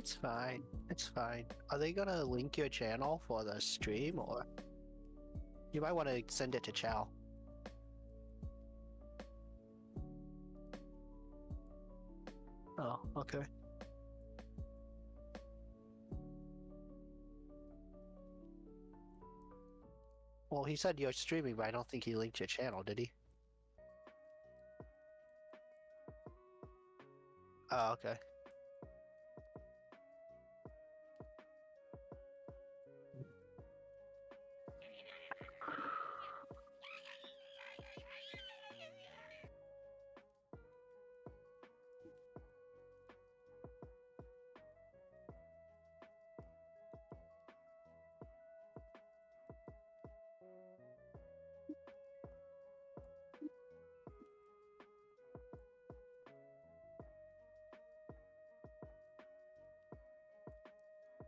It's fine. It's fine. Are they gonna link your channel for the stream, or you might want to send it to Chow? Oh, okay. Well, he said you're streaming, but I don't think he linked your channel, did he? Oh, okay.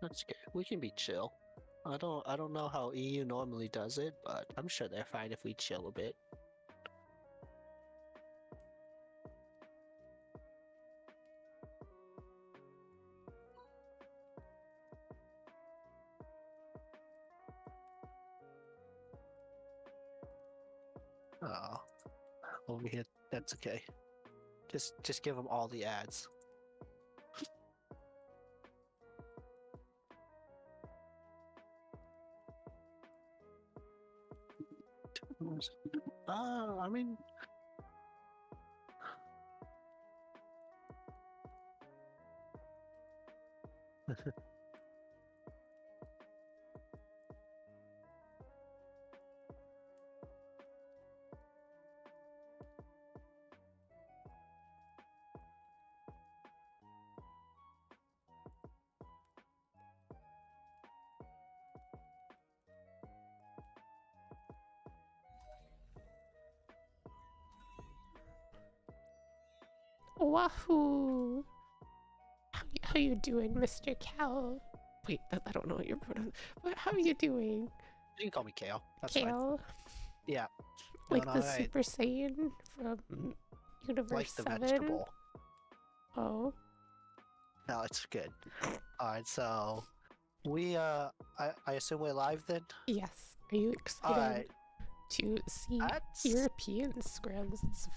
That's good. We can be chill. I don't know how EU normally does it, but I'm sure they're fine if we chill a bit. Oh, over here, that's okay. Just give them all the ads. I mean, Wahoo! How you doing, Mr. Cal? Wait, I don't know what your pronoun. How are you doing, you can call me Kale. That's fine. Kale? Yeah. Like Doing the all right. Super Saiyan from Universe Like the 7? vegetable. Oh. No, it's good. Alright, so we I assume we're live then? Yes. Are you excited Alright. to see That's European scrims? It's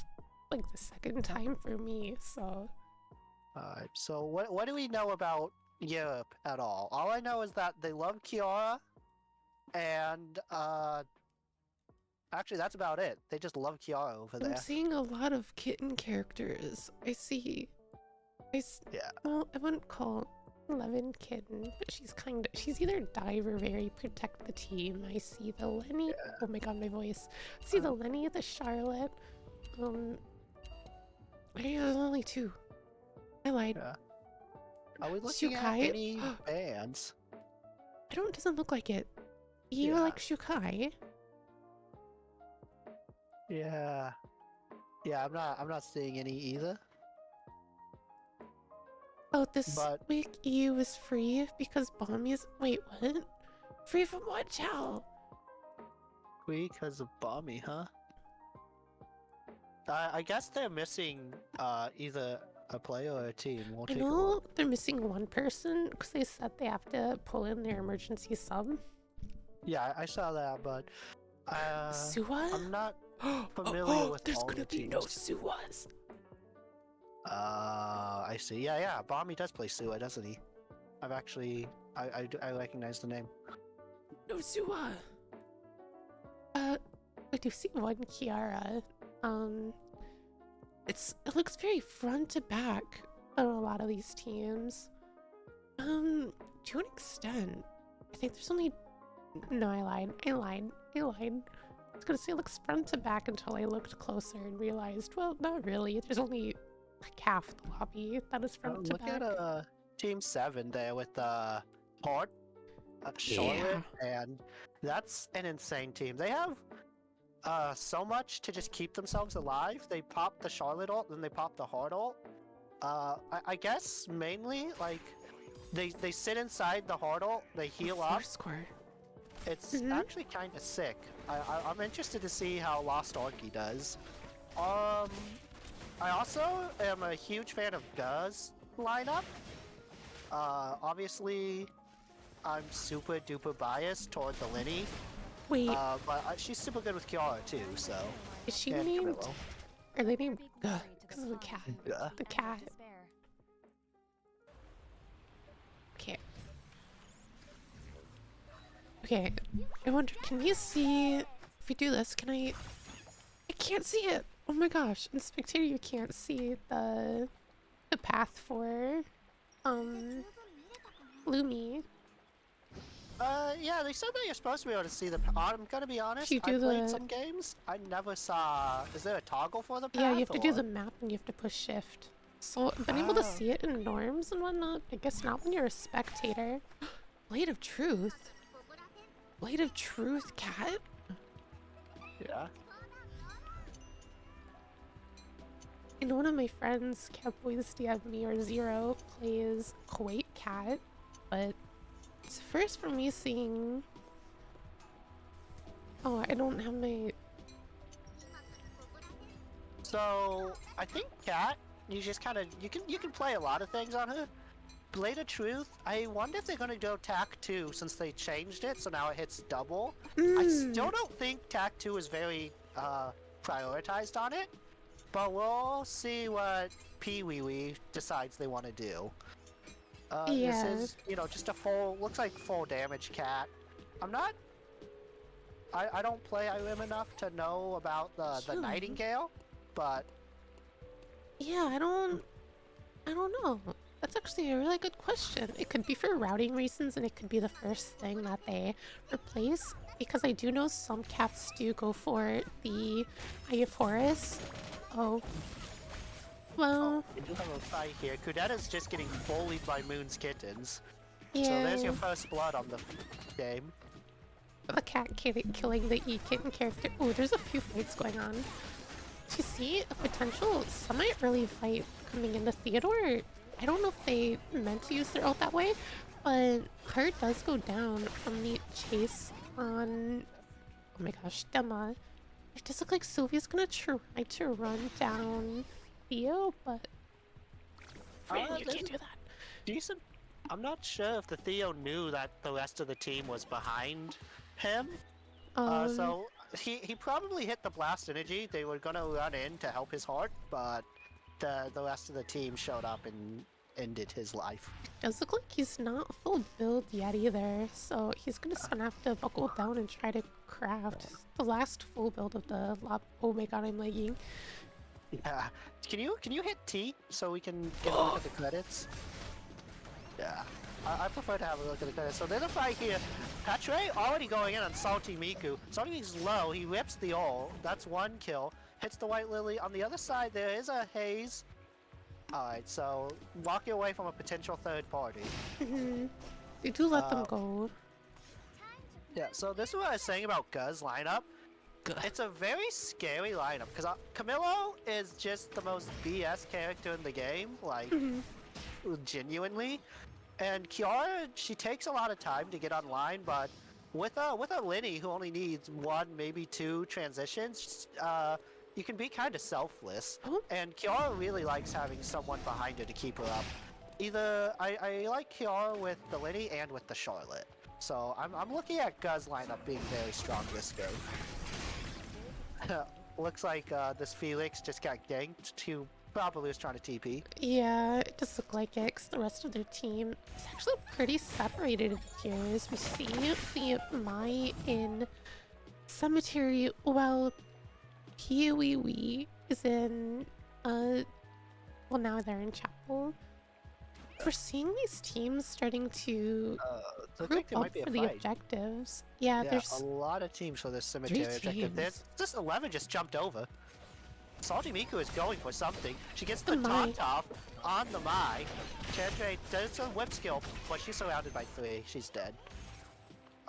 like the second time for me, so. alright. So what do we know about Europe at all? All I know is that they love Kiara and actually that's about it. They just love Kiara over I'm there. seeing a lot of kitten characters. I see. Yeah. Well, I wouldn't call Levin kitten, but she's either dive or very protect the team. I see the Lenny. Yeah. Oh my god, my voice. I see the Lenny, the Charlotte. There's only two. I lied. Yeah. Are we looking at Shukai? any bands? Doesn't look like it. You Yeah. like Shukai? Yeah. Yeah, I'm not seeing any either. Oh, this But week EU is free because Bombies. Wait, what? Free from what, Chow? because of Bomby, huh? I guess they're missing either a player or a team. We'll I take a know look. they're missing one person because they said they have to pull in their emergency sub. Yeah, I saw that, but Suwa? I'm not familiar with there's all gonna the be teams. no Suwas. I see. Yeah. Bomby does play Sua, doesn't he? I've actually I recognize the name. No Suwa. I do see one Kiara. It looks very front to back on a lot of these teams. To an extent. I think there's only. No, I lied. I was gonna say it looks front to back until I looked closer and realized, well, not really. There's only like half the lobby that is front to Look back. at Team 7 there with Hart, Charlotte, and that's an insane team. They have so much to just keep themselves alive. They pop the Charlotte ult, then they pop the Hart ult. I guess mainly like they sit inside the Hart ult, they heal up. Score. It's actually kind of sick. I'm interested to see how Lost Arky does. I also am a huge fan of Guz lineup. Obviously, I'm super duper biased toward the Lenny, Wait, but she's super good with Kiara too, so. is she And named? Camillo. Are they named? Because of the cat. Yeah. The cat. Okay. Okay. I wonder, can we see if we do this? Can I? I can't see it. Oh my gosh! In spectator, you can't see the path for Lumi. Yeah, they said that you're supposed to be able to see the. I'm gonna be honest. you I do played the- some games. I never saw. Is there a toggle for the path? Yeah, you have to do or- the map and you have to push shift. So I've been able to Ah. see it in norms and whatnot. I guess not when you're a spectator. Blade of Truth. Blade of Truth, cat. Yeah. And one of my friends, Catboys DM me or Zero, plays Kuwait Cat, but it's first for me seeing. Oh, I don't have my. So I think Cat, you just kind of you can play a lot of things on her. Blade of Truth. I wonder if they're gonna go Tac 2 since they changed it, so now it hits double. I still don't think Tac 2 is very prioritized on it, but we'll see what Pee Wee Wee decides they want to do. Yeah. This is, just a looks like full damage cat. I'm not. I don't play IRIM enough to know about the Sure. Nightingale, but Yeah, I don't know. That's actually a really good question. It could be for routing reasons, and it could be the first thing that they replace. Because I do know some cats do go for the Iophorus. Oh. Well, we do have a fight here. Kudetta's just getting bullied by Moon's kittens. yeah. So there's your first blood on the game. The cat killing the E-Kitten character. Oh, there's a few fights going on. Do you see a potential semi-early fight coming into Theodore? I don't know if they meant to use their ult that way, but Heart does go down from the chase on... Oh my gosh, Dema. It does look like Sylvia's gonna try to run down Theo, but... Friend, you can't do that. Decent. I'm not sure if the Theo knew that the rest of the team was behind him. So he probably hit the blast energy. They were gonna run in to help his heart, but the rest of the team showed up and ended his life. Does look like he's not full build yet either, so he's gonna have to buckle down and try to craft the last full build of the lab. Oh my god, I'm lagging. Yeah. Can you hit T so we can get a look at the credits? Yeah. I prefer to have a look at the credits. So there's a fight here. Patre already going in on Salty Miku. Salty Miku's low. He rips the ult. That's one kill. Hits the White Lily. On the other side, there is a Haze. Alright, so walking away from a potential third party. They do let them go. Yeah, so this is what I was saying about Guz's lineup. It's a very scary lineup because Camillo is just the most BS character in the game, like genuinely. And Kiara, she takes a lot of time to get online, but with a Lenny who only needs one, maybe two transitions, you can be kind of selfless. And Kiara really likes having someone behind her to keep her up. Either I like Kiara with the Lenny and with the Charlotte. So I'm looking at Guz's lineup being very strong this game. Looks like this Felix just got ganked. He probably was trying to TP. Yeah, it does look like it, 'cause the rest of their team is actually pretty separated here. As we see the Mai in Cemetery, while Pee Wee Wee is in, well, now they're in Chapel. We're seeing these teams starting to Looks like group there up might be a for the fight. objectives. Yeah, Yeah, there's a lot of teams for this cemetery objective. teams. There's just 11 just jumped over. Salty Miku is going for something. She gets the Mai. taunt off on the Mai. Chandra does a whip skill, but she's surrounded by 3. She's dead.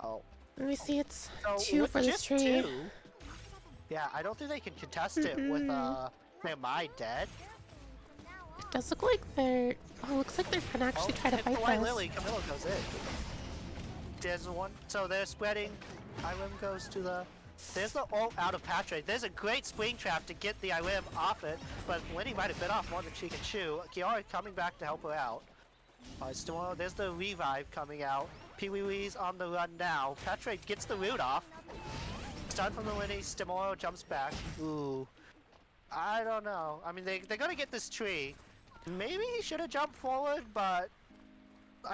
Oh. let me see, it's So 2 with for this just tree. 2, yeah, I don't think they can contest it with their Mai dead. It does look like they're... Oh, looks like they're gonna actually try to hits the fight White this. Lily, Camilla goes in. There's one, so they're spreading. Irim goes to the... There's the ult out of Patre. There's a great spring trap to get the Irim off it, but Lenny might have bit off more than she can chew. Kiara coming back to help her out. Alright, there's the revive coming out. Pee-wee-wee's on the run now. Petre gets the root off. Start from the Winnie, Stimoro jumps back. Ooh. I don't know. I mean, they're gonna get this tree. Maybe he should have jumped forward, but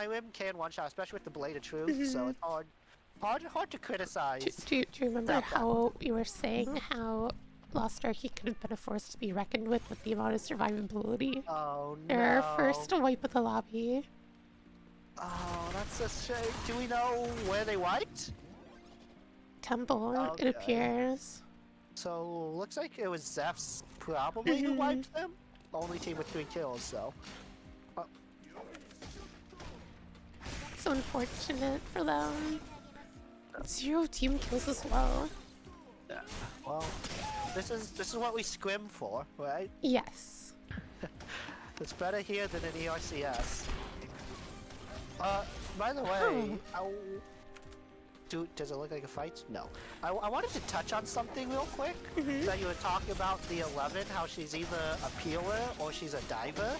IM can one-shot, especially with the Blade of Truth, so it's hard to criticize. Do you remember how you were saying how Lost Arky could have been a force to be reckoned with the amount of survivability? Oh no. Their first wipe of the lobby. Oh, that's a shame. Do we know where they wiped? Temple, it appears. So, looks like it was Zeph's probably who wiped them. The only team with 3 kills, so. So unfortunate for them. 0 team kills as well. Yeah. Well, this is what we scrim for, right? Yes. It's better here than in ERCS. By the way, does it look like a fight? No. I wanted to touch on something real quick. That you were talking about the 11, how she's either a peeler or she's a diver.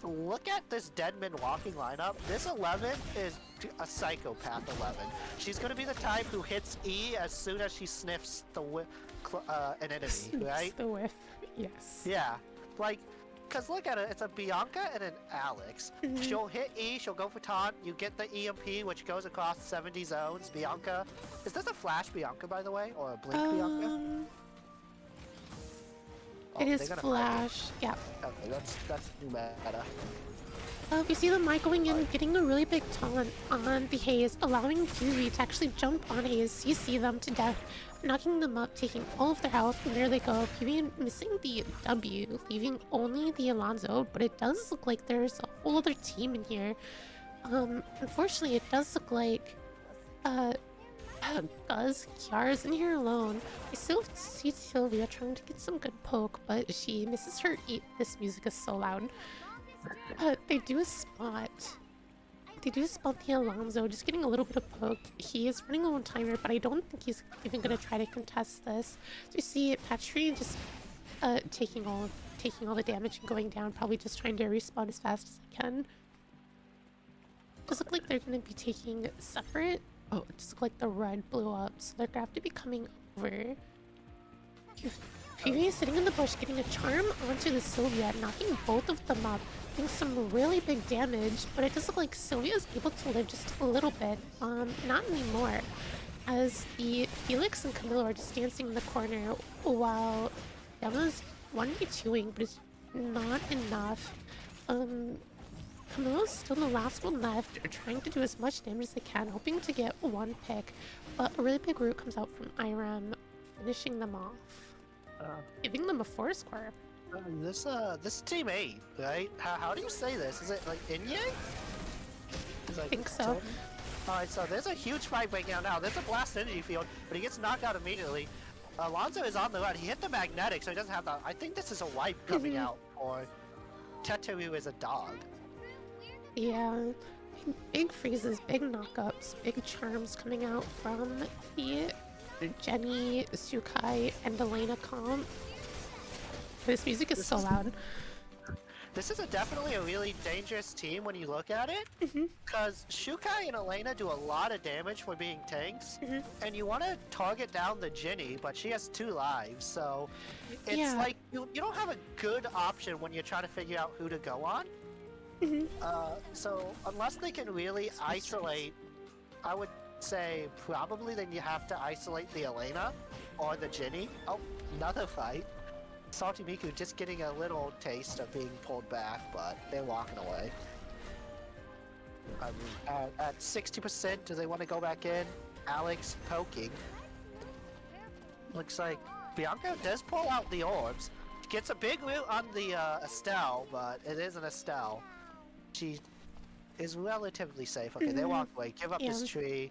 Look at this Deadman walking lineup. This 11 is a psychopath 11. She's going to be the type who hits E as soon as she sniffs the an enemy, right? The whiff, yes. Yeah, like, because look at it, it's a Bianca and an Alex. She'll hit E, she'll go for taunt, you get the EMP, which goes across 70 zones. Bianca, is this a flash Bianca, by the way, or a blink Bianca? It is flash, yeah. Okay, that's new meta. We see the Mai going in, getting a really big taunt on the Haze, allowing Fury to actually jump on Haze. You see them to death, knocking them up, taking all of their health, and there they go. PV missing the W, leaving only the Alonso, but it does look like there's a whole other team in here. Unfortunately, it does look like, Guz, Kiara's in here alone. I still see Sylvia trying to get some good poke, but she misses her eat. This music is so loud. They do spot the Alonso, just getting a little bit of poke. He is running a one timer, but I don't think he's even gonna try to contest this. So you see Patry just taking all the damage and going down, probably just trying to respawn as fast as I can. Does look like they're gonna be taking separate. Oh, it just look like the red blew up, so they're gonna have to be coming over. PV is sitting in the bush, getting a charm onto the Sylvia, knocking both of them up, doing some really big damage, but it does look like Sylvia is able to live just a little bit. Not anymore, as the Felix and Camilo are just dancing in the corner while Emma's 1v2ing, but it's not enough. Camilo's still the last one left. They're trying to do as much damage as they can, hoping to get one pick, but a really big root comes out from Irem, finishing them off. Giving them a 4 score. This team 8, right? How do you say this? Is it like Inye? I think so. Alright, so there's a huge fight breaking out now. There's a blast energy field, but he gets knocked out immediately. Alonso is on the run. He hit the magnetic, so he doesn't have the. I think this is a wipe coming out for Teteru is a dog. Yeah. Big freezes, big knockups, big charms coming out from the Jenny, Sukai, and Elena comp. This music is so loud. This is definitely a really dangerous team when you look at it, because Shukai and Elena do a lot of damage for being tanks, and you want to target down the Ginny, but she has 2 lives, so it's like you don't have a good option when you're trying to figure out who to go on. So unless they can really isolate, I would say probably then you have to isolate the Elena or the Ginny. Oh, another fight. Salty Miku just getting a little taste of being pulled back, but they're walking away. I mean, at 60%, do they want to go back in? Alex poking. Looks like Bianca does pull out the orbs. Gets a big loot on the Estelle, but it is an Estelle. She is relatively safe. Okay, they walk away. Give up this tree.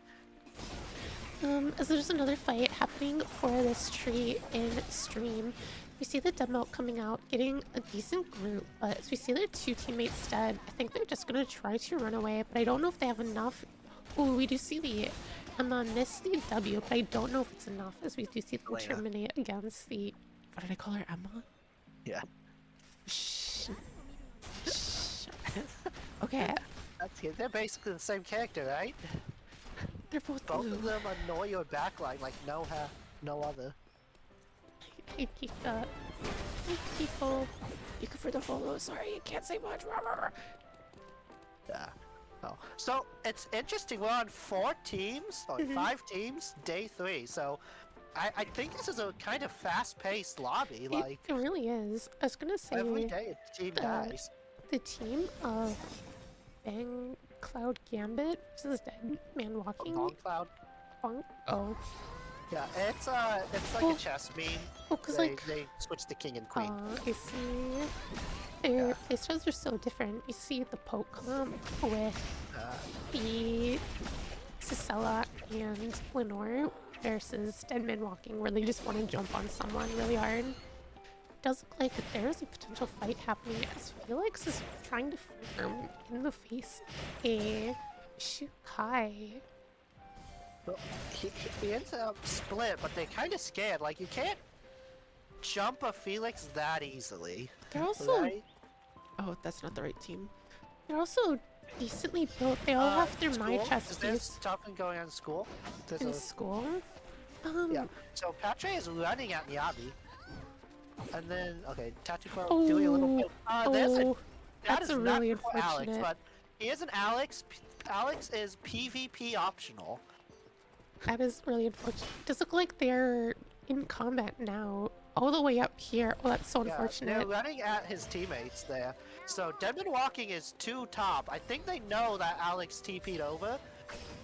As there's another fight happening for this tree in stream. We see the demo coming out, getting a decent group, but as we see their 2 teammates dead, I think they're just gonna try to run away, but I don't know if they have enough. Ooh, we do see the Emma miss the W, but I don't know if it's enough, as we do see them terminate against the... What did I call her, Emma? Yeah. Shh. Shh. Okay, That's good. They're basically the same character, right? they're both Both blue. of them annoy your backline like no other. Hey, Kika. Hey, Kiko. Kiko for the follow. Sorry, I can't say much. Yeah. Oh. So it's interesting. We're on 4 teams, or 5 teams, day 3. So I think this is a kind of fast-paced lobby. Like It really is. I was gonna every say day, a team the dies. the team of Bang Cloud Gambit versus Dead Man Walking. Long Cloud. Bonk. Oh, Yeah, it's like Oh. a chess meme. cause They like, they switch the king and queen. I see. Their styles are so different. You see the poke comp with Uh, the Cicella and Lenore versus Dead Man Walking, where they just want to jump on someone really hard. Does look like there's a potential fight happening as Felix is trying to farm in the face a Shukai. well, he ends up split, but they're kind of scared. Like you can't jump a Felix that easily. They're also Right? oh, that's not the right team. They're also decently built. They all have their my School? chest Is there piece something going on in school? There's in a school. yeah. So Patre is running at Niabi. And then, okay, Tatufo Oh, doing a little bit. There's a, oh, that that's is a not really for Alex, unfortunate. but he is an Alex. Alex is PvP optional. That is really unfortunate. Does look like they're in combat now, all the way up here. Oh, that's so Yeah, unfortunate. they're running at his teammates there. So Deadman Walking is 2 top. I think they know that Alex TP'd over.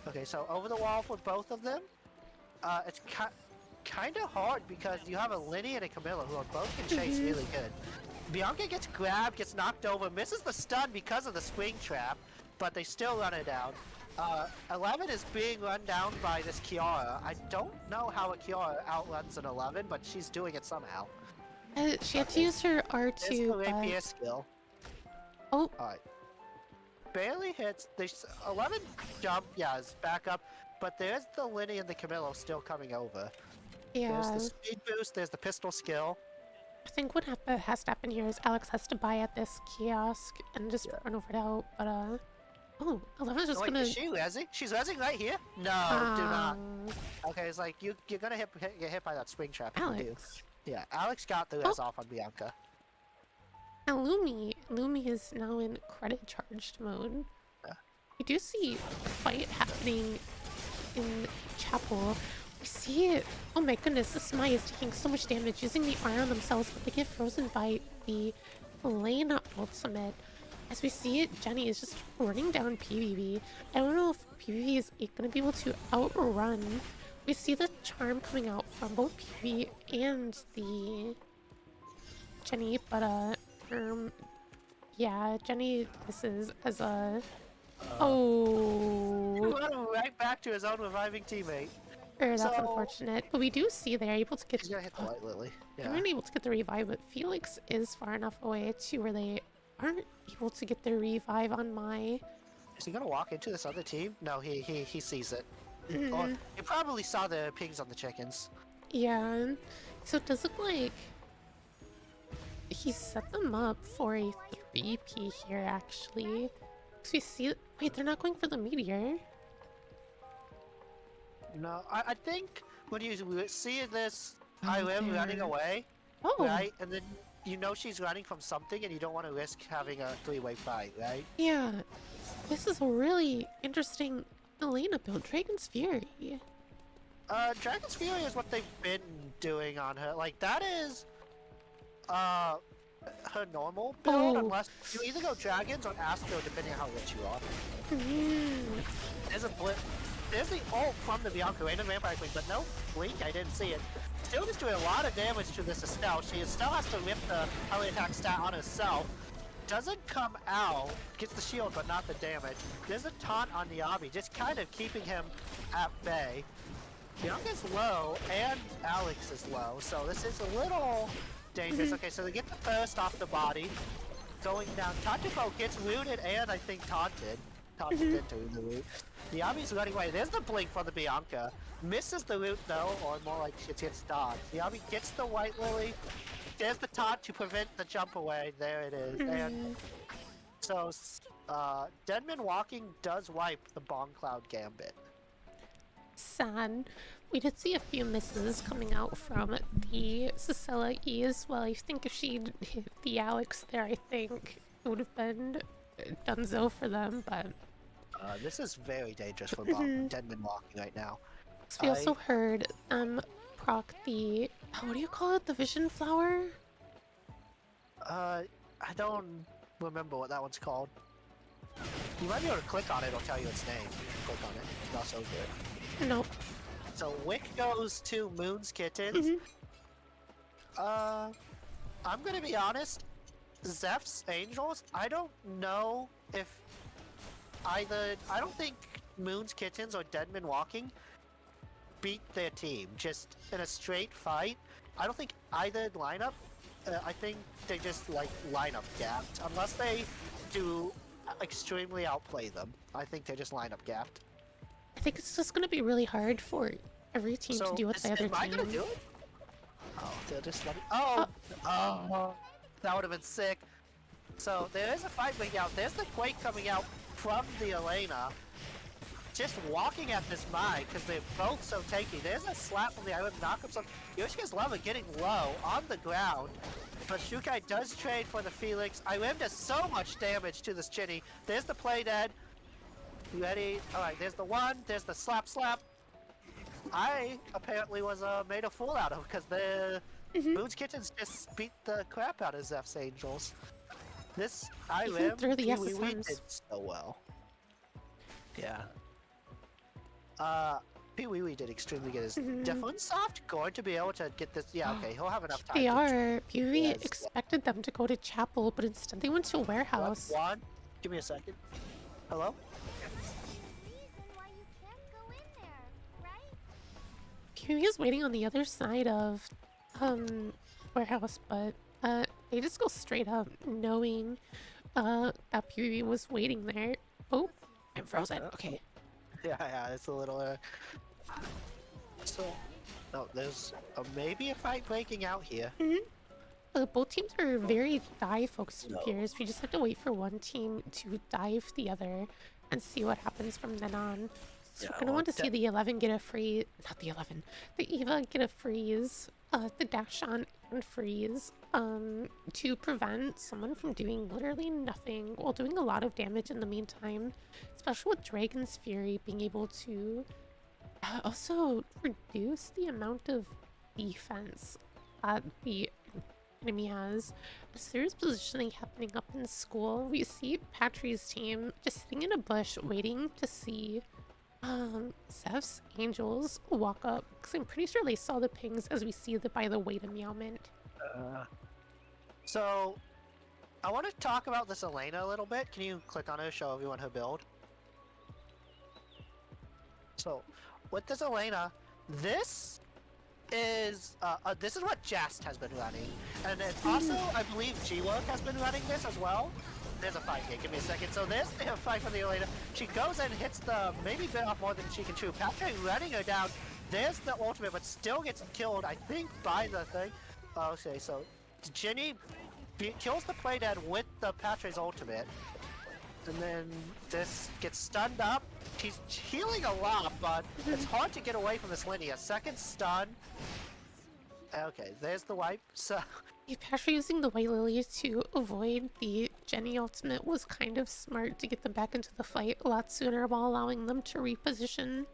Okay, so over the wall for both of them. It's kind of hard because you have a Linny and a Camilla who are both can chase really good. Bianca gets grabbed, gets knocked over, misses the stun because of the spring trap, but they still run it down. 11 is being run down by this Kiara. I don't know how a Kiara outruns an 11, but she's doing it somehow. She had to use her There's the R2, rapier but... skill. Oh, Alright. Barely hits. There's 11 jump, yeah, is back up, but there's the Linny and the Camillo still coming over. There's yeah. the speed boost, there's the pistol skill. I think what has to happen here is Alex has to buy at this kiosk and just run over it out, but, oh, 11's just Wait, gonna... is she rezzing? She's rezzing right here? No, do not. Okay, it's like, you're gonna get hit by that spring trap if you do. Alex. Yeah, Alex got the res off on Bianca. Now Lumi is now in credit charged mode. Yeah. We do see a fight happening in Chapel. We see it. Oh my goodness, this Mai is taking so much damage using the R on themselves, but they get frozen by the Lane ultimate. As we see it, Jenny is just running down PvP. I don't know if PvP is going to be able to outrun. We see the charm coming out from both PvP and the Jenny, but yeah, Jenny misses as a He oh, went right back to his own reviving teammate. that's So- unfortunate. But we do see they're able to get He's gonna hit the White Lily. they Yeah. weren't able to get the revive, but Felix is far enough away to where they aren't able to get the revive on Mai. Is he gonna walk into this other team? No, he sees it. Or he probably saw the pings on the chickens. Yeah, so it does look like he set them up for a 3P here, actually. Because we see... Wait, they're not going for the meteor. No, I think when you see this Oh, Irem running there. away, Oh, right, and then you know she's running from something, and you don't want to risk having a 3-way fight, right? yeah. This is a really interesting Elena build. Dragon's Fury. Dragon's Fury is what they've been doing on her. Like that is, her normal build, Oh. unless you either go Dragons or Astro, depending on how rich you are. There's a blip. There's the ult from the Bianca Random Vampire Queen, but no blink, I didn't see it. Still just doing a lot of damage to this Estelle. She still has to rip the early attack stat on herself. Doesn't come out, gets the shield but not the damage. There's a taunt on Niabi, just kind of keeping him at bay. Bianca's low and Alex is low, so this is a little dangerous. Okay, so they get the first off the body. Going down, Tatufo gets rooted and I think taunted. Taunted into the root. Niabi's running away. There's the blink from the Bianca. Misses the root though, or more like she gets dodged. Niabi gets the White Lily. There's the taunt to prevent the jump away. There it is. And so Deadman Walking does wipe the Bong Cloud Gambit. Sad. We did see a few misses coming out from the Cicella E as well. I think if she'd hit the Alex there, I think it would have been donezo for them, but... This is very dangerous for Deadman Walking right now. So we also heard proc the... what do you call it? The Vision Flower? I don't remember what that one's called. You might be able to click on it, it'll tell you its name. You can click on it, mouse over it. Nope. So Wick goes to Moon's Kittens. I'm gonna be honest, Zeph's Angels, I don't know if I don't think Moon's Kittens or Deadman Walking beat their team, just in a straight fight. I don't think either lineup, I think they just like lineup gapped, unless they do extremely outplay them. I think they just lineup gapped. I think it's just going to be really hard for every team to do what the other am I gonna team. do it? Oh, they're just letting... Oh! That would have been sick. So there is a fight breaking out. There's the Quake coming out from the Elena. Just walking at this Mai because they're both so tanky. There's a slap from the island knockups on Yoshika's Lava getting low on the ground. But Shukai does trade for the Felix. Irim does so much damage to this Chinny. There's the play dead. You ready? Alright, there's the one, there's the slap. I apparently was made a fool out of because the Moon's Kittens just beat the crap out of Zeph's Angels. This Irim through the we SSMs. did so well. Yeah. Pee Wee did extremely good. Is Defunsoft going to be able to get this? Yeah, okay, he'll have enough time. They to are. Pewee Yes. expected them to go to chapel, but instead they went to warehouse. One, give me a second. Hello? Pewee is waiting on the other side of warehouse, but they just go straight up knowing that Pewee was waiting there. Oh, I'm frozen. Okay. Yeah, it's a little. So, no, there's maybe a fight breaking out here. Both teams are very dive focused, it appears. We just have to wait for one team to dive the other and see what happens from then on. So we're gonna want to see the 11 get a free, not the 11, the Eva get a freeze, the Dashon and freeze, to prevent someone from doing literally nothing while doing a lot of damage in the meantime, especially with Dragon's Fury being able to also reduce the amount of defense the enemy has. As there's positioning happening up in school, we see Patry's team just sitting in a bush waiting to see Zeph's Angels walk up, because I'm pretty sure they saw the pings as we see the by the way to Meowment. So, I want to talk about this Elena a little bit. Can you click on her, show everyone her build? So, with this Elena, this is what Jest has been running, and it's also, I believe, G-Work has been running this as well. There's a fight here, give me a second. So there's a fight for the Elena. She goes and hits the, maybe bit off more than she can chew. Patry running her down. There's the ultimate, but still gets killed, I think, by the thing. Okay, so Ginny kills the Playdead with the Patry's ultimate. And then this gets stunned up. She's healing a lot, but it's hard to get away from this Linny. A second stun. Okay, there's the wipe. So Patry using the White Lily to avoid the Jenny ultimate was kind of smart to get them back into the fight a lot sooner while allowing them to reposition.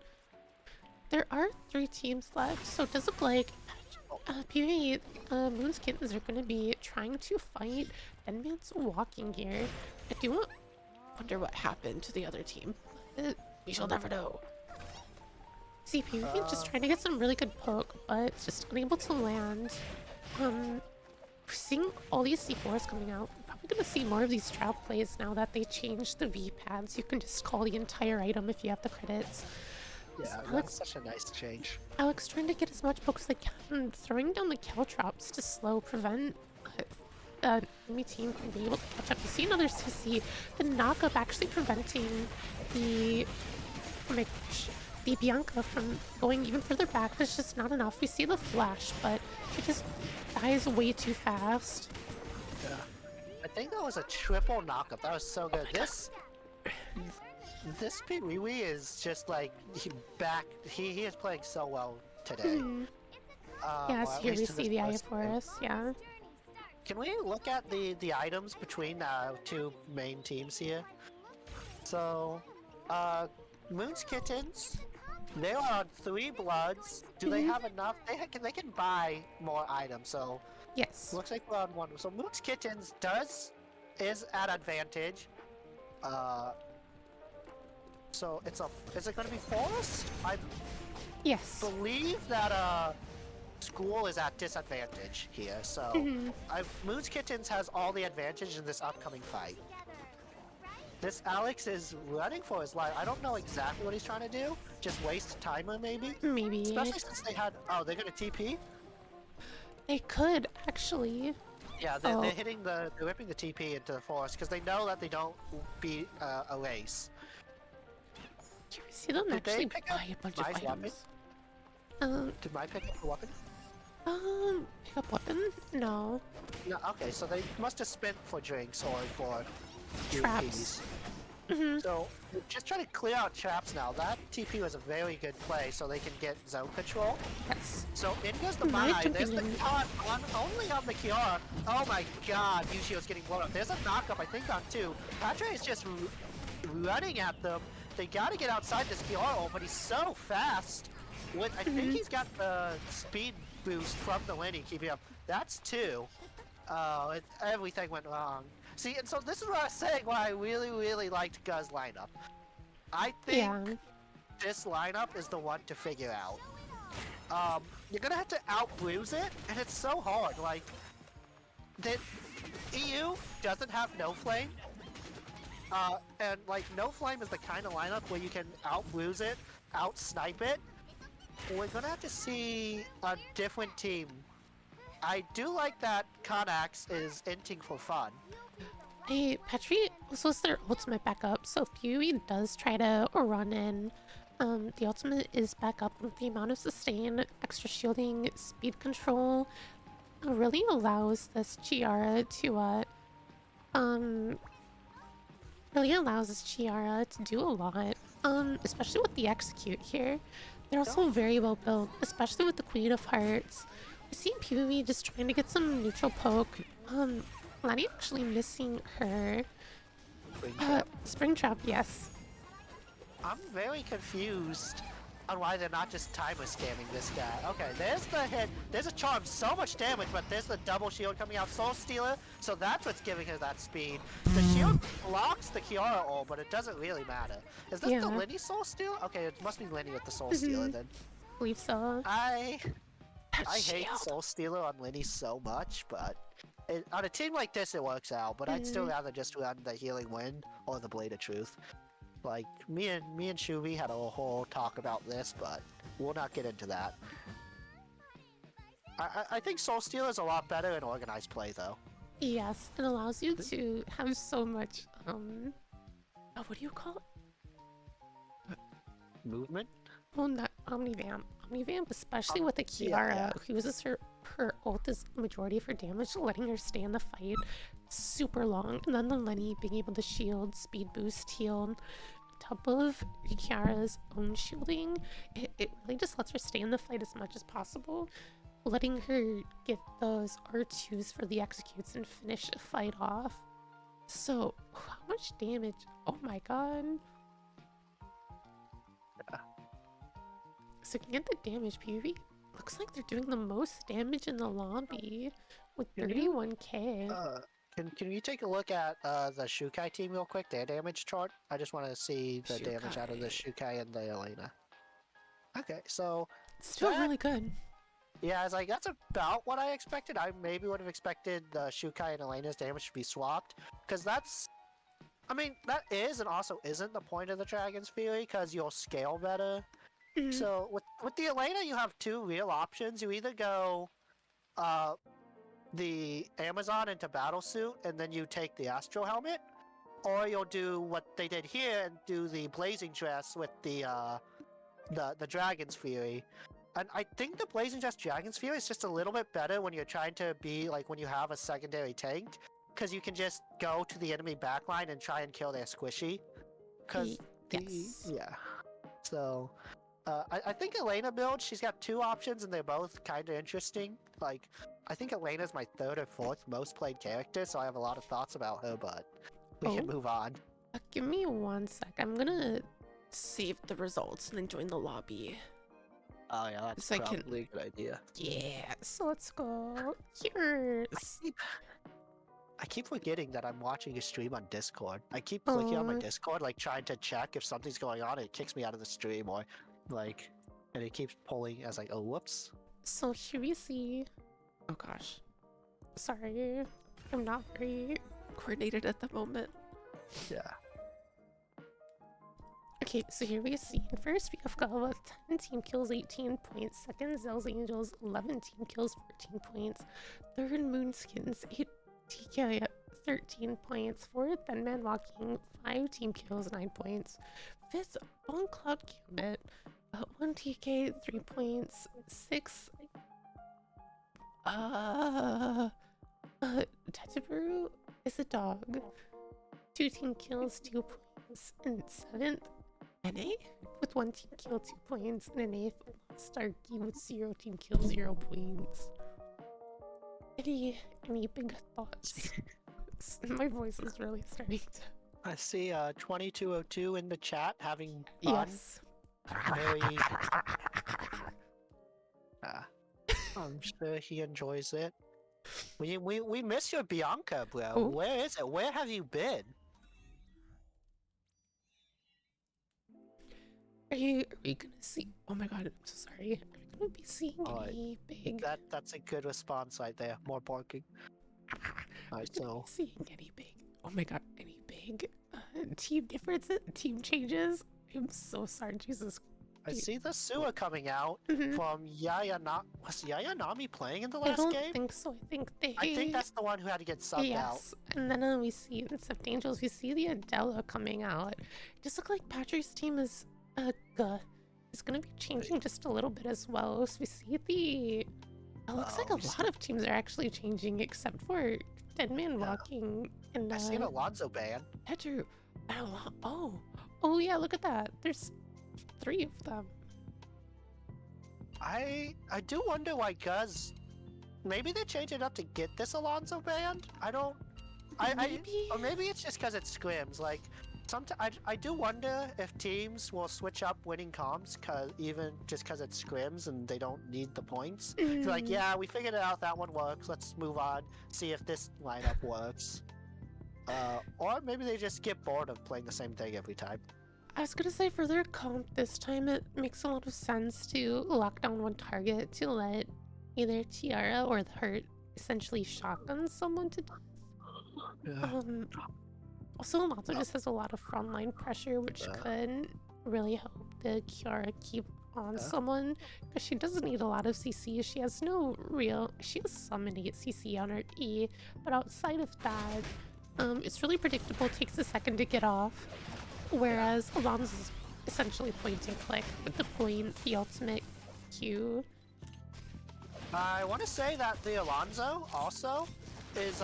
There are 3 teams left, so it does look like Pewee, Moon's Kittens are going to be trying to fight Deadman's Walking here. I do wonder what happened to the other team. We shall never know. See, Pewee just trying to get some really good poke, but just unable to land. We're seeing all these C4s coming out. We're probably going to see more of these trap plays now that they changed the V-pads. You can just call the entire item if you have the credits. yeah, that's such a nice change. Alex trying to get as much poke as they can, throwing down the Caltrops to slow prevent enemy team from being able to catch up. You see another CC, the knockup actually preventing the, oh my gosh, the Bianca from going even further back. It's just not enough. We see the flash, but she just dies way too fast. Yeah. I think that was a triple knockup. That was so good. this Pee-wee is just like he is playing so well today. Mhm. Or Yes, at here we least in this see the Eye first game. Forest. Yeah. Can we look at the items between two main teams here? So, Moon's Kittens, they are on 3 bloods. Do they Mhm. have enough? They can buy more items, so Yes. looks like we're on 1. So Moon's Kittens is at advantage. Uh, so is it gonna be Forest? I Yes. believe that school is at disadvantage here, so Mhm. Moon's Kittens has all the advantage in this upcoming fight. This Alex is running for his life. I don't know exactly what he's trying to do. Just waste timer, maybe? Maybe Especially since they had... Oh, they're gonna TP? they could actually. Yeah, Oh. they're hitting they're ripping the TP into the forest because they know that they don't beat a race. Do you see them Did they actually pick up buy a bunch of my weapon? items? Um, Did my pick up the weapon? pick up weapon? No. No, okay, so they must have spent for drinks or for Traps. UPs. Mhm. So, we're just trying to clear out traps now. That TP was a very good play, so they can get zone control. Yes. So, in goes the Nice Mai. There's the jumping in. con only on the Kiara. Oh my god, Yushio's getting blown up. There's a knock-up, I think, on 2. Patre is just running at them. They gotta get outside this Kiara, but he's so fast. I think he's got the speed boost from the Lenny keeping up. That's 2. Oh, everything went wrong. See, and so this is what I was saying why I really, really liked Guz's lineup. I think Yeah. this lineup is the one to figure out. You're gonna have to out-bruise it, and it's so hard. Like, the EU doesn't have No Flame. And like, No Flame is the kind of lineup where you can out-bruise it, out-snipe it. We're gonna have to see a different team. I do like that Konax is inting for fun. Hey, Petri also is their ultimate backup, so if Yui does try to run in, the ultimate is back up with the amount of sustain, extra shielding, speed control. It really allows this Chiara to, to do a lot, especially with the execute here. They're also very well built, especially with the Queen of Hearts. I see PvP just trying to get some neutral poke. Lani actually missing her spring trap, yes. I'm very confused on why they're not just timer scamming this guy. Okay, there's the hit. There's a charm, so much damage, but there's the double shield coming out. Soul Stealer, so that's what's giving her that speed. The shield blocks the Kiara ult, but it doesn't really matter. Is this the Lenny Soul Stealer? Okay, it must be Lenny with the Soul Stealer then. Believe so. I hate Soul Stealer on Lenny so much, but on a team like this it works out. But I'd still rather just run the Healing Wind or the Blade of Truth. Like me and Shuvi had a whole talk about this, but we'll not get into that. I think Soul Stealer is a lot better in organized play, though. Yes, it allows you to have so much what do you call it? Movement? Oh, not Omnivamp. Omnivamp, especially with the Kiara, who uses her ult as majority of her damage, letting her stay in the fight super long. And then the Lenny being able to shield, speed boost, heal. On top of Kiara's own shielding, it really just lets her stay in the fight as much as possible, letting her get those R2s for the executes and finish a fight off. So, how much damage? Oh my god. So can get the damage PvP. Looks like they're doing the most damage in the lobby with 31k. Can you take a look at the Shukai team real quick, their damage chart? I just want to see the damage out of the Shukai and the Elena. Okay, so it's still really good. Yeah, it's like that's about what I expected. I maybe would have expected the Shukai and Elena's damage to be swapped, because that's, I mean, that is and also isn't the point of the Dragon's Fury, because you'll scale better. So with the Elena, you have 2 real options. You either go the Amazon into Battlesuit, and then you take the Astro Helmet, or you'll do what they did here and do the Blazing Dress with the Dragon's Fury. And I think the Blazing Dress Dragon's Fury is just a little bit better when you're trying to be like when you have a secondary tank, because you can just go to the enemy backline and try and kill their squishy. Because Yes. yeah. So, I think Elena build, she's got two options and they're both kind of interesting. Like, I think Elena's my third or fourth most played character, so I have a lot of thoughts about her, but we can move on. Give me 1 sec. I'm gonna save the results and then join the lobby. Oh yeah, that's So I can- probably a good idea. Yeah, so let's go. Cheers. I keep forgetting that I'm watching a stream on Discord. I keep clicking on my Discord, like trying to check if something's going on, and it kicks me out of the stream, or like, and it keeps pulling as like, oh, whoops. So here we see. Oh gosh, sorry, I'm not very coordinated at the moment. Yeah. Okay, so here we see first we have Gala with 10 team kills, 18 points. Second, Zell's Angels, 11 team kills, 14 points. Third, Moonskins, 8 TK, 13 points. Fourth, Denman Walking, 5 team kills, 9 points. Fifth, On Cloud Gambit, 1 TK, 3 points. 6th, Tetsubaru is a dog, 2 team kills, 2 points. And 7th, NA with 1 team kill, 2 points, and an 8th, Starkey with 0 team kill, 0 points. Any big thoughts? My voice is really starting to. I see 2202 in the chat having fun. Yes. Very. I'm sure he enjoys it. We miss your Bianca, bro. Oh. Where is it? Where have you been? Are we gonna see? Oh my god, I'm so sorry. Are we gonna be seeing any big? That's a good response right there. More barking. Alright, so Seeing any big? Oh my god, any big team differences, team changes? I'm so sorry, Jesus. I see the sewer coming out from Yaya. Was Yaya Nami playing in the I last don't game? think so. I think that's the one who had to get subbed out. Yes, and then we see instead of Angels, we see the Adela coming out. It just look like Patrick's team is gonna be changing just a little bit as well. So we see the. It looks like a lot of teams are actually changing, except for Deadman Walking and. I see an Alonzo ban. Pedro. Oh yeah, look at that. There's 3 of them. I do wonder why Guz. Maybe they changed it up to get this Alonzo banned. I don't. Or maybe it's just because it's scrims. Like, sometimes I do wonder if teams will switch up winning comps, even just because it's scrims and they don't need the points. It's like, yeah, we figured it out. That one works. Let's move on. See if this lineup works. Or maybe they just get bored of playing the same thing every time. I was gonna say for their comp this time, it makes a lot of sense to lock down one target to let either Tiara or the Hurt essentially shotgun someone to death. Yeah. Also, Alonso just has a lot of frontline pressure, which could really help the Kiara keep on someone, because she doesn't need a lot of CC. She has she has some innate CC on her E, but outside of that, it's really predictable, takes a second to get off, whereas Alonso's essentially point and click with the ultimate Q. I want to say that the Alonzo also is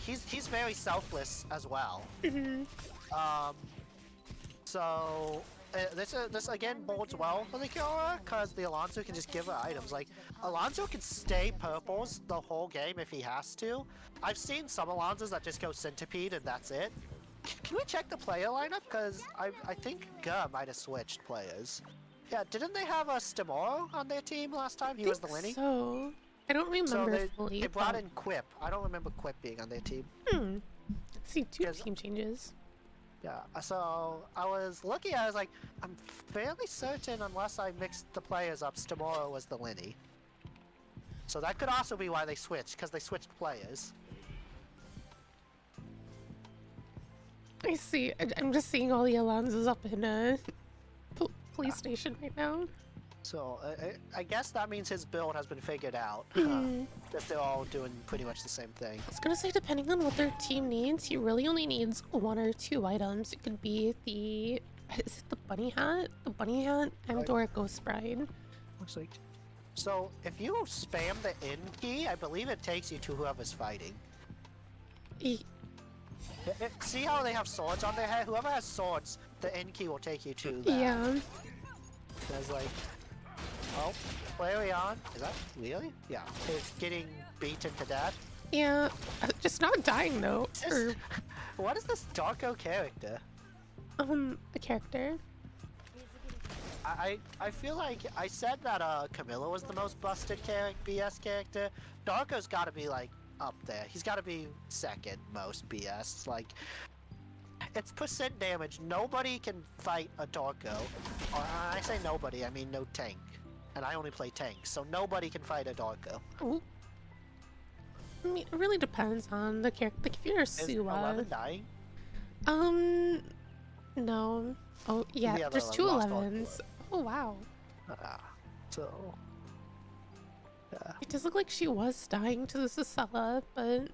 he's very selfless as well. So this again bodes well for the Kiara, because the Alonzo can just give her items. Like, Alonzo can stay purples the whole game if he has to. I've seen some Alonzos that just go centipede and that's it. Can we check the player lineup? Because I think Ga might have switched players. Yeah, didn't they have a Stimoro on their team last time? He was the Lenny? So, I don't remember fully. They brought in Quip. I don't remember Quip being on their team. See, 2 team changes. Yeah, so I was looking at it, I was like, I'm fairly certain, unless I mixed the players up, Stimoro was the Lenny. So that could also be why they switched, because they switched players. I see. I'm just seeing all the Alonzos up in police station right now. So I guess that means his build has been figured out. If they're all doing pretty much the same thing. I was gonna say, depending on what their team needs, he really only needs 1 or 2 items. It could be is it the bunny hat? The bunny hat and or a ghost bride. Looks like. So if you spam the N key, I believe it takes you to whoever's fighting. See how they have swords on their head? Whoever has swords the N key will take you to that. Yeah. There's like, oh, Flareon, is that really? Yeah, is getting beaten to death. Yeah. Just not dying though. Or, What is this Darko character? the character. I feel like I said that Camilla was the most busted BS character. Darko's got to be like up there. He's got to be second most BS. Like, it's percent damage. Nobody can fight a Darko. Or I say nobody, I mean no tank. And I only play tanks, so nobody can fight a Darko. Ooh. I mean, it really depends on the character. Like, if you're a Is Suwa. 11 dying? No. Oh, yeah, The other there's one two lost 11s. Oh, wow. So... Yeah. It does look like she was dying to the Susella, but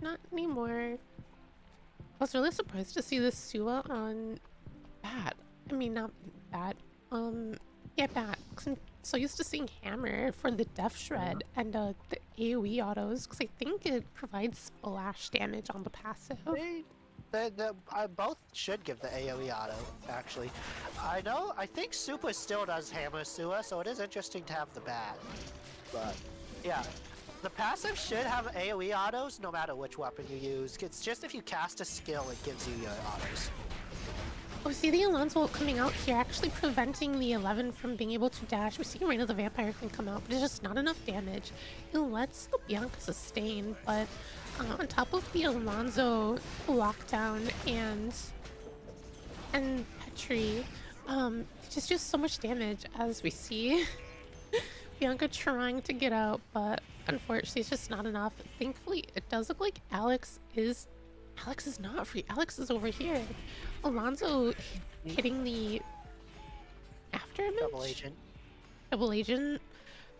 not anymore. I was really surprised to see this Suwa on Bat. I mean, not Bat. Yeah, Bat. 'Cause I'm so used to seeing Hammer for the Death Shred and the AoE autos, because I think it provides splash damage on the passive. I both should give the AoE auto, actually. I think Super still does Hammer Sua, so it is interesting to have the Bat. But, yeah. The passive should have AoE autos no matter which weapon you use. It's just if you cast a skill, it gives you your autos. Oh, see the Alonso coming out here, actually preventing the 11 from being able to dash. We see Reign of the Vampire can come out, but it's just not enough damage. It lets the Bianca sustain, but on top of the Alonso lockdown and Petri, just so much damage as we see Bianca trying to get out, but unfortunately it's just not enough. Thankfully, it does look like Alex is not free. Alex is over here. Alonso hitting the after image? Double agent.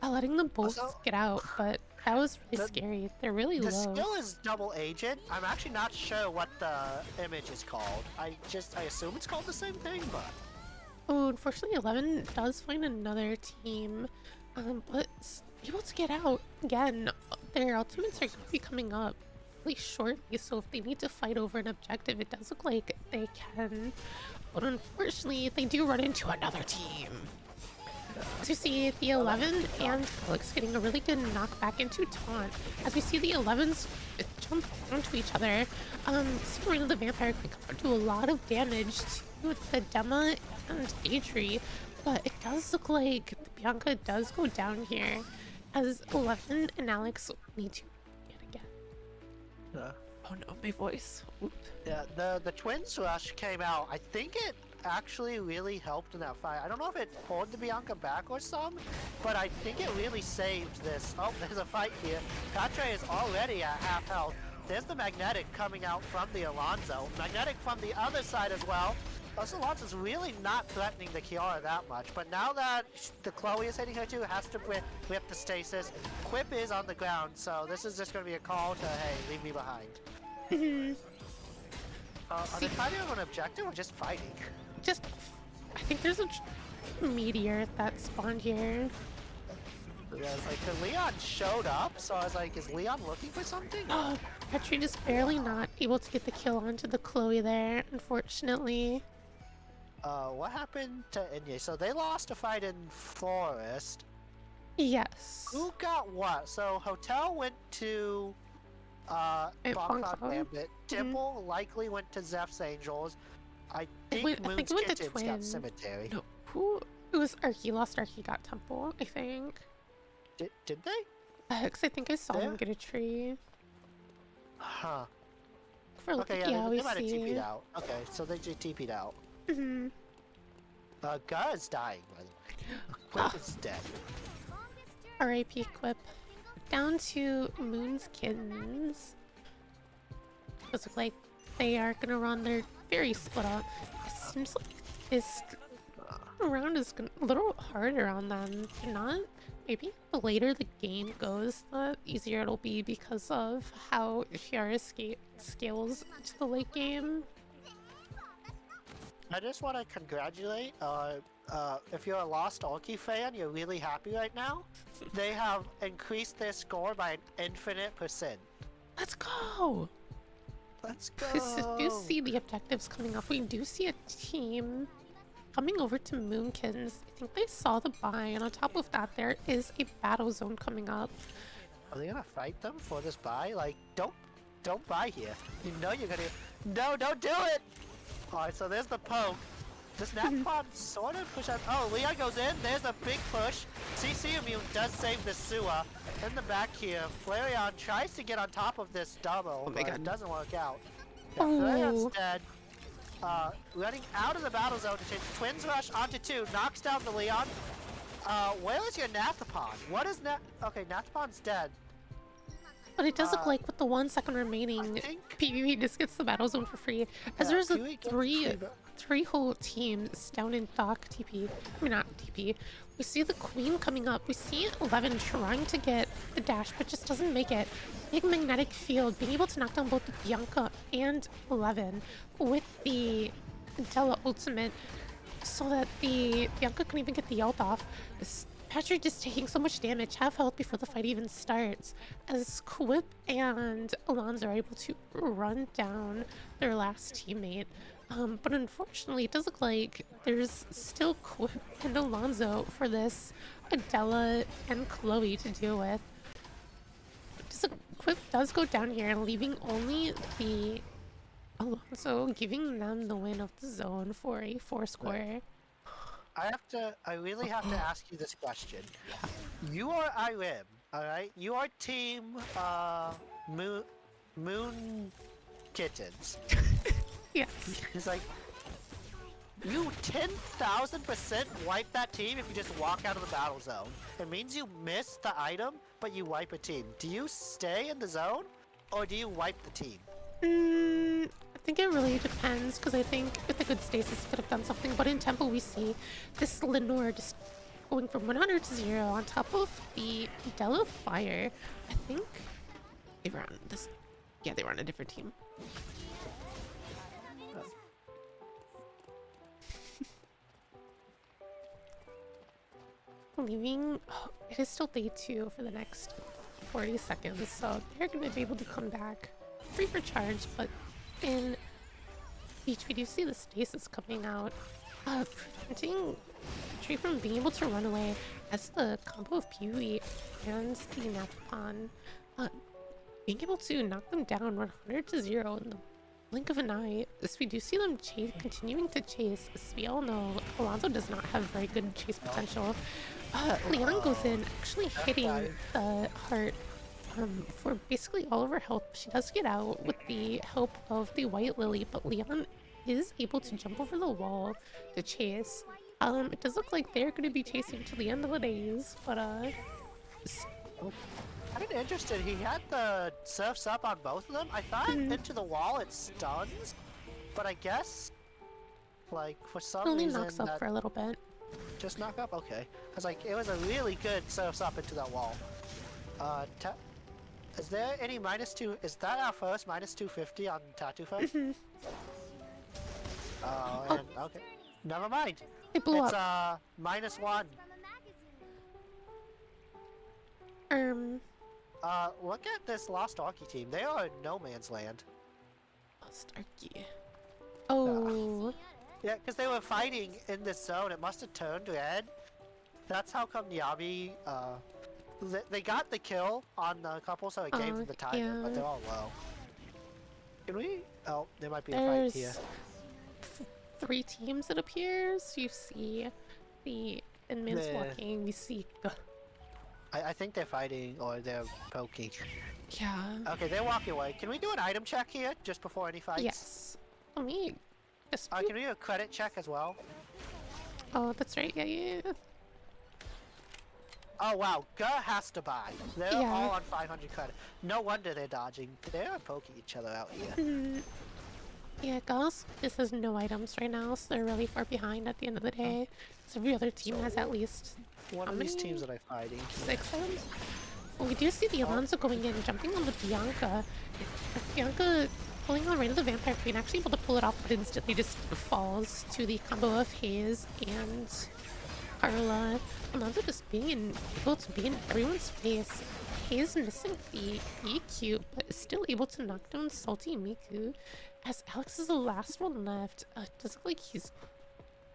Letting them both get out, but that was really scary. They're really low. The skill is double agent. I'm actually not sure what the image is called. I assume it's called the same thing, but... Oh, unfortunately 11 does find another team, but able to get out. Again, their ultimates are going to be coming up really shortly, so if they need to fight over an objective, it does look like they can. But unfortunately, they do run into another team. To see the 11 and Alex getting a really good knockback into taunt. As we see the 11s jump onto each other, Reign of the Vampire can do a lot of damage to the Dema and Adri, but it does look like Bianca does go down here, as 11 and Alex need to get again. Oh no, my voice. Oops. Yeah, the Twins Rush came out. I think it actually really helped in that fight. I don't know if it pulled the Bianca back or some, but I think it really saved this. Oh, there's a fight here. Patre is already at half health. There's the Magnetic coming out from the Alonso. Magnetic from the other side as well. This Alonso's really not threatening the Kiara that much, but now that the Chloe is hitting her too, has to whip the stasis. Quip is on the ground, so this is just going to be a call to, hey, leave me behind. Are they fighting on an objective or just fighting? I think there's a meteor that spawned here. Yeah, it's like the Leon showed up, so I was like, is Leon looking for something? Oh, Petri just barely not able to get the kill onto the Chloe there, unfortunately. What happened to Inye? So they lost a fight in Forest. Yes. Who got what? So Hotel went to Bangkok Gambit. Dimple likely went to Zeph's Angels. I think Moon's Kitchens got Cemetery. No, who? It was Archie. Lost Archie got Temple, I think. Did they? Because I think I saw him get a tree. Huh. Okay, yeah, they might have TP'd out. Okay, so they just TP'd out. Gara's dying, by the way. Quip is dead. R.I.P. Quip. Down to Moon's Kittens. Does look like they are gonna run their very split up. It seems like this round is a little harder on them. Not maybe the later the game goes, the easier it'll be because of how Kiara scales to the late game. I just want to congratulate, if you're a Lost Arky fan, you're really happy right now. They have increased their score by an infinite %. Let's go! Let's We do go. see the objectives coming up. We do see a team coming over to Moonkins. I think they saw the buy, and on top of that, there is a battle zone coming up. Are they gonna fight them for this buy? Like, don't buy here. You know you're gonna. No, don't do it. All right, so there's the poke. Does Napon sort of push out? Oh, Leon goes in. There's a big push. CC Immune does save the Sua. In the back here, Flareon tries to get on top of this double, but it doesn't work out. Yeah, Flareon's dead. Running out of the battle zone to change. Twins rush onto 2, knocks down the Leon. Where is your Nathapon? What is Okay, Nathapon's dead. But it does look like with the 1 second remaining, PvP just gets the battle zone for free. As there's a three whole teams down in Dock TP. I mean, not TP. We see the Queen coming up. We see 11 trying to get the dash, but just doesn't make it. Big magnetic field, being able to knock down both Bianca and 11 with the Della ultimate, so that the Bianca couldn't even get the ult off. Patrick just taking so much damage, half health before the fight even starts, as Quip and Alonso are able to run down their last teammate. But unfortunately, it does look like there's still Quip and Alonso for this Adela and Chloe to deal with. Quip does go down here and leaving only the Alonso, giving them the win of the zone for a 4 score. I really have to ask you this question. You are IRIM, alright? You are team, Moon Kittens. Yes. It's like, you 10,000% wipe that team if you just walk out of the battle zone. It means you miss the item, but you wipe a team. Do you stay in the zone, or do you wipe the team? I think it really depends, because I think with a good stasis he could have done something, but in Temple we see this Lenore just going from 100 to 0 on top of the Della Fire. I think they were on this, yeah, they were on a different team. Leaving, it is still day 2 for the next 40 seconds, so they're going to be able to come back free for charge, but in Beach we do see the stasis coming out, preventing Tree from being able to run away, as the combo of Pewee and the Napon being able to knock them down 100 to 0 in the blink of an eye. As we do see them continuing to chase, as we all know Alonso does not have very good chase potential. Leon goes in, actually hitting the heart for basically all of her health. She does get out with the help of the White Lily, but Leon is able to jump over the wall to chase. It does look like they're going to be chasing till the end of the days, but I'm interested. He had the surfs up on both of them. I thought into the wall it stuns, but I guess, like, for some only reason knocks up for a little bit. Just knock up? Okay. I was like, it was a really good surfs up into that wall. Is there any -2? Is that our first -250 on Tattoo Phone? Oh, and, okay. Never mind. It blew it's up. -1. Look at this Lost Arky team. They are in no man's land. Lost Arky. Oh. Yeah, because they were fighting in this zone. It must have turned red. That's how come Yabi, they got the kill on the couple, so it gave them the timer, but they're all low. Can we? Oh, there might be a fight here. 3 teams, it appears. You see the admins walking. We see the... I think they're fighting, or they're poking. Yeah. Okay, they're walking away. Can we do an item check here, just before any fights? Yes. Let me... can we do a credit check as well? Oh, that's right. Yeah. Oh wow, Gur has to buy. They're all on 500 credit. No wonder they're dodging. They're poking each other out here. Yeah, Gauss just has no items right now, so they're really far behind at the end of the day. So every other team has at least... One of these teams that I'm fighting. 6 items? Well, we do see the Alonso going in, jumping on the Bianca. Bianca pulling on right of the Vampire Queen, actually able to pull it off, but instantly just falls to the combo of Haze and Carla. Alonso just able to be in everyone's face. Hayes missing the EQ, but is still able to knock down Salty Miku. As Alex is the last one left, does look like he's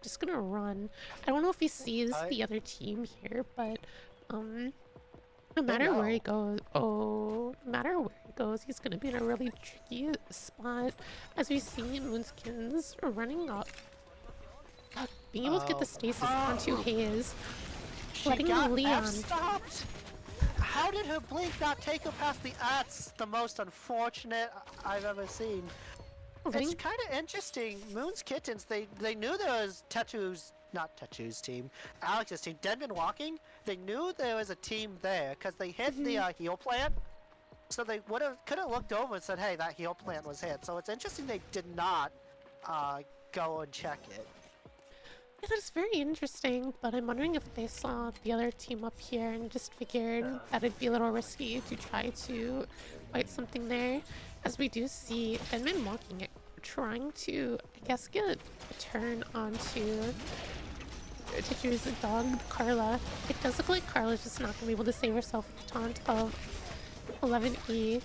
just gonna run. I don't know if he sees the other team here, but no matter where he goes, no matter where he goes, he's gonna be in a really tricky spot. As we see Moonskin's running up, being able to get the stasis onto Hayes, letting Leon. Stopped. How did her blink not take her past the That's the most unfortunate I've ever seen. It's kind of interesting. Moon's Kittens, they knew there was not Tattoo's team, Alex's team, Deadman Walking. They knew there was a team there because they hit the heal plant. So they could have looked over and said, hey, that heal plant was hit. So it's interesting they did not go and check it. Yeah, that's very interesting, but I'm wondering if they saw the other team up here and just figured that it'd be a little risky to try to fight something there. As we do see Deadman Walking it, trying to, I guess, get a turn onto Tattoo's dog, Carla. It does look like Carla's just not going to be able to save herself with the taunt of 11E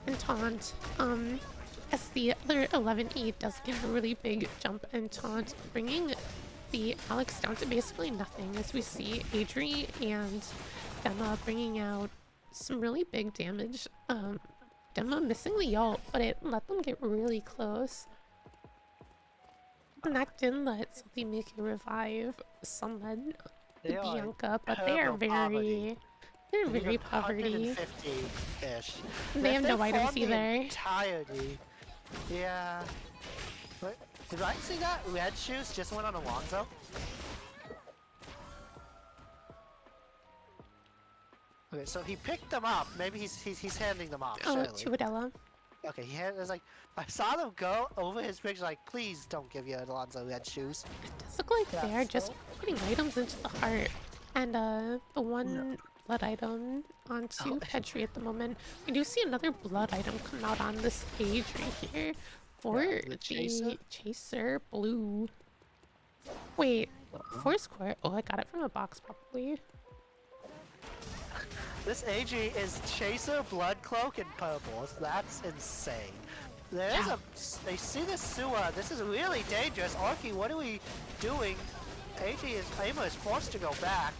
and taunt. As the other 11E does get a really big jump and taunt, bringing the Alex down to basically nothing, as we see Adri and Dema bringing out some really big damage. Dema missing the ult, but it let them get really close. And that didn't let Salty Miku revive Sunled Bianca, but they are very poverty. Ish. They have no items either. Entirety. Yeah. What? Did I see that? Red Shoes just went on Alonzo? Okay, so he picked them up. Maybe he's handing them off. Oh, to Adela. Okay, it was like, I saw them go over his picture like, please don't give you Alonzo Red Shoes. It does look like they are just putting items into the heart. And the one blood item onto Petri at the moment. We do see another blood item come out on this page right here for the Chaser Blue. Wait, Foursquare? Oh, I got it from a box probably. This AG is Chaser, Blood Cloak, and Purples. That's insane. There's they see this sewer. This is really dangerous. Arky, what are we doing? Ava is forced to go back.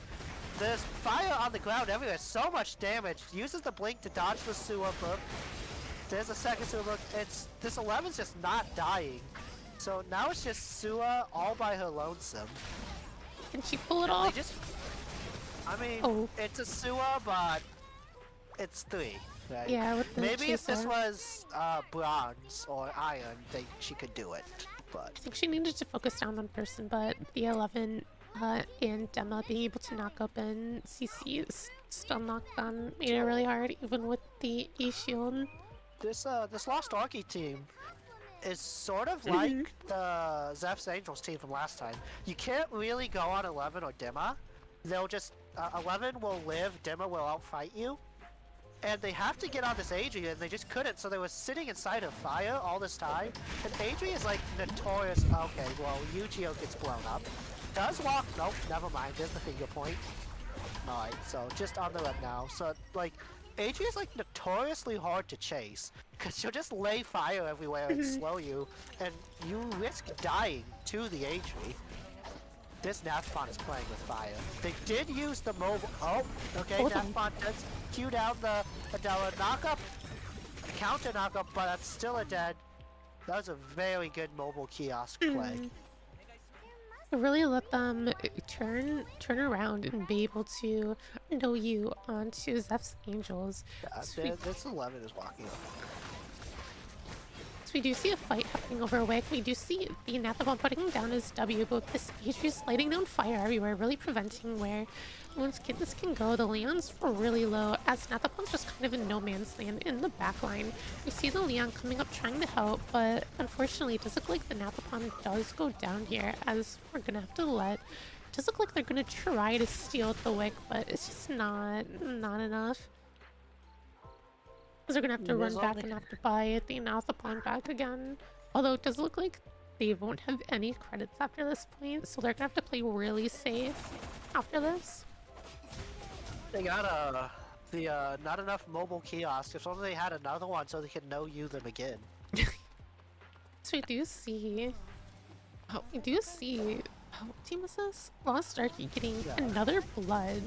There's fire on the ground everywhere. So much damage. Uses the blink to dodge the sewer book. There's a second sewer book. This 11's just not dying. So now it's just Sua all by her lonesome. Can she pull it off? I mean, it's a Sua, but it's 3, right? Yeah, with the Maybe Chaser. if this was bronze or iron, she could do it. But I think she needed to focus down one person, but the 11 and Dema being able to knock up and CC still knocked on made it really hard, even with the E-Shield. This Lost Arky team is sort of like the Zeph's Angels team from last time. You can't really go on 11 or Dema. They'll just 11 will live, Dema will outfight you, and they have to get on this Adri, and they just couldn't. So they were sitting inside of fire all this time. And Adri is like notorious. Okay, well Yu-Gi-Oh gets blown up. Does walk? Nope, never mind. There's the finger point. All right, so just on the red now. So like, Adri is like notoriously hard to chase because she'll just lay fire everywhere and slow you, and you risk dying to the Adri. This Nathpon is playing with fire. They did use the mobile. Oh, okay. Nathpon does cue down the Adela knock-up, counter knock-up, but that's still a dead. That was a very good mobile kiosk play. It really let them turn around and be able to know you onto Zeph's Angels. This 11 is walking up. We do see a fight happening over Wick. We do see the Nathapon putting down his W, but this Adri is lighting down fire everywhere, really preventing where Moonskins can go. The Leon's really low, as Nathapon's just kind of in no man's land in the back line. We see the Leon coming up trying to help, but unfortunately it does look like the Nathapon does go down here, as we're gonna have to let. It does look like they're gonna try to steal the Wick, but it's just not enough. Because they're gonna have to run back and have to buy the Nathapon back again. Although it does look like they won't have any credits after this point, so they're gonna have to play really safe after this. They got the not enough mobile kiosks. If only they had another one so they could know you them again. So we do see. Oh, we do see. Oh, what team is this? Lost Arky getting another blood.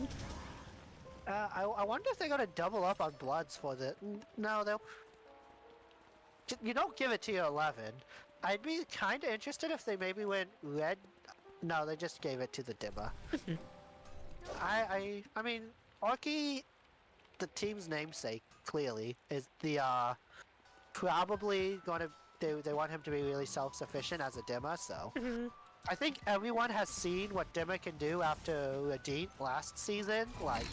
I wonder if they're gonna double up on bloods for the. No, they'll. You don't give it to your 11. I'd be kind of interested if they maybe went red. No, they just gave it to the dimmer. I mean, Arky, the team's namesake, clearly is the probably gonna. They want him to be really self-sufficient as a dimmer, so. I think everyone has seen what dimmer can do after Redeem last season. Like,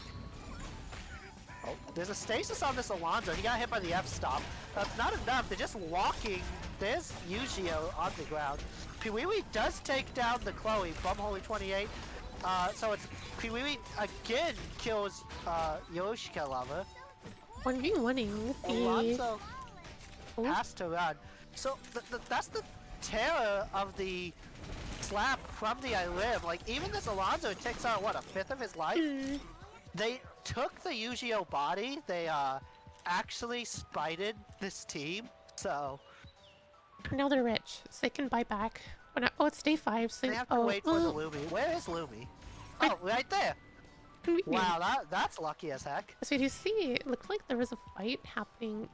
oh, there's a stasis on this Alonso. He got hit by the F-stop. That's not enough. They're just walking. There's Yujio on the ground. Piwiwi does take down the Chloe. Bumholy 28. So it's Piwiwi again kills Yoshika Lover. 1v1ing the Alonso has to run. So that's the terror of the slap from the Ilim. Like, even this Alonso takes out, what, a fifth of his life? They took the Yujio body. They actually spited this team. So now they're rich, so they can buy back. Oh, it's day 5. So they have to wait for the Lumi. Where is Lumi? Oh, right there. Wow, that's lucky as heck. So you see, it looked like there was a fight happening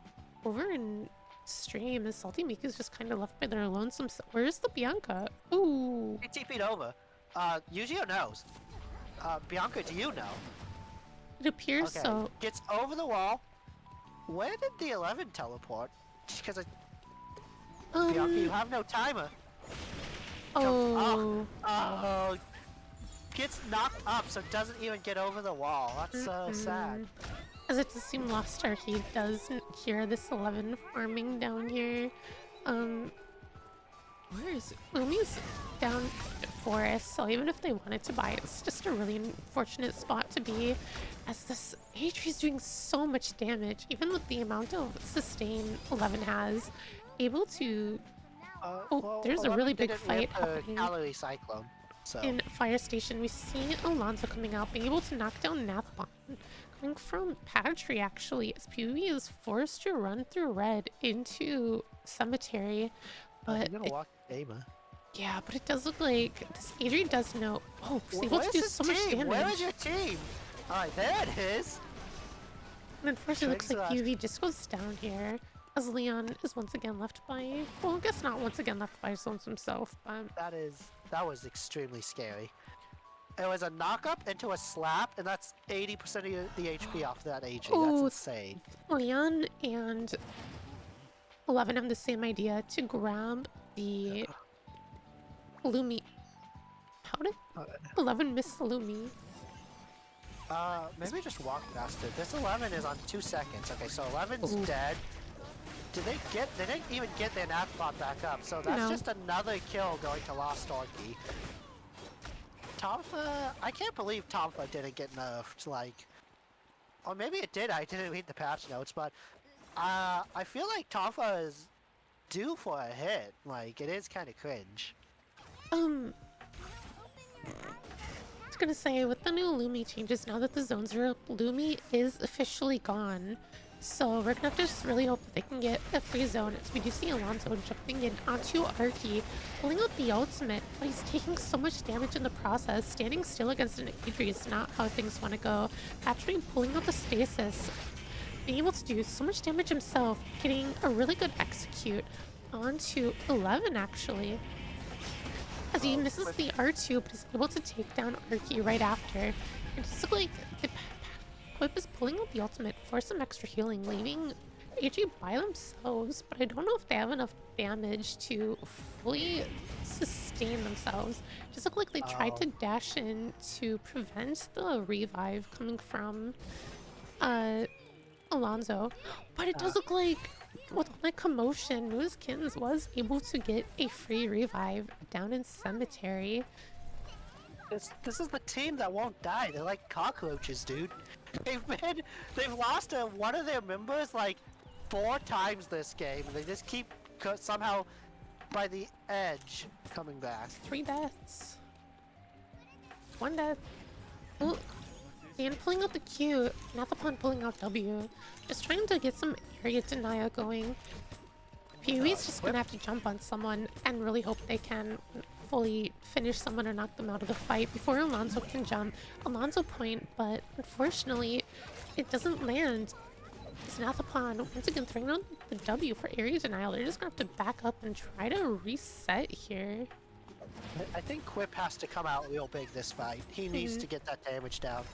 over in stream, and Salty Miku's just kind of left by their lonesome. Where's the Bianca? Ooh. He TP'd over. Yujio knows. Bianca, do you know? It appears so. Gets over the wall. Where did the 11 teleport? Because Bianca, you have no timer. Oh. Gets knocked up, so doesn't even get over the wall. That's so sad. As it does seem Lost Arky does hear this 11 farming down here. Where is it? Lumi's down forest, so even if they wanted to buy it, it's just a really unfortunate spot to be, as this Atri is doing so much damage, even with the amount of sustain 11 has, able to. Well, there's a really big fight happening. Calorie cyclone. So. In Fire Station, we see Alonso coming out, being able to knock down Nathbon. Coming from Padtree, actually, as PvE is forced to run through red into Cemetery. But you're gonna walk Dama. Yeah, but it does look like this Adri does know. Oh, he's able to do so much damage. Where is your team? Alright, there it is. And unfortunately, it looks like PvE just goes down here. As Leon is once again left by, well, I guess not once again left by Zones himself, but that was extremely scary. It was a knock-up into a slap, and that's 80% of the HP off that AG. That's insane. Leon and 11 have the same idea to grab the Lumi. How did 11 miss the Lumi? Maybe just walk past it. This 11 is on 2 seconds. Okay, so 11's dead. They didn't even get their Nathbot back up, so that's just another kill going to Lost Arky. Tomfa, I can't believe Tomfa didn't get nerfed, like, or maybe it did, I didn't read the patch notes, but I feel like Tomfa is due for a hit, like, it is kind of cringe. I was gonna say, with the new Lumi changes, now that the zones are up, Lumi is officially gone. So we're gonna have to just really hope that they can get a free zone, as we do see Alonso jumping in onto Arky, pulling out the ultimate, but he's taking so much damage in the process. Standing still against an Adri is not how things want to go. Actually pulling out the stasis, being able to do so much damage himself, getting a really good execute onto 11 actually. As he misses the R2, but is able to take down Arky right after. And just like the Quip is pulling out the ultimate for some extra healing, leaving AG by themselves, but I don't know if they have enough damage to fully sustain themselves. Just look like they tried to dash in to prevent the revive coming from Alonso, but it does look like with all that commotion, Mooskins was able to get a free revive down in Cemetery. This is the team that won't die. They're like cockroaches, dude. They've lost one of their members like 4 times this game, and they just keep somehow by the edge coming back. 3 deaths. 1 death. Ooh. Stan pulling out the Q, Nathapon pulling out W. Just trying to get some area denial going. Pee-wee's just gonna have to jump on someone and really hope they can fully finish someone or knock them out of the fight before Alonso can jump. Alonso point, but unfortunately, it doesn't land. It's Nathapon once again throwing out the W for area denial. They're just gonna have to back up and try to reset here. I think Quip has to come out real big this fight. He needs to get that damage down.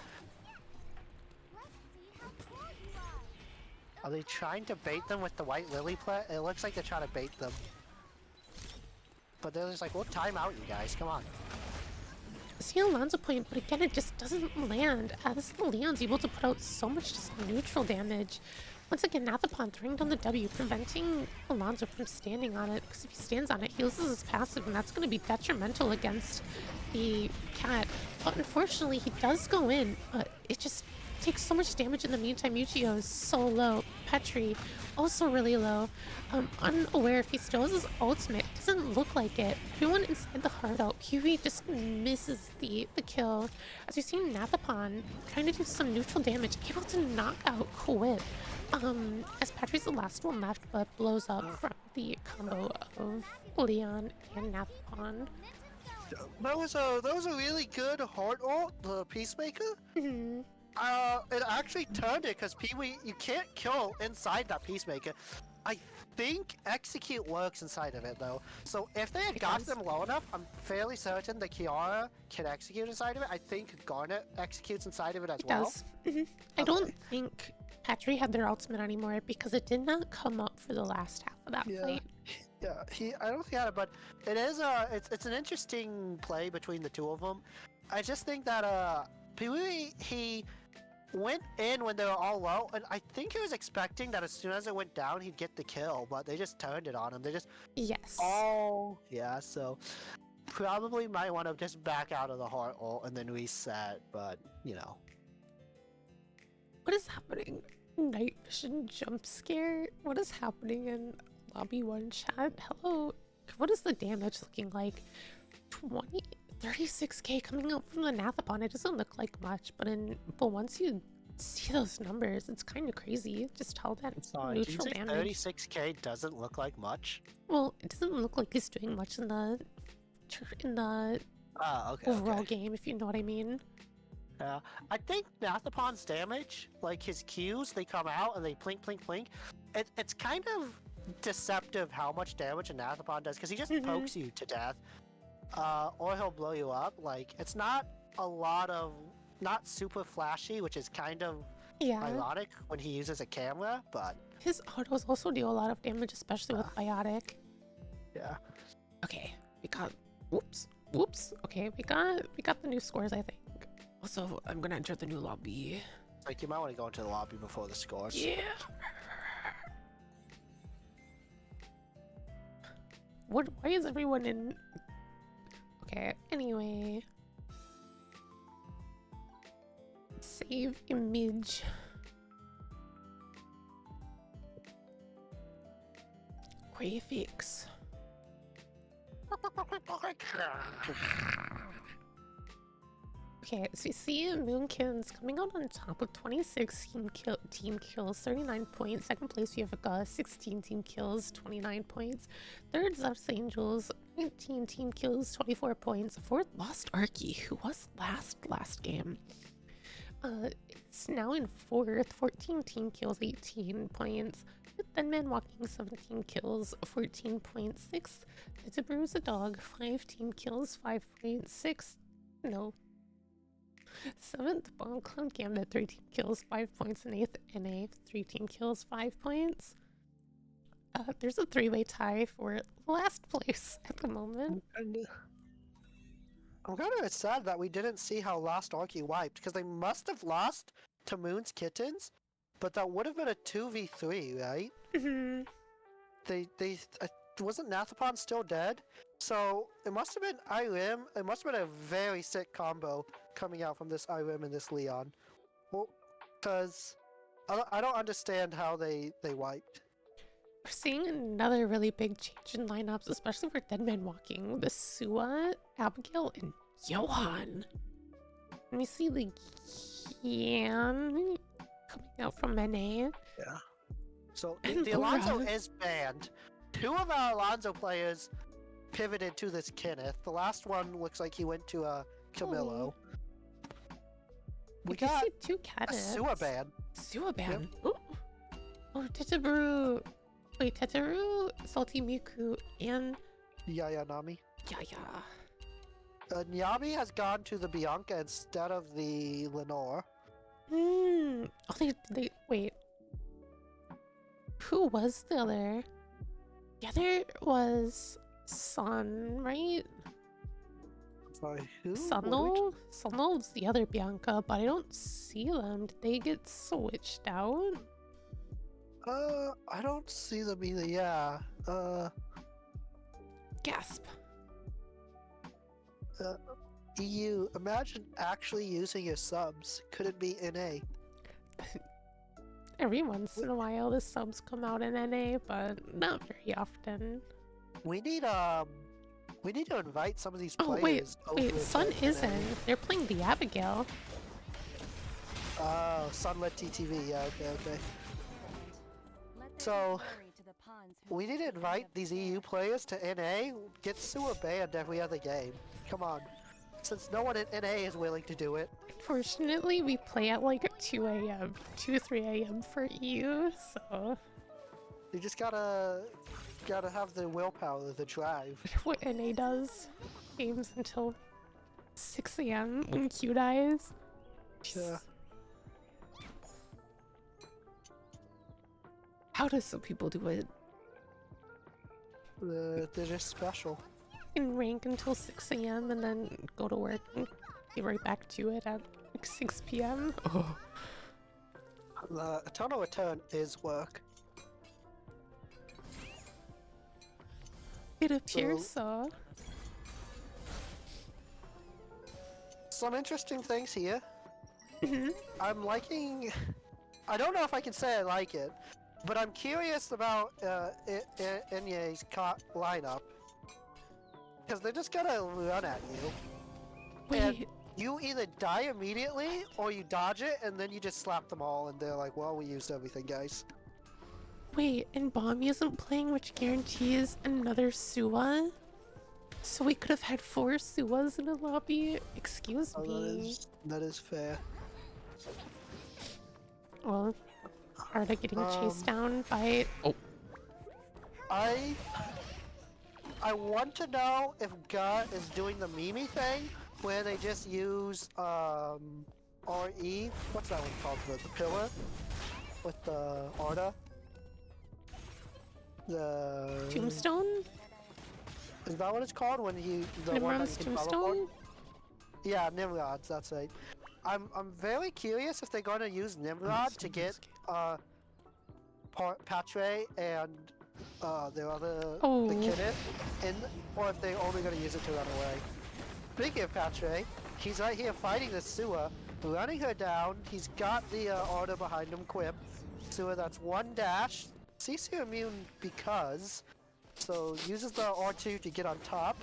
Are they trying to bait them with the white lily play? It looks like they're trying to bait them. But they're just like, we'll time out you guys, come on. See Alonso point, but again, it just doesn't land as Leon's able to put out so much just neutral damage. Once again, Nathapon throwing down the W, preventing Alonso from standing on it, because if he stands on it, he loses his passive, and that's going to be detrimental against the cat. But unfortunately, he does go in, but it just takes so much damage in the meantime. Michio is so low. Petri, also really low. Unaware if he still has his ultimate. Doesn't look like it. Everyone inside the hard out. Huey just misses the kill. As you see Nathapon trying to do some neutral damage, able to knock out Quip. As Petri's the last one left, but blows up from the combo of Leon and Nathapon. That was a really good hard ult, the Peacemaker. It actually turned it because Pee-wee, you can't kill inside that Peacemaker. I think Execute works inside of it though. So if they had got them low enough, I'm fairly certain that Kiara can execute inside of it. I think Garnet executes inside of it as well. It does. I don't think Petri had their ultimate anymore because it did not come up for the last half of that fight. Yeah, I don't think he had it, but it is it's an interesting play between the two of them. I just think that Pee-wee, he went in when they were all low, and I think he was expecting that as soon as it went down, he'd get the kill, but they just turned it on him. They just so probably might want to just back out of the hard ult and then reset, but you know. What is happening? Night vision jump scare? What is happening in lobby 1 chat? Hello? What is the damage looking like? 36k coming out from the Nathapon. It doesn't look like much, but once you see those numbers, it's kind of crazy. Just tell that neutral damage. 36k doesn't look like much. Well, it doesn't look like he's doing much in the overall game, if you know what I mean. Yeah, I think Nathapon's damage, like his Qs, they come out and they plink, plink, plink. It's kind of deceptive how much damage a Nathapon does, because he just pokes you to death. Or he'll blow you up. Like, it's not a lot of, not super flashy, which is kind of ironic when he uses a camera, but... His autos also do a lot of damage, especially with Biotic. Yeah. Okay, we got... Whoops. Okay, we got the new scores, I think. Also, I'm gonna enter the new lobby. Like, you might want to go into the lobby before the scores. Yeah. Why is everyone in... Okay, anyway. Save image. Graphics. Okay, so you see Moonkins coming out on top with 26 team kills, 39 points. Second place, we have Gus, 16 team kills, 29 points. Third, Zeus Angels, 19 team kills, 24 points. Fourth, Lost Arky, who was last game. It's now in fourth, 14 team kills, 18 points. Then Man Walking, 17 kills, 14 points. Sixth, It's a Bruise a Dog, 5 team kills, 5.6. No. Seventh, Bomb Clown Gambit, 3 team kills, 5 points. And eighth, NA, 3 team kills, 5 points. There's a 3-way tie for last place at the moment. I'm kind of sad that we didn't see how Lost Arky wiped, because they must have lost to Moon's Kittens, but that would have been a 2v3, right? Wasn't Nathapon still dead? So it must have been Irim. It must have been a very sick combo coming out from this Irim and this Leon. Well, because I don't understand how they wiped. We're seeing another really big change in lineups, especially for Dead Man Walking. The Sua, Abigail, and Johan. Let me see the Yan coming out from NA. Yeah. So And the Alonso Laura. is banned. 2 of our Alonso players pivoted to this Kenneth. The last one looks like he went to Camillo. We I do got see 2 a Kenneths. Sewer ban. Sewer ban. Ooh. Oh, Tetaru. Wait, Tetaru, Salty Miku, and Yaya Nami. Yaya. Nyami has gone to the Bianca instead of the Lenore. Oh, they wait. Who was the other? The other was Sun, right? Sorry, who? Sunol? Sunol's the other Bianca, but I don't see them. Did they get switched out? I don't see them either. Yeah. Gasp. EU. Imagine actually using your subs. Could it be NA? Every once in a while, the subs come out in NA, but not very often. We need to invite some of these Oh players. wait, Sun is in. They're playing the Abigail. Oh, Sunlit TTV. Yeah, okay. So we need to invite these EU players to NA. Get Sewer banned every other game. Come on. Since no one in NA is willing to do it. Unfortunately, we play at like 2 a.m., 2, 3 a.m. for EU, so... You just gotta have the willpower, the drive. What NA does. Games until 6 a.m. when Q dies. Yeah. How do some people do it? They're just special. In rank until 6 a.m. and then go to work and get right back to it at like 6 p.m. Oh. Eternal Return is work. It appears so. Some interesting things here. Mhm. I'm liking... I don't know if I can say I like it, but I'm curious about Enye's lineup. Because they're just gonna run at you. And Wait, you either die immediately, or you dodge it, and then you just slap them all, and they're like, well, we used everything, guys. wait, and Bombi isn't playing, which guarantees another Suwa? So we could have had 4 Suwas in a lobby? Excuse Oh, me. that is fair. Well, are they getting chased down by... Oh. I want to know if Gut is doing the Mimi thing, where they just use RE. What's that one called? The pillar with the Arda. The Tombstone? Is that what it's called when the one Nimrod's that you can Tombstone? teleport? Yeah, Nimrod's. That's right. I'm very curious if they're going to use Nimrod to get Patre and their other the Kenneth in, or if they're only going to use it to run away. Speaking of Patre, he's right here fighting the Sewer, running her down. He's got the Arda behind him, Quip. Sewer, that's 1 dash. CC immune because, so uses the R2 to get on top.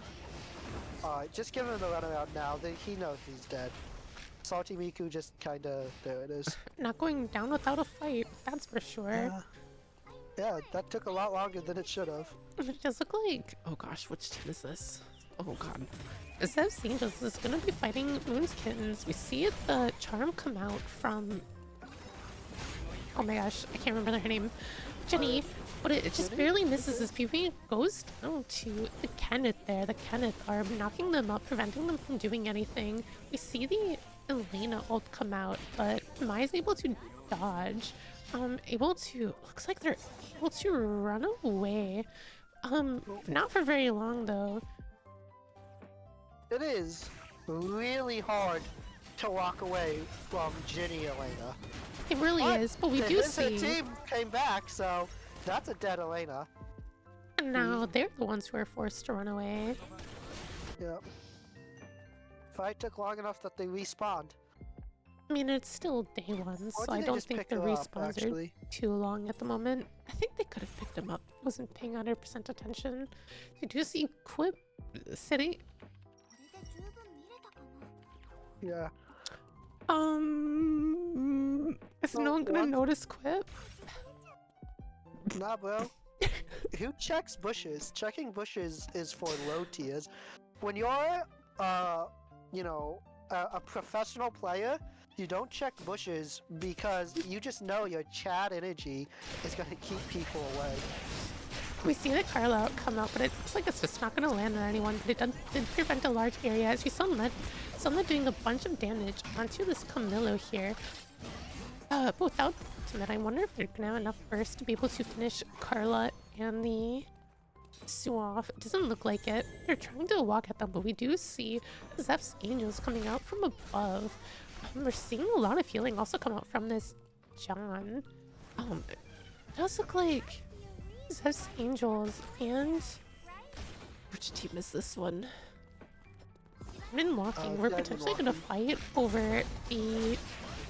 Just give him the runaround now. He knows he's dead. Salty Miku just kinda, there it is. Not going down without a fight, that's for sure. Yeah, that took a lot longer than it should have. It does look like... Oh gosh, which team is this? Oh god. Zeus Angels is gonna be fighting Moon's Kittens. We see the charm come out from... Oh my gosh, I can't remember her name. Jenny. But it just Jenny? barely misses his PV. Goes down to the Kenneth there, the Kenneth arm, knocking them up, preventing them from doing anything. We see the Elena ult come out, but Mai's able to dodge. Looks like they're able to run away. Not for very long though. It is really hard to walk away from Ginny Elena. It really is, but we do see... Her team came back, so that's a dead Elena. And now they're the ones who are forced to run away. Yep. Fight took long enough that they respawned. I mean, it's still day 1, so I don't think the respawns are too long at the moment. I think they could have picked him up. Wasn't paying 100% attention. You do see Quip sitting... Yeah. Is So no one gonna what? notice Quip? Nah, bro. Who checks bushes? Checking bushes is for low tiers. When you're, you know, a professional player, you don't check bushes because you just know your chat energy is gonna keep people away. We see the Carlo come out, but it looks like it's just not gonna land on anyone. But it did prevent a large area as we saw Sunlet doing a bunch of damage onto this Camillo here. But without ultimate, I wonder if they're gonna have enough burst to be able to finish Carla and the Sue off. It doesn't look like it. They're trying to walk at them, but we do see Zeph's angels coming out from above. We're seeing a lot of healing also come out from this John. It does look like Zeph's angels and which team is this one? In walking, we're potentially gonna fight over the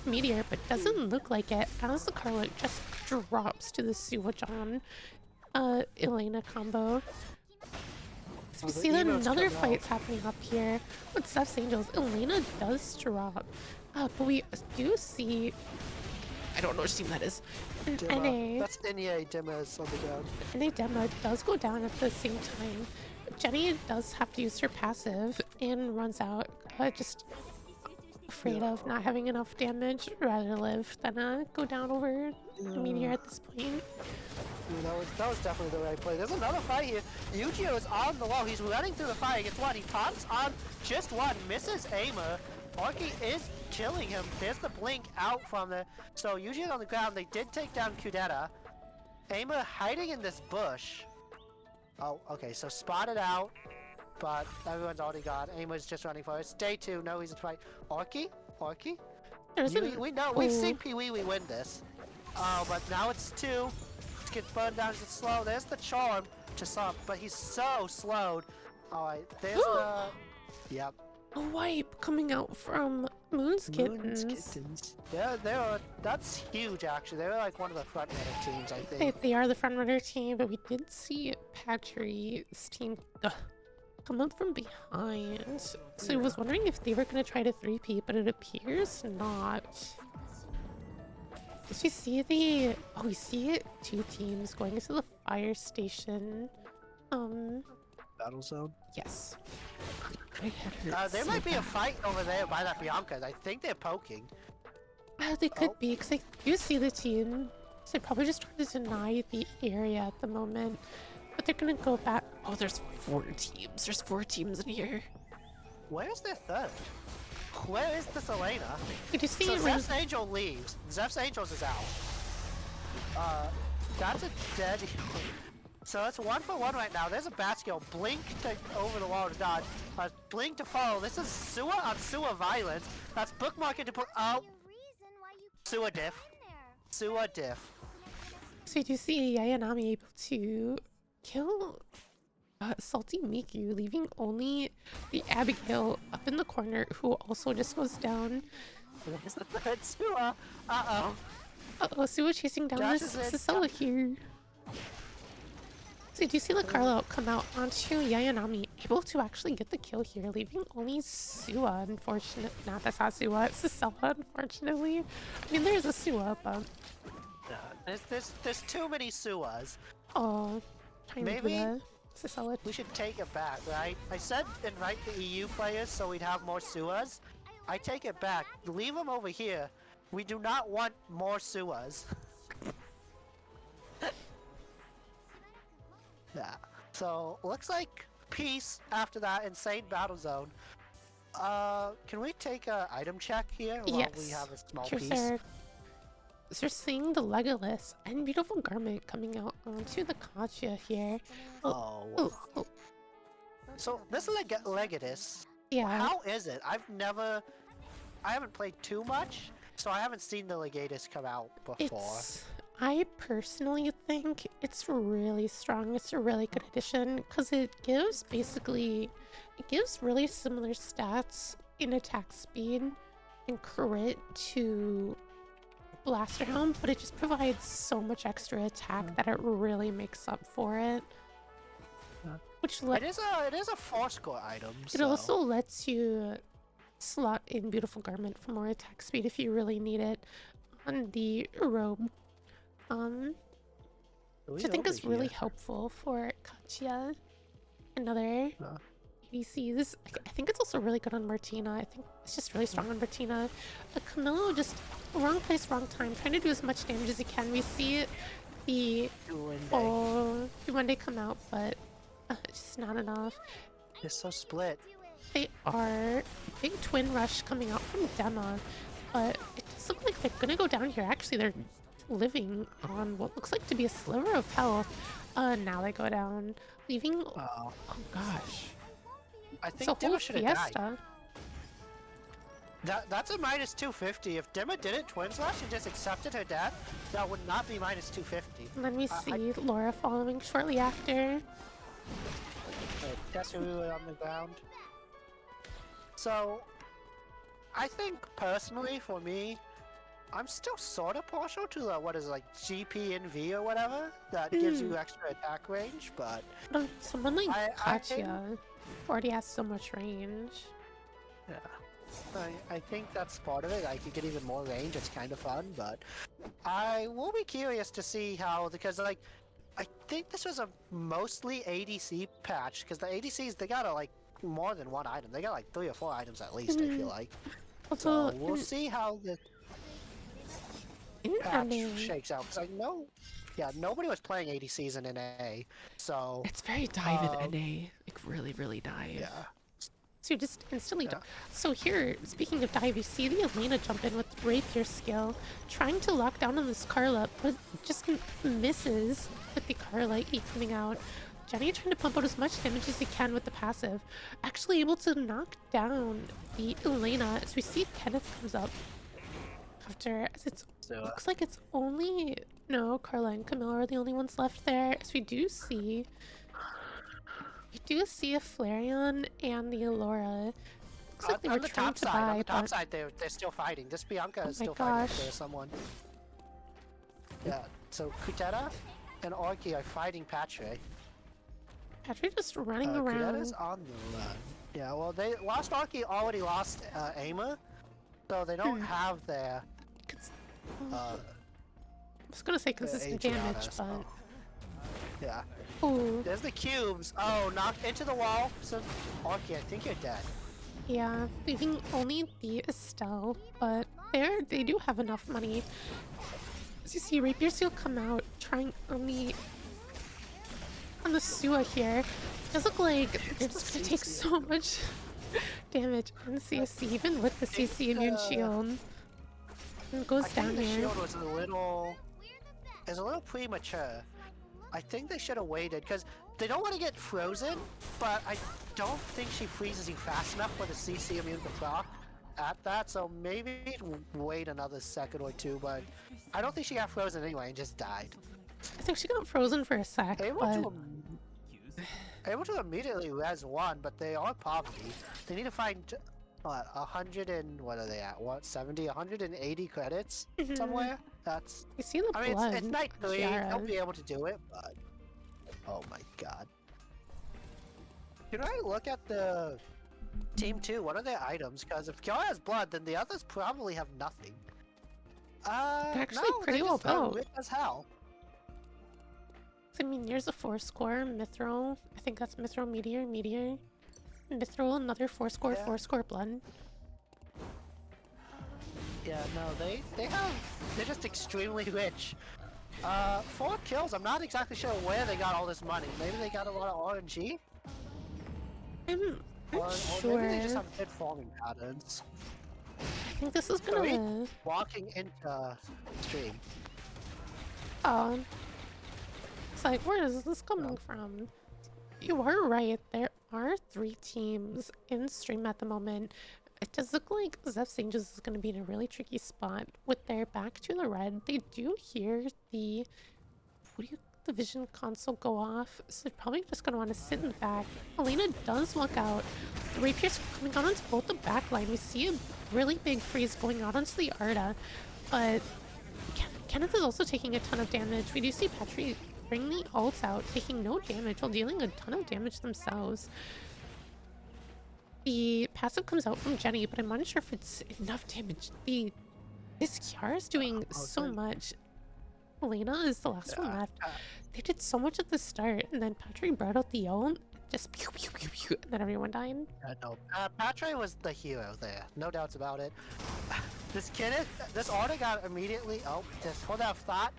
meteor, but doesn't look like it as the Carla just drops to the Sue John Elena combo. So we see that another fight's happening up here with Zeph's angels. Elena does drop, but we do see, I don't know which team that is. NA. That's NA Dimmer's on the ground. NA Demo does go down at the same time. Jenny does have to use her passive and runs out, just afraid of not having enough damage. Rather live than go down over the meteor at this point. That was definitely the right play. There's another fight here. Yujiro is on the wall. He's running through the fire. Gets one. He pops on just one. Misses aimer. Arky is killing him. There's the blink out from there. So Yujiro's on the ground. They did take down Kudeta. Aimer hiding in this bush. Oh, okay. So spotted out. But everyone's already gone. Aimer's just running for it. Stay 2. No reason to fight. Arky? Arky? We know. We've seen Pee-wee win this. But now it's 2. Gets burned down. It's slow. There's the charm to some, but he's so slowed. All right, there's the. Yep. A wipe coming out from Moon's Kittens. Yeah, that's huge. Actually, they're like one of the front runner teams. I think They are the front runner team, but we did see Patry's team come up from behind. So I was wondering if they were gonna try to 3P, but it appears not. Did you see the... Oh, we see 2 teams going into the fire station. battle zone. Yes. There might be a fight over there by that Bianca. I think they're poking. They could be, because I do see the team. So they're probably just trying to deny the area at the moment. But they're gonna go back. Oh, there's 4 teams. There's 4 teams in here. Where's their third? Where is this Elena? Did you see So it? Zeph's Angel leaves. Zeph's Angels is out. That's a dead. So it's 1 for 1 right now. There's a Basquiat. Blink to over the wall to dodge. Blink to follow. This is Sewer on Sewer violence. That's bookmarking to put. Oh. Sewer diff. Sewer diff. So you do see Yayanami able to kill Salty Miku, leaving only the Abigail up in the corner, who also just goes down. There's the third Sewer. Uh-oh. Uh-oh, Sewer chasing down this Cicella here. So you do see the Carlo come out onto Yayanami, able to actually get the kill here, leaving only Sua, unfortunately. Nah, that's not Sua, it's Cicella, unfortunately. I mean, there's a Sua, but... There's too many Suas. Oh, trying Maybe to do Cicella. we should take it back, right? I said invite the EU players so we'd have more Suas. I take it back. Leave them over here. We do not want more Suas. Yeah. So looks like peace after that insane battle zone. Can we take a item check here while we have a small piece? Sir. So you're seeing the Legolas and beautiful garment coming out onto the Katya here. Oh. So this is Legatus. Yeah. How is it? I haven't played too much, so I haven't seen the Legatus come out before. I personally think it's really strong. It's a really good addition because it gives really similar stats in attack speed and crit to Blaster Helm, but it just provides so much extra attack that it really makes up for it. Which it is a 4-score item. It also lets you slot in Beautiful Garment for more attack speed if you really need it on the robe. Which I think is really helpful for Katya and other ADCs. I think it's also really good on Martina. I think it's just really strong on Martina. Camillo just wrong place, wrong time, trying to do as much damage as he can. We see the Duende come out, but it's just not enough. It's so split. They are big twin rush coming out from Dema, but it does look like they're gonna go down here. Actually, they're living on what looks like to be a sliver of health. Now they go down, leaving. Oh gosh! I think Dema should have died. Fiesta. That's a minus 250. If Dema didn't twin slash and just accepted her death, that would not be minus 250. And then we see Laura following shortly after. Tetsu on the ground. So, I think personally for me, I'm still sort of partial to the, what is it, like GP and V or whatever that gives you extra attack range, but someone like Katya already has so much range. Yeah. I think that's part of it. Like, you get even more range, it's kind of fun, but I will be curious to see how, because like, I think this was a mostly ADC patch, because the ADCs, they got like more than one item. They got like 3 or 4 items at least, I feel like. Also, so we'll see how the patch shakes out, because I know, nobody was playing ADCs in NA, so... It's very dive in NA, like really, really dive. Yeah. So you just instantly So here, speaking of dive, you see the Elena jump in with Rapier skill, trying to lock down on this Carla, but just misses with the Carla E coming out. Jenny trying to pump out as much damage as he can with the passive, actually able to knock down the Elena as we see Kenneth comes up after, as it looks like it's only, no, Carla and Camilla are the only ones left there, as we do see a Flareon and the Laura. Looks like they were trying to buy, on the top side, they're still fighting. This Bianca is still fighting if there's someone. Yeah, so Kuteta and Orki are fighting Patre. Patre just running around. Kuteta's on the run. Yeah, well, they lost Orki, already lost Ama, so they don't have their... I was gonna say consistent damage, but... Yeah. Ooh. There's the cubes. Oh, knocked into the wall. So, Orki, I think you're dead. Yeah, leaving only the Estelle, but they do have enough money. As you see, Rapier Seal come out, trying on the Sua here. It does look like they're just gonna take so much damage on CSC, even with the CC immune shield. And goes down here. The shield was a little premature. I think they should have waited, because they don't want to get frozen, but I don't think she freezes you fast enough for the CC immune to proc at that, so maybe wait another second or two, but I don't think she got frozen anyway and just died. I think she got frozen for a sec, able to immediately res one, but they are poverty. They need to find, what, 100 and, what are they at, what, 70, 180 credits somewhere? That's... You see the blood. I mean, it's night 3, they'll be able to do it, but... Oh my god. Can I look at the Team 2? What are their items? Because if Kiara has blood, then the others probably have nothing. Actually, no, pretty well built. Rich as hell. I mean, here's a 4-score, Mithril. I think that's Mithril, Meteor. Mithril, another 4-score, 4-score blood. Yeah, no, they're just extremely rich. 4 kills, I'm not exactly sure where they got all this money. Maybe they got a lot of RNG? I'm or sure. Maybe they just have good farming patterns. I think this is gonna... walking into stream. Oh. It's like, where is this coming from? You are right, there are 3 teams in stream at the moment. It does look like Zeph's Angels is going to be in a really tricky spot. With their back to the red, they do hear the vision console go off, so they're probably just going to want to sit in the back. Elena does walk out. The Rapiers coming out onto both the back line. We see a really big freeze going out onto the Arda, but Kenneth is also taking a ton of damage. We do see Petri bring the ult out, taking no damage while dealing a ton of damage themselves. The passive comes out from Jenny, but I'm unsure if it's enough damage. This Kiara is doing so much. Elena is the last one left. They did so much at the start, and then Patrick brought out the ult, just pew pew pew pew, and then everyone died. No, Patre was the hero there, no doubts about it. This Order got immediately. Oh, just hold that thought.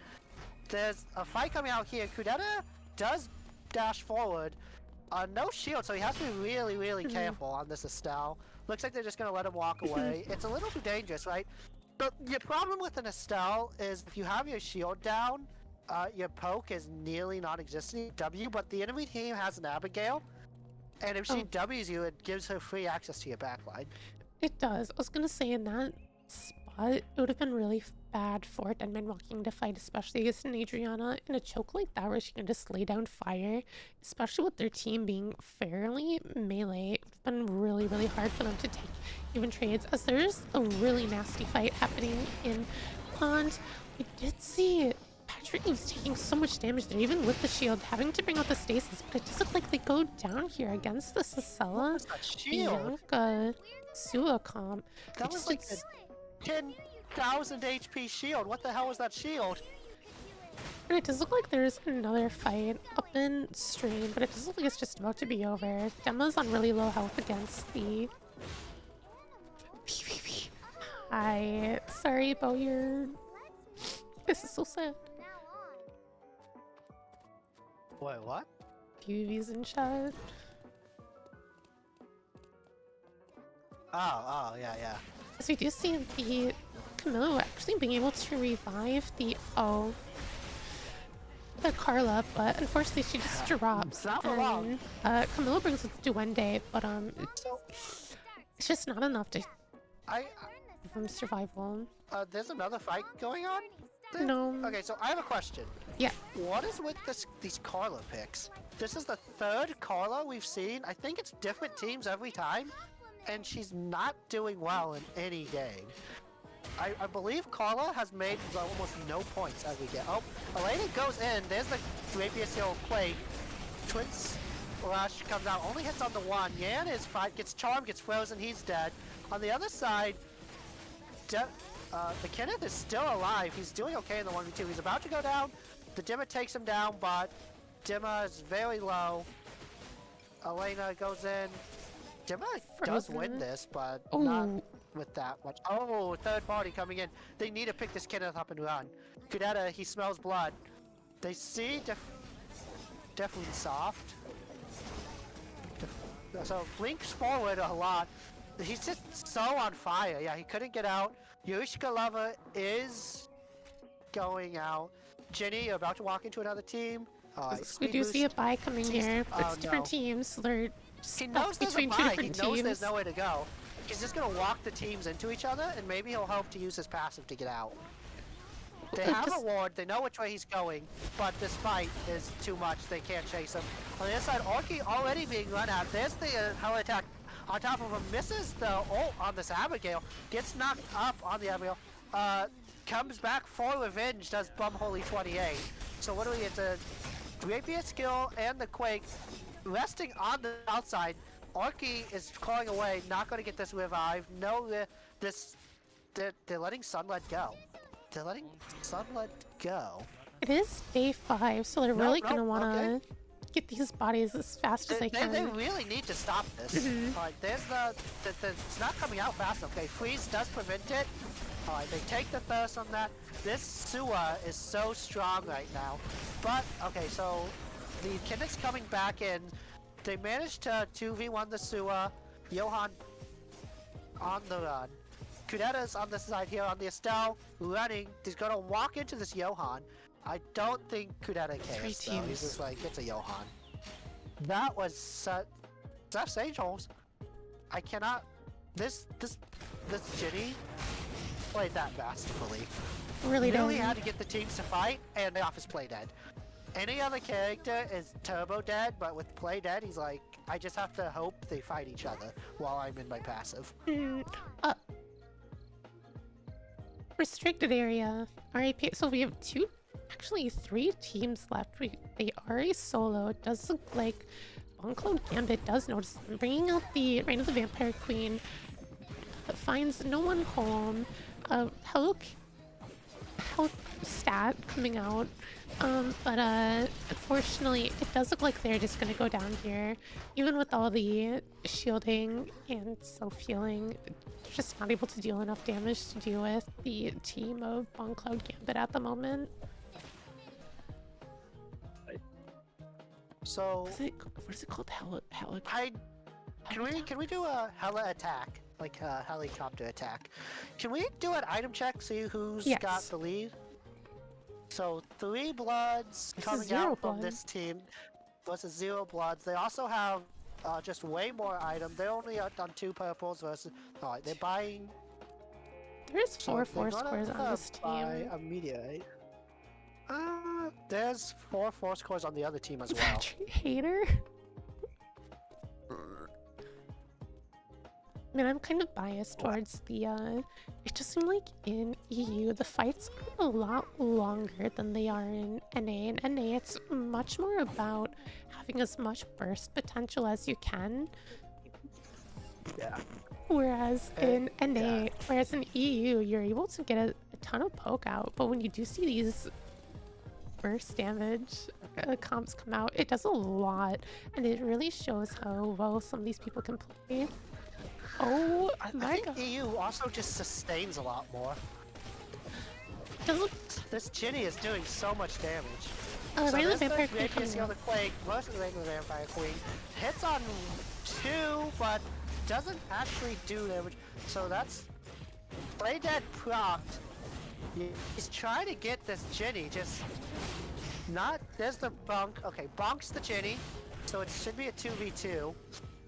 There's a fight coming out here. Kudeta does dash forward. No shield, so he has to be really, really careful on this Estelle. Looks like they're just gonna let him walk away. It's a little too dangerous, right? But your problem with an Estelle is if you have your shield down, your poke is nearly non-existent. W, but the enemy team has an Abigail, and if she W's you, it gives her free access to your backline. It does. I was gonna say in that spot, it would have been really bad for Denman walking to fight, especially against an Adriana in a choke like that where she can just lay down fire, especially with their team being fairly melee. It would have been really, really hard for them to take even trades, as there's a really nasty fight happening in Pond. We did see Patrick was taking so much damage there, even with the shield, having to bring out the stasis, but it does look like they go down here against the Sicela, Bianca, Sua comp. That was like a 10,000 HP shield. What the hell was that shield? And it does look like there's another fight up in stream, but it does look like it's just about to be over. Dema's on really low health against the PvP. Hi. Sorry about your... This is so sad. Wait, what? PvP's in chat. Oh, yeah. So we do see the Camilla actually being able to revive the Carla, but unfortunately she just drops. And Camilla brings with Duende, but it's just not enough to from survival. There's another fight going on? No. Okay, so I have a question. Yeah. What is with these Carla picks? This is the third Carla we've seen. I think it's different teams every time, and she's not doing well in any game. I believe Carla has made almost no points every game. Oh, Elena goes in. There's the Rapier Seal Quake. Twins Rush comes out, only hits on the one. Yan is fight, gets charmed, gets frozen, he's dead. On the other side, the Kenneth is still alive. He's doing okay in the 1v2. He's about to go down. The Dimmer takes him down, but Dimmer is very low. Elena goes in. Dimmer does win this, but not with that much. Oh, third party coming in. They need to pick this Kenneth up and run. Kudeta, he smells blood. They see definitely soft. So Blink's forward a lot. He's just so on fire. Yeah, he couldn't get out. Yushka Lover is going out. Jenny, you're about to walk into another team. We do see a buy coming here. It's different teams. So they're he knows there's a buy. He knows there's nowhere to go. He's just gonna walk the teams into each other, and maybe he'll hope to use his passive to get out. They have a ward, they know which way he's going, but this fight is too much, they can't chase him. On the other side, Orky already being run out. There's the hell attack on top of him, misses the ult on this Abigail, gets knocked up on the Abigail, comes back for revenge, does Bumholy 28. So literally it's a Rapier skill and the Quake resting on the outside. Orky is calling away, not going to get this revive. No, they're letting Sunlet go. They're letting Sunlet go. It is day 5, so they're really going to want to get these bodies as fast as they can. They really need to stop this. Alright, there's it's not coming out fast. Okay, Freeze does prevent it. Alright, they take the thirst on that. This Sua is so strong right now. But, okay, so the Kenneth's coming back in. They managed to 2v1 the Sua. Johan on the run. Kudeta's on the side here on the Estelle, running. He's gonna walk into this Johan. I don't think Kudeta cares though. He's just like, it's a Johan. That was Seth's Angels. I cannot. This Ginny played that masterfully. Really had to get the teams to fight, and the office play dead. Any other character is turbo dead, but with play dead, he's like, I just have to hope they fight each other while I'm in my passive. Restricted area. RIP. So we have actually 3 teams left. They are a solo. It does look like Bonclode Gambit does notice them, bringing out the Reign of the Vampire Queen. Finds no one home. Health stat coming out. But unfortunately, it does look like they're just gonna go down here. Even with all the shielding and self-healing, they're just not able to deal enough damage to deal with the team of Bonclode Gambit at the moment. So What is it called? can we do a hella attack, like a helicopter attack? Can we do an item check, see who's got the lead? So 3 bloods coming out from this team versus 0 bloods. They also have just way more items. They're only on 2 purples versus. Alright, they're buying. There's 4 scores on this team. Immediately. There's 4 scores on the other team as well. Patrick Hater? I mean, I'm kind of biased towards the, it just seemed like in EU, the fights are a lot longer than they are in NA. In NA, it's much more about having as much burst potential as you can. Yeah. Whereas in EU, you're able to get a ton of poke out, but when you do see these burst damage comps come out, it does a lot, and it really shows how well some of these people can play. Oh my god. I think EU also just sustains a lot more. This Ginny is doing so much damage. So Reign of the Vampire Queen the other Quake versus Reign of the Vampire Queen hits on 2, but doesn't actually do damage. So that's Play Dead procced. He's trying to get this Ginny, just not. There's the Bonk. Okay, Bonk's the Ginny, so it should be a 2v2.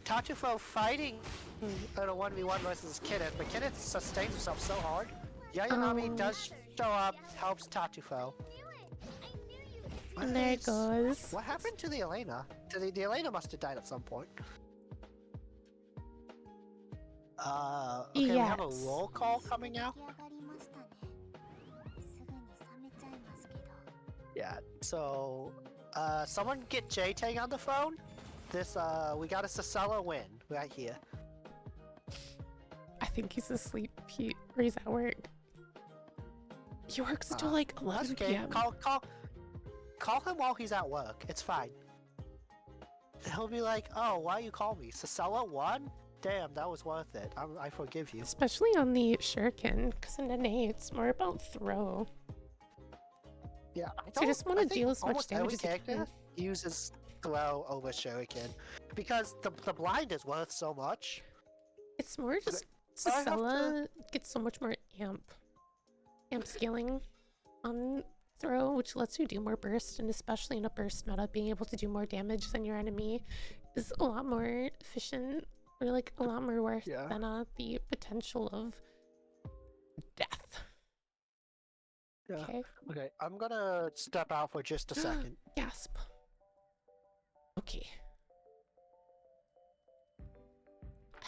Tatufo fighting in a 1v1 versus Kenneth, but Kenneth sustains himself so hard. Yayanami does show up, helps Tatufo. And there it goes. What happened to the Elena? The Elena must have died at some point. Okay, we have a roll call coming out. Yeah, so, someone get J-Tang on the phone. This, we got a Sasela win right here. I think he's asleep, or he's at work. He works until like 11 p.m. Call him while he's at work. It's fine. He'll be like, oh, why you call me? Sasela won? Damn, that was worth it. I forgive you. Especially on the Shuriken, because in NA it's more about throw. Yeah, so you just want to deal as much damage as you can. Uses throw over Shuriken because the blind is worth so much. It's more just Sasela gets so much more amp scaling on throw, which lets you do more burst, and especially in a burst meta, being able to do more damage than your enemy is a lot more efficient, or like a lot more worth than the potential of death. Yeah. Okay. Okay, I'm gonna step out for just a second. Gasp. Okay.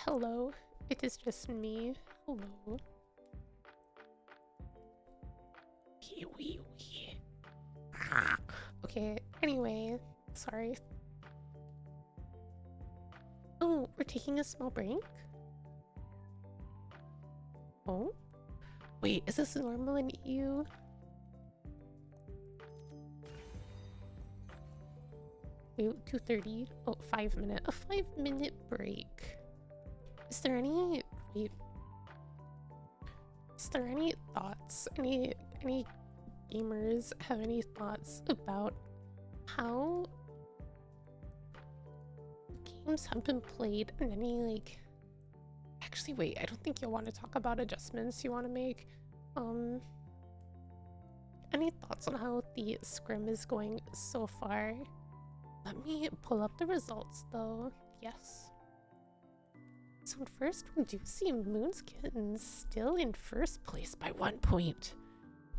Hello. It is just me. Hello. Wee. Okay, anyway, sorry. Oh, we're taking a small break? Oh? Wait, is this normal in EU? Wait, 2:30? Oh, 5 minute. A 5-minute break. Is there any... Wait. Is there any thoughts? Any gamers have any thoughts about how games have been played and any, like... Actually, wait, I don't think you'll want to talk about adjustments you want to make. Any thoughts on how the scrim is going so far? Let me pull up the results, though. Yes. So first, we do see Moonskins still in first place by 1 point.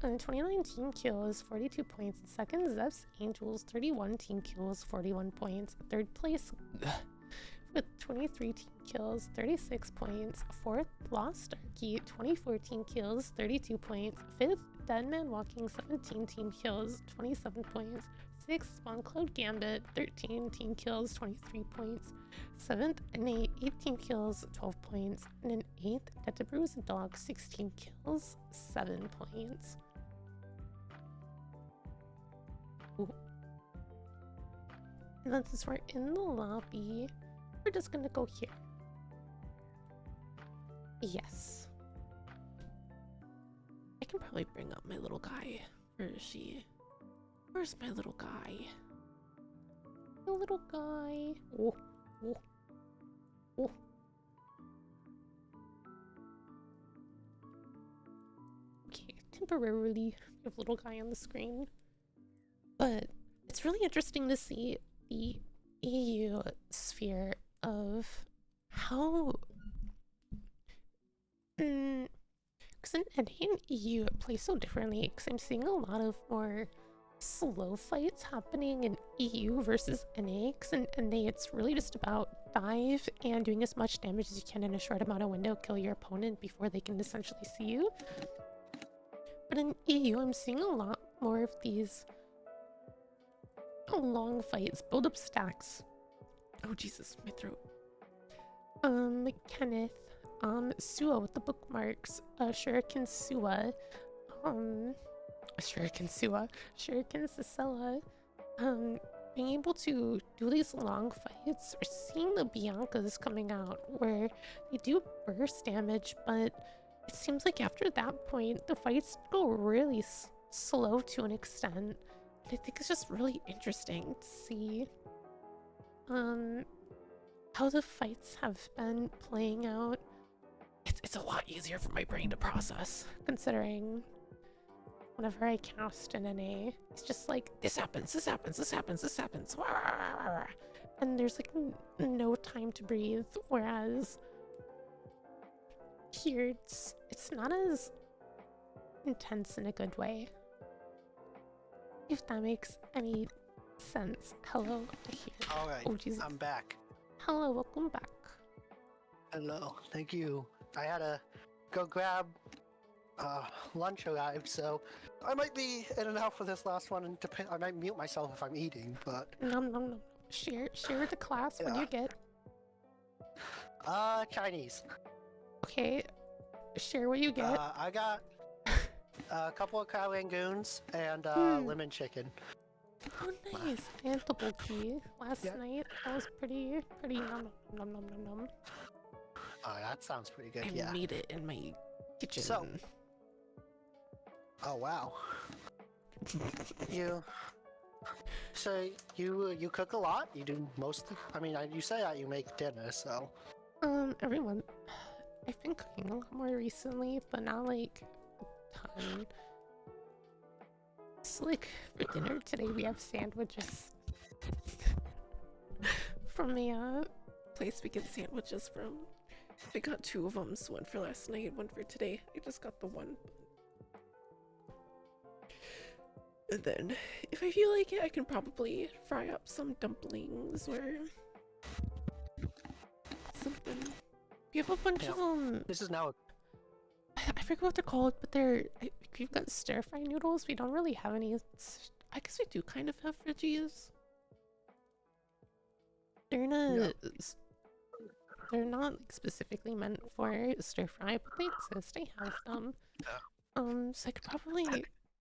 29 team kills, 42 points. Second, Zeph's Angels, 31 team kills, 41 points. Third place, with 23 team kills, 36 points. Fourth, Lost Darky, 24 team kills, 32 points. Fifth, Dead Man Walking, 17 team kills, 27 points. 6th, Spawn Cloud Gambit, 13 team kills, 23 points. 7th, NA, 18 kills, 12 points. And then 8th, Dead to Bruise a Dog, 16 kills, 7 points. Ooh. And then since we're in the lobby, we're just gonna go here. Yes. I can probably bring up my little guy. Where is she? Where's my little guy? My little guy. Oh, oh, oh. Okay, temporarily have little guy on the screen. But it's really interesting to see the EU sphere of how because in EU it plays so differently, because I'm seeing a lot of more slow fights happening in EU versus NA, because in NA it's really just about dive and doing as much damage as you can in a short amount of window, kill your opponent before they can essentially see you. But in EU I'm seeing a lot more of these long fights, build up stacks. Oh Jesus, my throat. Kenneth, Sua with the bookmarks, Shuriken Sua, Shuriken Cicella, being able to do these long fights. We're seeing the Biancas coming out where they do burst damage, but it seems like after that point, the fights go really slow to an extent. And I think it's just really interesting to see, how the fights have been playing out. It's a lot easier for my brain to process, considering whenever I cast an NA, it's just like, this happens, this happens, this happens, this happens, and there's like no time to breathe, whereas here it's not as intense in a good way, if that makes any sense. Hello, here. Alright, oh Jesus, I'm back. hello, welcome back. Hello, thank you. I had to go grab lunch arrived, so I might be in and out for this last one, and I might mute myself if I'm eating, but... Nom nom nom. Share with the class when Yeah. you get. Chinese. Okay, share what you get. I got a couple of cow rangoons and lemon chicken. Oh nice, I had double tea last Yeah. night. That was pretty nom nom nom nom nom nom. Oh, that sounds pretty good, I yeah. made it in my kitchen. So- Oh, wow. You cook a lot? You do most, I mean, you say that you make dinner, so... Everyone, I've been cooking a lot more recently, but not like a ton. It's like for dinner today we have sandwiches from a place we get sandwiches from. I got 2 of them, so one for last night, one for today. I just got the one. And then, if I feel like it, I can probably fry up some dumplings or something. We have a bunch Yeah. of This is now... I forget what they're called, but we've got stir fry noodles. We don't really have any. I guess we do kind of have Reggies. They're not. They're not like, specifically meant for stir fry, but they exist. I have them. So I could probably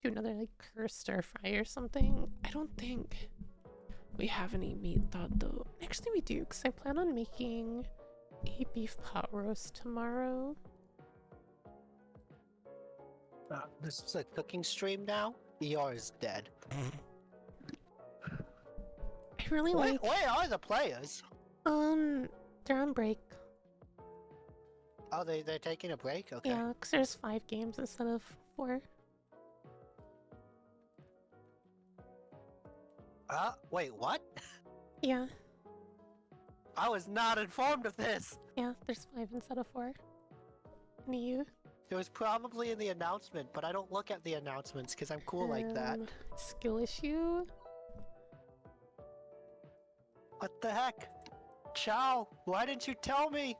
do another like curse stir fry or something. I don't think we have any meat thought though. Actually, we do, because I plan on making a beef pot roast tomorrow. This is a cooking stream now? ER is dead. I really like. Where are the players? They're on break. Oh, they're taking a break? Okay. Yeah, because there's 5 games instead of 4. Wait, what? Yeah, I was not informed of this! yeah, there's 5 instead of 4. And you? It was probably in the announcement, but I don't look at the announcements because I'm cool like that. Skill issue? What the heck? Chow, why didn't you tell me?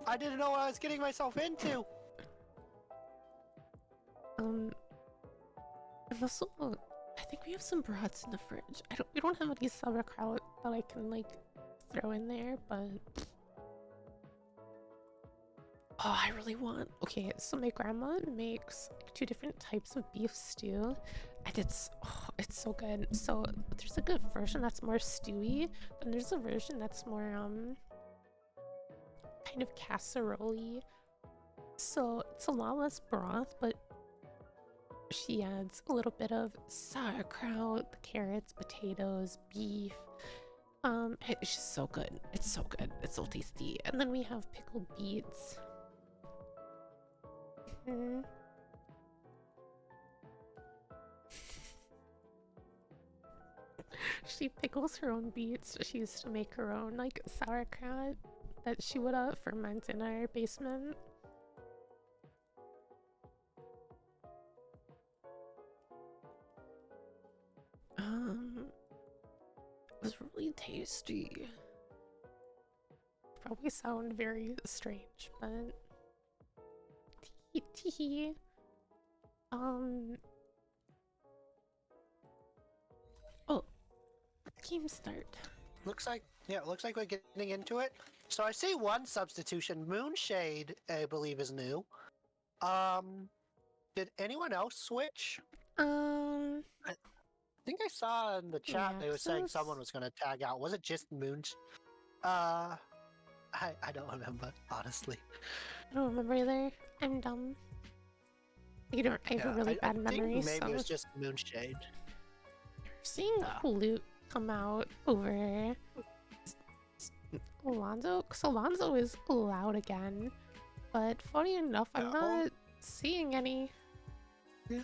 I didn't know what I was getting myself into! And also, I think we have some brats in the fridge. We don't have any sauerkraut that I can like throw in there, but oh, I really want. Okay, so my grandma makes like 2 different types of beef stew, and it's so good. So there's like a version that's more stewy, and there's a version that's more kind of casserole-y. So it's a lot less broth, but she adds a little bit of sauerkraut, the carrots, potatoes, beef. It's just so good. It's so good. It's so tasty. And then we have pickled beets. Mhm. She pickles her own beets. She used to make her own like sauerkraut that she would ferment in our basement. It was really tasty. Probably sound very strange, but tee. Oh, game start. Looks like we're getting into it. So I see one substitution. Moonshade, I believe, is new. Did anyone else switch? I think I saw in the chat they were saying someone was going to tag out. Was it just Moonshade? I don't remember, honestly. I don't remember either. I'm dumb. I have a really bad memory. Think maybe it was just Moonshade. Seeing Luke come out over Alonso, because Alonso is loud again. But funny enough, I'm not seeing any. Yeah.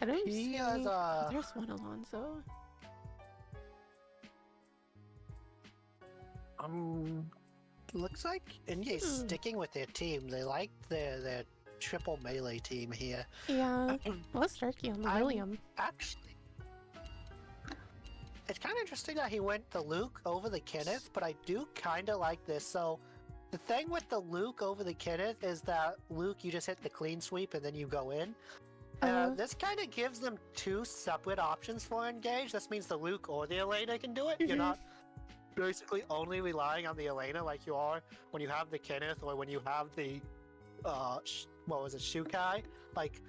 There's one Alonso. Looks like India's sticking with their team. They like their triple melee team here. Yeah, what's Turkey on the William? Actually, it's kind of interesting that he went the Luke over the Kenneth, but I do kind of like this. So the thing with the Luke over the Kenneth is that Luke, you just hit the clean sweep and then you go in. This kind of gives them 2 separate options for engage. This means the Luke or the Elena can do it. You're not basically only relying on the Elena like you are when you have the Kenneth or when you have the Shukai. Like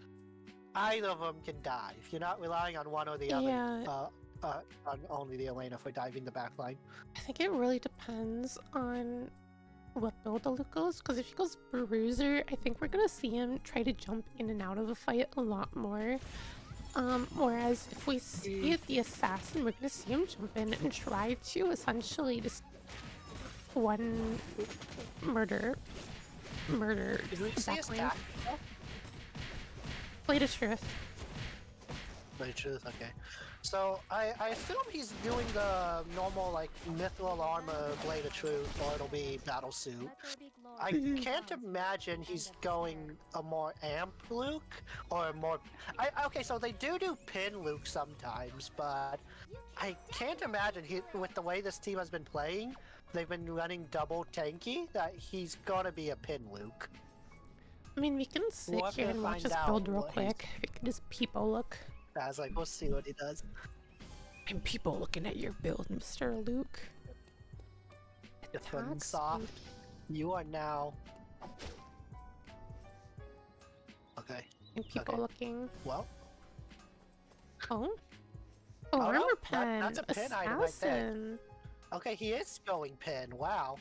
either of them can dive. You're not relying on one or the other. On only the Elena for diving the backline. I think it really depends on what build the Luke goes, because if he goes Bruiser, I think we're gonna see him try to jump in and out of a fight a lot more. Whereas if we see the Assassin, we're gonna see him jump in and try to essentially just one murder backline. Blade of Truth. Blade of Truth, okay. So I assume he's doing the normal like mithril armor Blade of Truth, or it'll be battle suit. I can't imagine he's going a more amp Luke or a more. Okay, so they do pin Luke sometimes, but I can't imagine with the way this team has been playing, they've been running double tanky, that he's gonna be a pin Luke. I mean, we can sit here and watch us build real quick. We can just people look. I was like, we'll see what he does. And people looking at your build, Mr. Luke. Defend soft. You are now. Okay. And people looking. Well. Oh, armor pen. That's a pin item right there. Okay, he is going pin. Wow.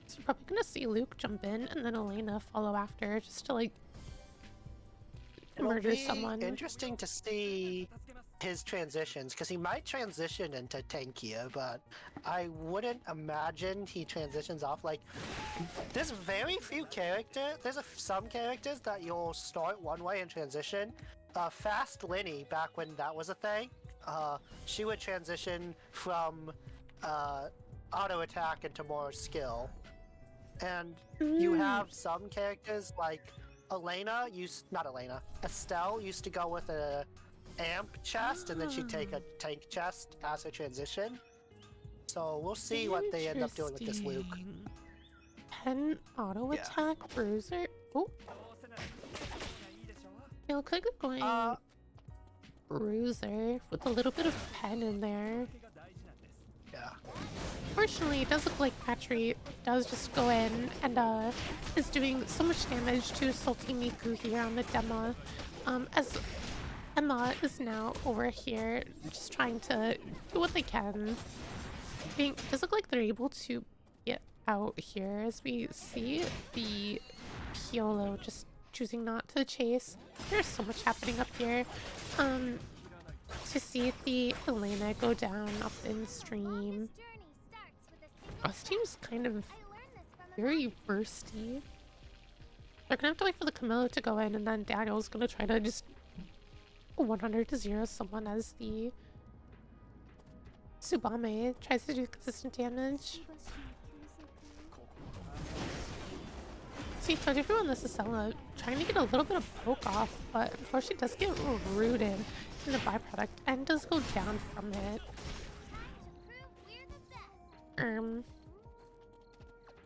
So we're probably gonna see Luke jump in and then Elena follow after, just to like murder someone. Interesting to see his transitions, because he might transition into tankier, but I wouldn't imagine he transitions off. Like, there's very few characters. There's some characters that you'll start one way and transition. Fast Lenny, back when that was a thing, she would transition from auto attack into more skill. And you have some characters like Estelle used to go with a amp chest, and then she'd take a tank chest as a transition. So we'll see what they end up doing with this Luke. Pen auto attack bruiser. Oh, It looks like we're going bruiser with a little bit of pen in there. Yeah. Fortunately, it does look like Patry does just go in and is doing so much damage to Salty Miku here on the demo. As Emma is now over here just trying to do what they can. It does look like they're able to get out here as we see the Piolo just choosing not to chase. There's so much happening up here. To see the Elena go down up in stream. Us team's kind of very bursty. They're gonna have to wait for the Camilla to go in, and then Daniel's gonna try to just 100 to 0 someone as the Tsubame tries to do consistent damage. See, Tojifu on this Isella trying to get a little bit of poke off, but unfortunately does get rooted in the byproduct and does go down from it.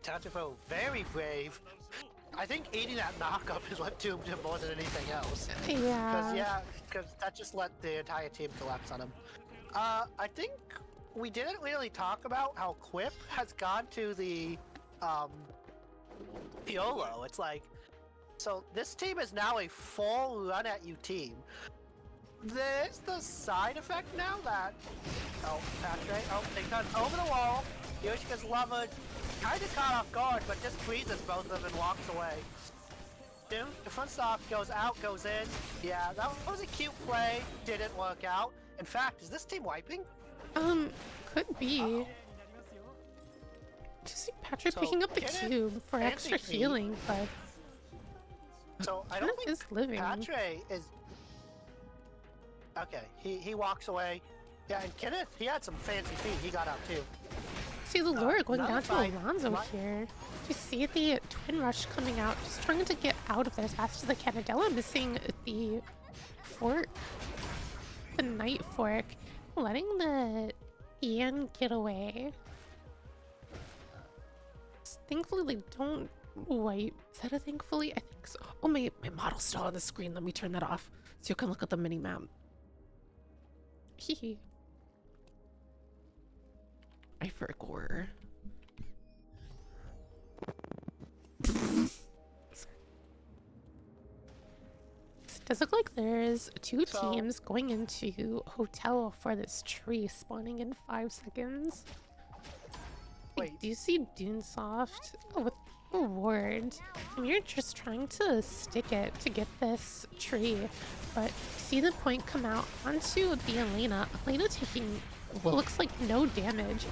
Tojifu, very brave. I think eating that knockup is what doomed him more than anything else. Yeah. Because that just let the entire team collapse on him. I think we didn't really talk about how Quip has gone to the Piolo. It's like, so this team is now a full run at you team. There's the side effect now that Patry, they cut over the wall. Yoshika's lover kind of caught off guard, but just freezes both of them and walks away. Dude, the front stop goes out, goes in. Yeah, that was a cute play. Didn't work out. In fact, is this team wiping? Could be. Just see Patrick picking up the cube for extra healing, but so I don't think is living. Patry is. Okay, he walks away. Yeah, and Kenneth, he had some fancy feet. He got out too. See the lure going down to Alonzo here. You see the Twin Rush coming out, just trying to get out of there as fast as they can. Adela missing the fork, the Night Fork, letting the Ian get away. Thankfully, they don't wipe. Is that a thankfully? I think so. Oh, my model's still on the screen. Let me turn that off so you can look at the mini map. Hehe. I forgot. It does look like there's two teams going into hotel for this tree spawning in 5 seconds. Wait. I do see Dunesoft with a ward. And you're just trying to stick it to get this tree. But see the point come out onto the Elena. Elena taking what looks like no damage.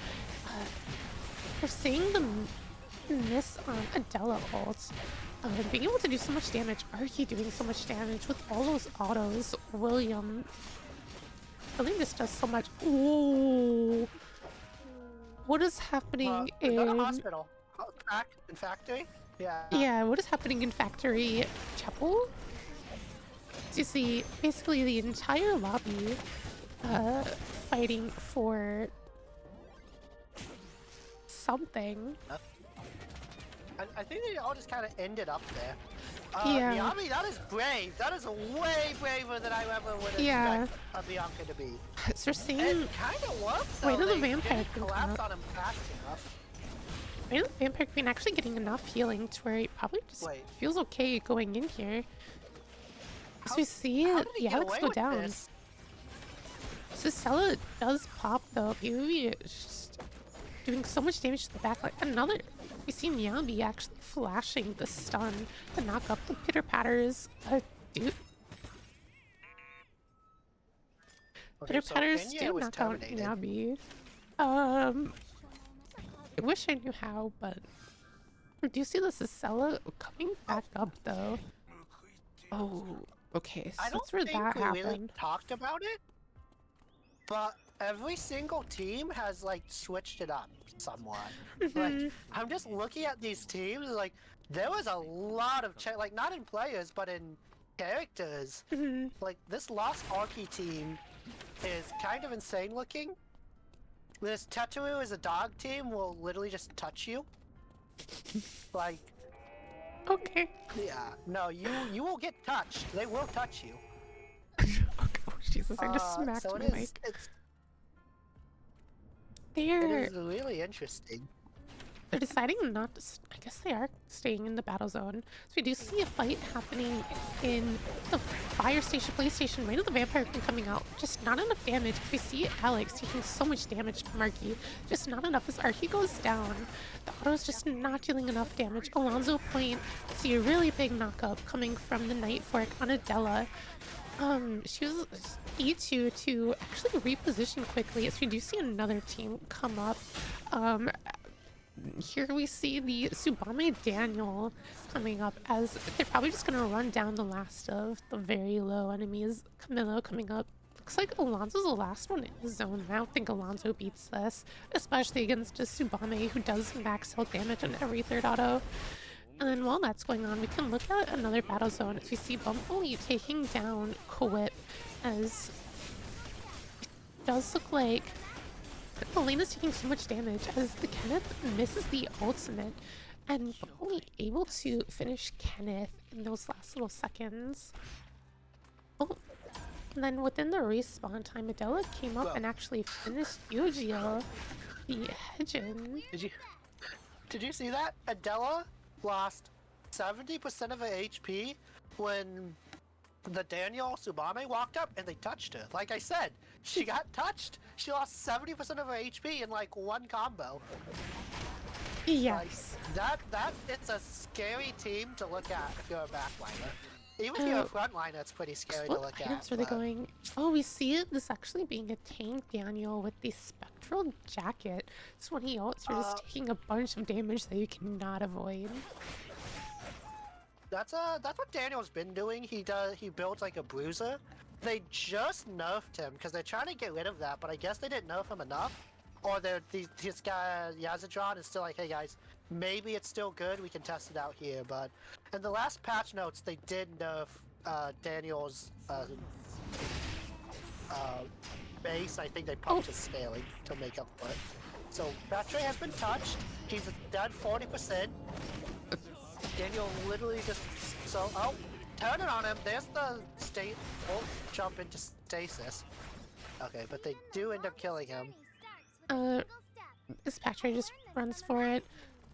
We're seeing the miss on Adela ult. Being able to do so much damage. Arky doing so much damage with all those autos. William. I think this does so much. Ooh. What is happening in the hospital? In factory? Yeah. Yeah, what is happening in factory chapel? So you see basically the entire lobby fighting for something. I think they all just kind of ended up there. Yeah. Miami, that is brave. That is way braver than I ever would expect a Bianca to be. So we're seeing. It kind of works. Wait till the vampire can collapse on him fast enough. Wait till the vampire queen actually getting enough healing to where he probably just feels okay going in here. So we see the Alex go down. So Stella does pop though. PvP is just doing so much damage to the back. Like another. We see Miyabi actually flashing the stun to knock up the pitter patters. Dude. Pitter patters do knock out Miyabi. I wish I knew how, but do you see the Cicella coming back up though? Oh, okay. So that's where that happened. Really talked about it, but every single team has like switched it up somewhat. Like I'm just looking at these teams, like there was a lot of like not in players but in characters. Like this Lost Arky team is kind of insane looking. This Tetsuo is a dog team will literally just touch you. Like Okay. Yeah, no, you will get touched. They will touch you. Okay. Oh, Jesus, I just smacked So my it mic. it They're is really interesting. They're deciding not to. I guess they are staying in the battle zone. So we do see a fight happening in the fire station, police station, right at the vampire queen coming out. Just not enough damage. We see Alex taking so much damage from Arky. Just not enough as Arky goes down. The auto's just not dealing enough damage. Alonzo Point, see a really big knockup coming from the Night Fork on Adela. She was E2 to actually reposition quickly as we do see another team come up. Here we see the Tsubame Daniel coming up as they're probably just going to run down the last of the very low enemies. Camillo coming up. Looks like Alonso's the last one in the zone. I don't think Alonso beats this, especially against a Tsubame who does max health damage on every third auto. And then while that's going on, we can look at another battle zone as we see Bumblebee taking down Kowip as it does look like Elena's taking so much damage as the Kenneth misses the ultimate and only able to finish Kenneth in those last little seconds. Oh, and then within the respawn time, Adela came up and actually finished Yujiro, the Hedgen. Did you see that? Adela lost 70% of her HP when the Daniel Tsubame walked up and they touched her. Like I said, she got touched. She lost 70% of her HP in like one combo. Yes. Like, it's a scary team to look at if you're a backliner. Even if you're a frontliner, it's pretty scary to look at. What are they going? Oh, we see this actually being a tank Daniel with the spectral jacket. So when he ults, you're just taking a bunch of damage that you cannot avoid. That's what Daniel's been doing. He builds like a bruiser. They just nerfed him because they're trying to get rid of that, but I guess they didn't nerf him enough. Or this guy Yazidron is still like, hey guys, maybe it's still good. We can test it out here. But in the last patch notes, they did nerf Daniel's base. I think they pumped his scaling to make up for it. So Batre has been touched. He's dead 40%. Daniel literally just turn it on him. There's the state won't jump into stasis. Okay, but they do end up killing him. This Patre just runs for it.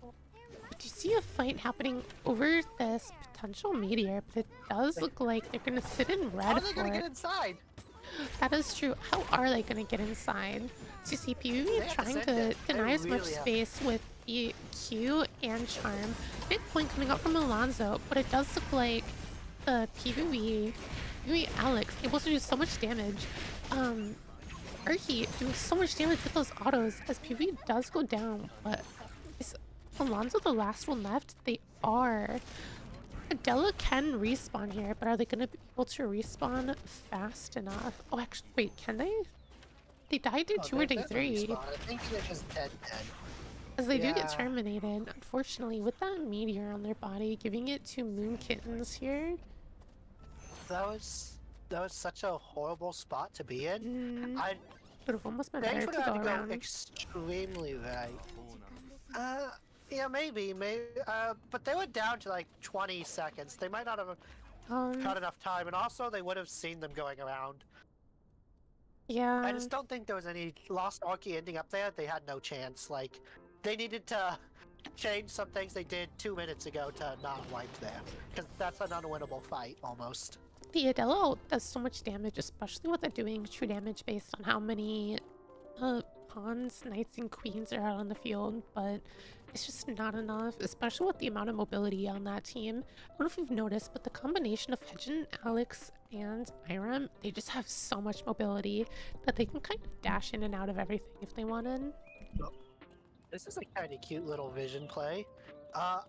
But you see a fight happening over this potential meteor, but it does look like they're gonna sit in red. How are they gonna get inside? That is true. How are they gonna get inside? So you see PvP trying to deny as much space with the Q and Charm. Big point coming up from Alonso, but it does look like the PvP Alex able to do so much damage. Urhi doing so much damage with those autos as PvP does go down, but is Alonso the last one left? They are. Adela can respawn here, but are they going to be able to respawn fast enough? Oh, actually, wait, can they? They died day 2 or day 3. I think they're just dead. As they do get terminated, unfortunately, with that meteor on their body, giving it to Moon Kittens here. That was such a horrible spot to be in. I would have almost been better to go around. Extremely right. Yeah, maybe. But they were down to like 20 seconds. They might not have had enough time, and also they would have seen them going around. Yeah. I just don't think there was any Lost Orky ending up there. They had no chance. Like, they needed to change some things they did 2 minutes ago to not wipe there, because that's an unwinnable fight almost. The Adela ult does so much damage, especially with it doing true damage based on how many pawns, knights, and queens are out on the field, but it's just not enough, especially with the amount of mobility on that team. I don't know if you've noticed, but the combination of Hedgen, Alex, and Irem, they just have so much mobility that they can kind of dash in and out of everything if they wanted. This is a kind of cute little vision play. I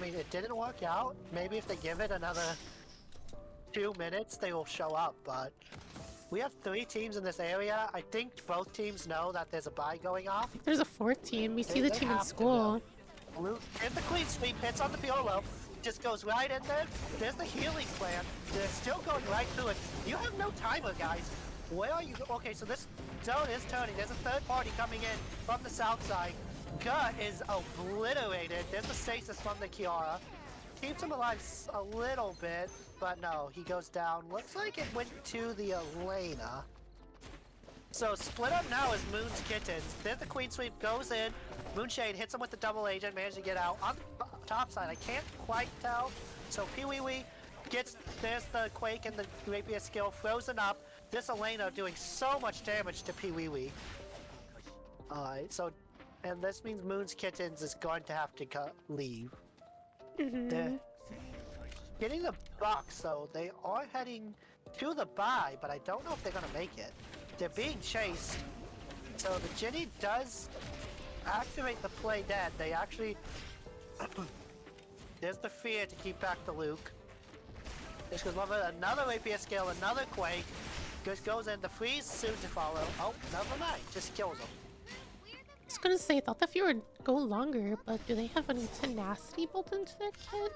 mean, it didn't work out. Maybe if they give it another 2 minutes, they will show up, but we have 3 teams in this area. I think both teams know that there's a buy going off. There's a 4th team. We see the team in school. If the Queen Sweep hits on the Piolo, just goes right in there. There's the healing plan. They're still going right through it. You have no timer, guys. Where are you? Okay, so this zone is turning. There's a third party coming in from the south side. Gut is obliterated. There's the stasis from the Kiara. Keeps him alive a little bit, but no, he goes down. Looks like it went to the Elena. So split up now is Moon's Kittens. There's the Queen Sweep, goes in. Moonshade hits him with the double agent, manages to get out. On the top side, I can't quite tell. So Pee Wee Wee gets, there's the Quake and the Rapier skill, frozen up. This Elena doing so much damage to Pee Wee Wee. Alright, so, and this means Moon's Kittens is going to have to leave. They're getting the box, so they are heading to the buy, but I don't know if they're gonna make it. They're being chased, so the Ginny does activate the play dead. They actually... There's the fear to keep back the Luke. This goes over another Rapier skill, another Quake. Just goes in, the freeze soon to follow. Oh, never mind, just kills him. I was gonna say, I thought the fear would go longer, but do they have any tenacity built into their kit?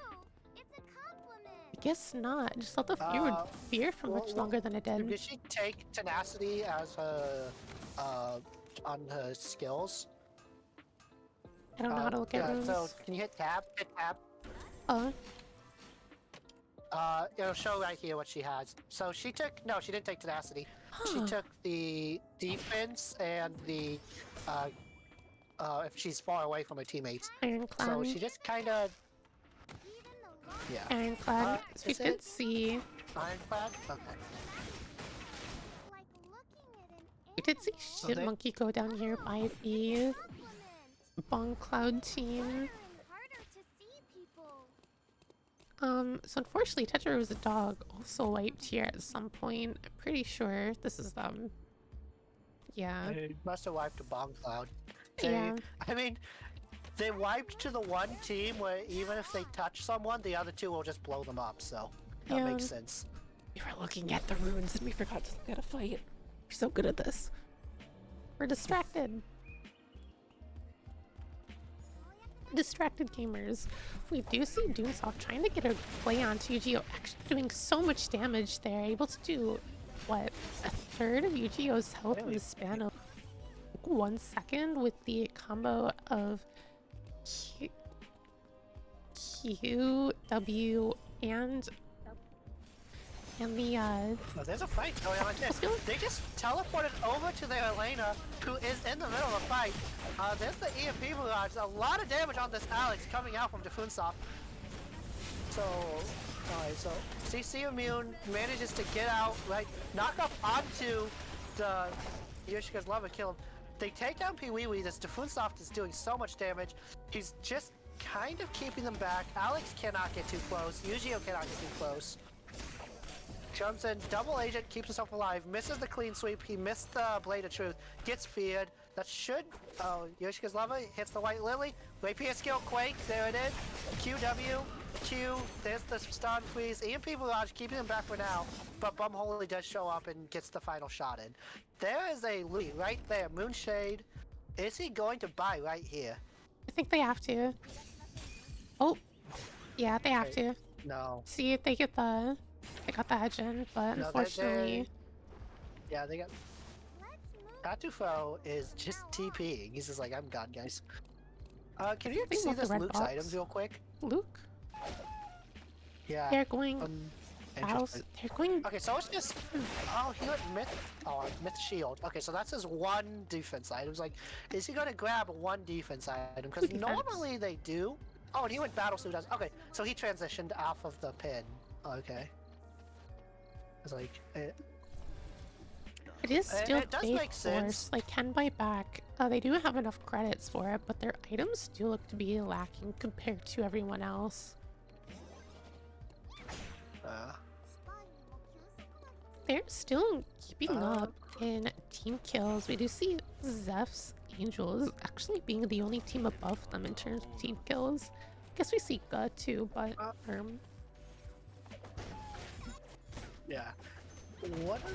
I guess not. I just thought the fear would fear for much longer than it did. Did she take tenacity as her, on her skills? I don't know how to look at runes. So, can you hit tab? Hit tab. It'll show right here what she has. So she took, no, she didn't take tenacity. She took the defense and the, if she's far away from her teammates. Ironclad. So she just kind of, yeah. Ironclad. So we did see. Ironclad? Okay. We did see Shit Monkey go down here by the Bong Cloud team. So unfortunately, Tetraro's dog also wiped here at some point. I'm pretty sure this is them. Yeah. They must have wiped a bomb cloud. Yeah. I mean, they wiped to the one team where even if they touch someone, the other two will just blow them up, so that makes sense. We were looking at the runes and we forgot to look at a fight. We're so good at this. We're distracted. Distracted gamers. We do see Doomsoft trying to get a play onto Yu-Gi-Oh! Actually doing so much damage there. Able to do, what, a third of Yu-Gi-Oh!'s health in the span of 1 second with the combo of Q, W, and the, Oh, there's a fight going on like this. They just teleported over to their Elena, who is in the middle of a fight. There's the EMP barrage. A lot of damage on this Alex coming out from Defunsoft. So, alright, so CC Immune manages to get out, right? Knock up onto the Yoshika's Lover, kill him. They take down Pee Wee Wee. This Defunsoft is doing so much damage. He's just kind of keeping them back. Alex cannot get too close. Yu-Gi-Oh! Cannot get too close. Jumps in, double agent, keeps himself alive, misses the clean sweep, he missed the Blade of Truth, gets feared. That should, oh, Yoshika's Lava hits the White Lily, Rapier skill, Quake, there it is. QW, Q, there's the stun freeze, EMP Barrage keeping him back for now, but Bumholy does show up and gets the final shot in. There is a lead right there, Moonshade. Is he going to buy right here? I think they have to. Oh, yeah, they have to. No. See if they get the... They got the edge in, but No, unfortunately... Yeah, they got... Katufo is just TPing. He's just like, I'm gone, guys. Can you see this Luke's box. items real quick? Luke? Yeah. They're going... They're going... Okay, so it's just... Oh, he went Myth... Oh, Myth Shield. Okay, so that's his one defense item. Like, is he gonna grab one defense item? Because normally they do. Oh, and he went Battle Suit. Okay, so he transitioned off of the pin. Okay. It's like... It is still it does make sense. Like, can buy back. They do have enough credits for it, but their items do look to be lacking compared to everyone else. They're still keeping up in team kills. We do see Zeph's Angels actually being the only team above them in terms of team kills. I guess we see Gut too, but yeah. What are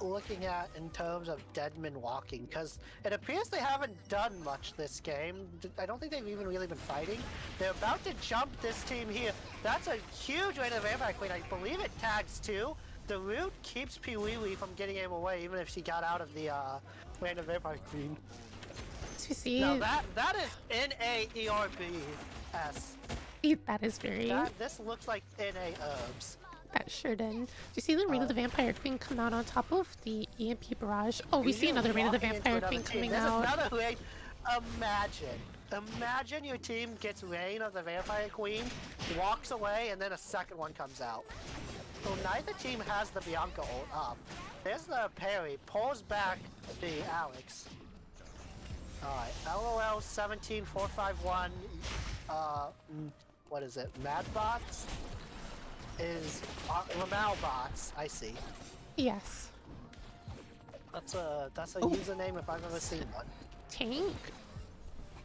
we looking at in terms of Deadman walking? Because it appears they haven't done much this game. I don't think they've even really been fighting. They're about to jump this team here. That's a huge way to the Vampire Queen. I believe it tags too. The root keeps Pee Wee Wee from getting him away, even if she got out of the Random Vampire Queen. As we see, Now that is NAERBS. that is very. This looks like NA herbs. That sure did. Do you see the Reign of the Vampire Queen come out on top of the EMP barrage? Oh, we see another Reign of the Vampire Queen coming out. Another Reign. Imagine your team gets Reign of the Vampire Queen, walks away, and then a second one comes out. So neither team has the Bianca ult up. There's the parry, pulls back the Alex. Alright, LOL 17451, what is it, Madbots? Is Ramal bots, I see. Yes. That's a username if I've ever seen one.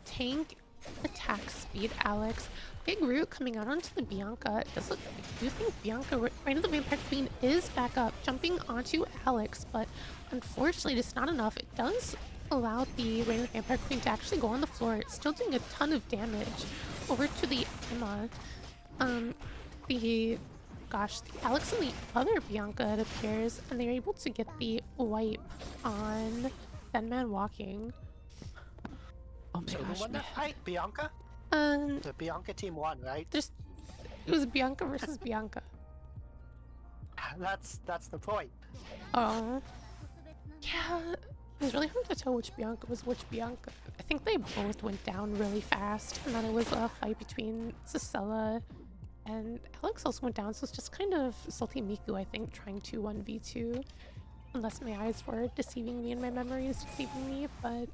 Tank attack speed, Alex. Big root coming out onto the Bianca. It does look, I do think Bianca, Reign of the Vampire Queen, is back up, jumping onto Alex, but unfortunately just not enough. It does allow the Reign of the Vampire Queen to actually go on the floor. It's still doing a ton of damage over to the Emma. The Alex and the other Bianca, it appears, and they're able to get the wipe on Dead Man Walking. Oh my So gosh, who won that fight? Bianca? The Bianca team won, right? It was Bianca versus Bianca. That's the point. Oh. Yeah, it was really hard to tell which Bianca was which Bianca. I think they both went down really fast, and then it was a fight between Cicella and Alex also went down, so it's just kind of Salty Miku, I think, trying to 1v2. Unless my eyes were deceiving me and my memory is deceiving me, but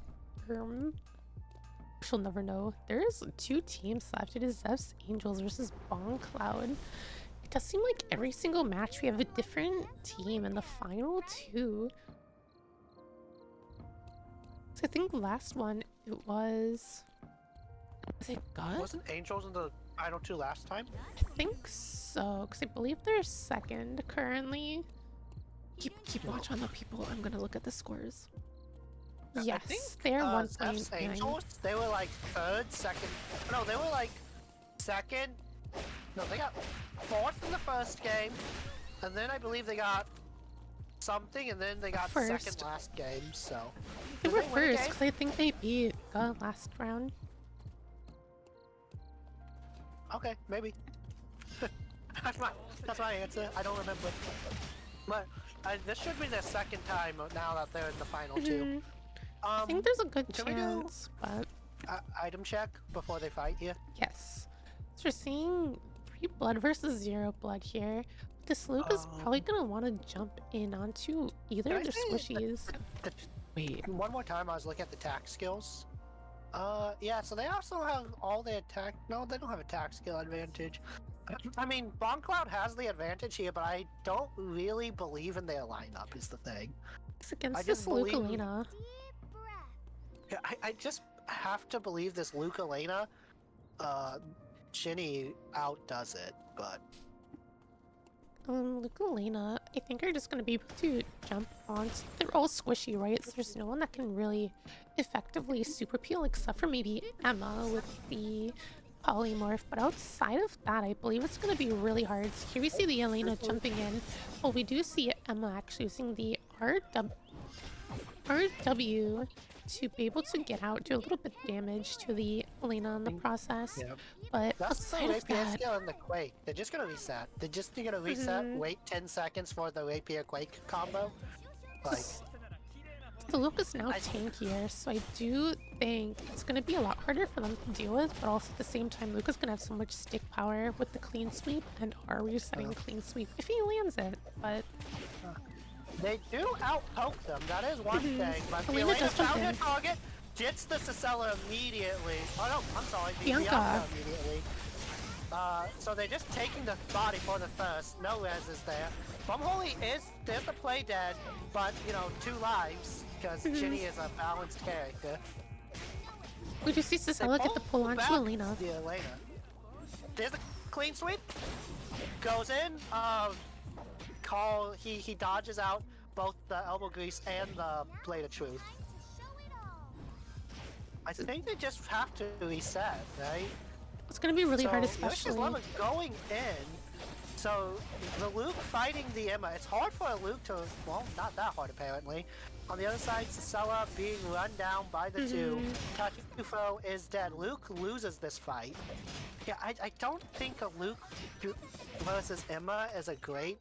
she'll never know. There's 2 teams left. It is Zeph's Angels versus Bon Cloud. It does seem like every single match we have a different team in the final 2. So I think last one it was it Gut? Wasn't Angels in the final 2 last time? I think so, because I believe they're second currently. Keep watch on the people. I'm gonna look at the scores. Yes, they're 1 point. Angels, they were like third, second. No, they were like second. No, they got 4th in the first game, and then I believe they got something, and then they got second last game. So they were first because I think they beat last round. Okay, maybe. that's my answer. I don't remember. But this should be their second time now that they're in the final 2. I think there's a good chance, but item check before they fight here. Yes. So we're seeing 3 blood versus 0 blood here. This Luke is probably gonna want to jump in onto either of the squishies. Wait. One more time, I was looking at the attack skills. Yeah, so they also have all the attack. No, they don't have attack skill advantage. I mean, Bon Cloud has the advantage here, but I don't really believe in their lineup, is the thing. It's against this Luke Elena. Yeah, I just have to believe this Luke Elena, Ginny outdoes it, but... Luke Elena, I think are just going to be able to jump on. They're all squishy, right? So there's no one that can really effectively super peel except for maybe Emma with the polymorph. But outside of that, I believe it's going to be really hard. So here we see the Elena jumping in. Well, we do see Emma actually using the RW to be able to get out, do a little bit of damage to the Elena in the process. Yep. But that's outside of that, skill in the Quake. They're just gonna reset. They're just gonna reset. Wait 10 seconds for the Rapier Quake combo. Like, the Luke is now tankier, so I do think it's gonna be a lot harder for them to deal with. But also at the same time, Luke is gonna have so much stick power with the clean sweep and are resetting clean sweep if he lands it. But they do out-poke them, that is one thing, but the Elena found her target, gets the Cicella immediately. Oh no, I'm sorry, Bianca immediately. So they're just taking the body for the first. No res is there. Bumholy there's the play dead, but, you know, 2 lives, because Ginny is a balanced character. We just see Cicella get the pull on to Elena. The Elena. There's the clean sweep. Goes in, he dodges out both the elbow grease and the blade of truth. I think they just have to reset, right? It's gonna be really hard, especially going in So the Luke fighting the Emma, it's hard for a Luke to, well, not that hard apparently. On the other side, Sisela being run down by the two. Tachifo is dead. Luke loses this fight. Yeah, I don't think a Luke versus Emma is a great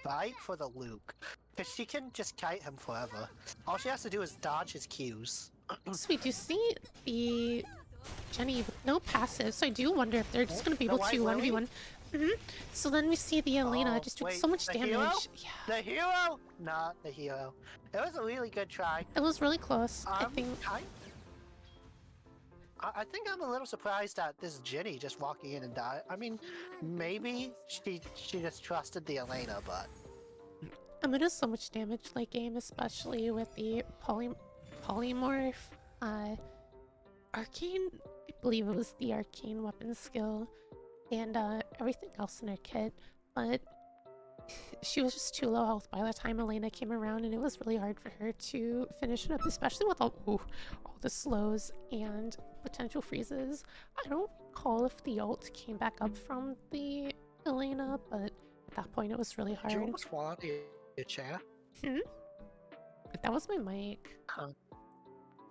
fight for the Luke. Because she can just kite him forever. All she has to do is dodge his cues. Sweet, you see the Jenny with no passive, so I do wonder if they're just going to be able to 1v1. So then we see the Elena just doing so much damage. Hero? Yeah. The hero? Not the hero. It was a really good try. It was really close, I think. I think I'm a little surprised at this Jenny just walking in and die. I mean, maybe she just trusted the Elena, but... It does so much damage late game, especially with the polymorph. Arcane, I believe it was the arcane weapon skill, and everything else in her kit, but she was just too low health by the time Elena came around, and it was really hard for her to finish it up, especially with all the slows and potential freezes. I don't recall if the ult came back up from the Elena, but at that point it was really hard. Did you almost fall out of your chair? That was my mic.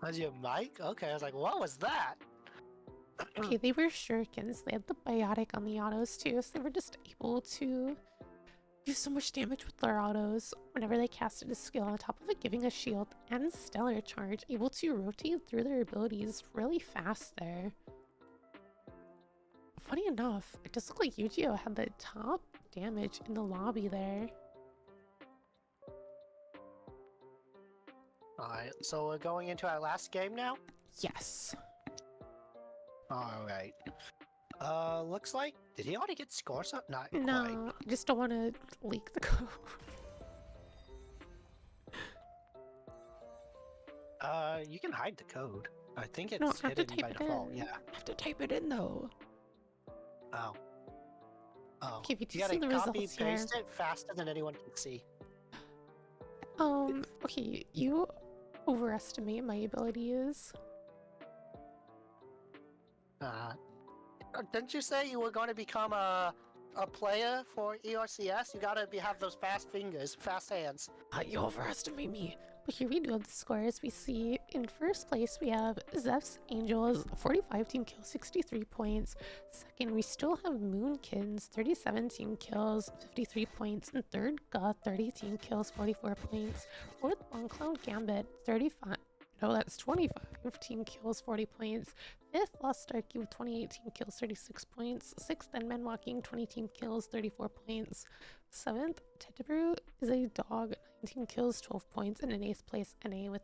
Was your mic? Okay, I was like, what was that? Okay, they were shurikens. They had the biotic on the autos too, so they were just able to do so much damage with their autos whenever they casted a skill, on top of it giving a shield and stellar charge, able to rotate through their abilities really fast there. Funny enough, it does look like Yu-Gi-Oh had the top damage in the lobby there. Alright, so we're going into our last game now? Yes. Alright. Looks like... Did he already get scores up? Not quite. No, I just don't want to leak the code. You can hide the code. I think No, it's I have to hidden type by it default, in. yeah. I have to type it in though. Oh. Oh. Okay, we do You see gotta the copy results here. paste it faster than anyone can see. Okay, you overestimate my abilities. Didn't you say you were going to become a player for ERCS? You gotta have those fast fingers, fast hands. You overestimate me. But here we do have the scores. We see in first place we have Zeph's Angels, 45 team kills, 63 points. Second, we still have Moonkins, 37 team kills, 53 points. And third, Goth, 30 team kills, 44 points. Fourth, Bon Cloud Gambit, 25 team kills, 40 points. Fifth, Lost Starkey with 28 team kills, 36 points. Sixth, Endman Walking, 20 team kills, 34 points. Seventh, Tetebrew is a dog, 19 kills, 12 points. And in eighth place, NA with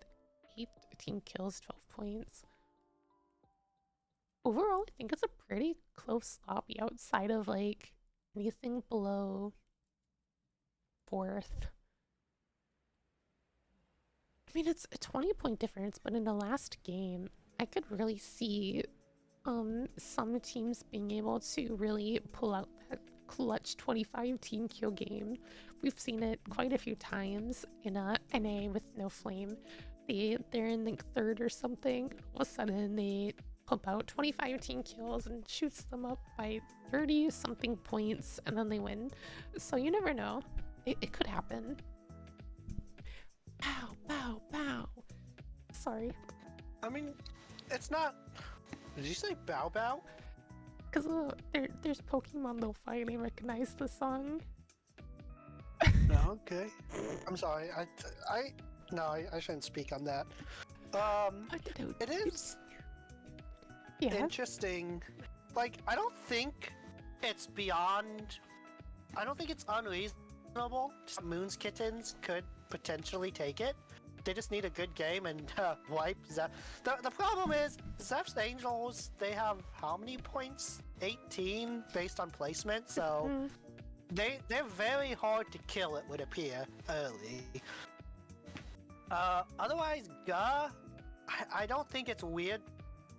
18 kills, 12 points. Overall, I think it's a pretty close lobby outside of like anything below fourth. I mean, it's a 20-point difference, but in the last game, I could really see some teams being able to really pull out that clutch 25 team kill game. We've seen it quite a few times in NA with No Flame. They're in like third or something. All of a sudden, they pump out 25 team kills and shoots them up by 30 something points, and then they win. So you never know. It could happen. Pow, pow, pow. Sorry. I mean, it's not... Did you say bow bow? Because there's Pokemon they'll find and recognize the song. Okay. I'm sorry. I shouldn't speak on that. It is interesting. Like, I don't think it's unreasonable. Moon's Kittens could potentially take it. They just need a good game and wipe Zeph. The problem is, Zeph's Angels, they have how many points? 18 based on placement, so they're very hard to kill, it would appear, early. Otherwise, Gah, I don't think it's weird.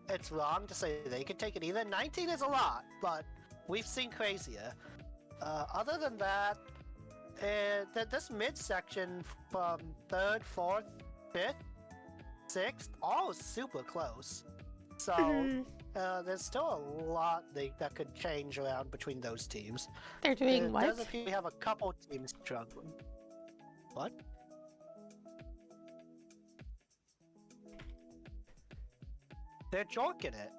It's wrong to say they could take it either. 19 is a lot, but we've seen crazier. Other than that, this midsection from 3rd, 4th, 5th, 6th, all super close. So there's still a lot that could change around between those teams. They're doing It what? does appear we have a couple teams struggling. What? They're jorking it.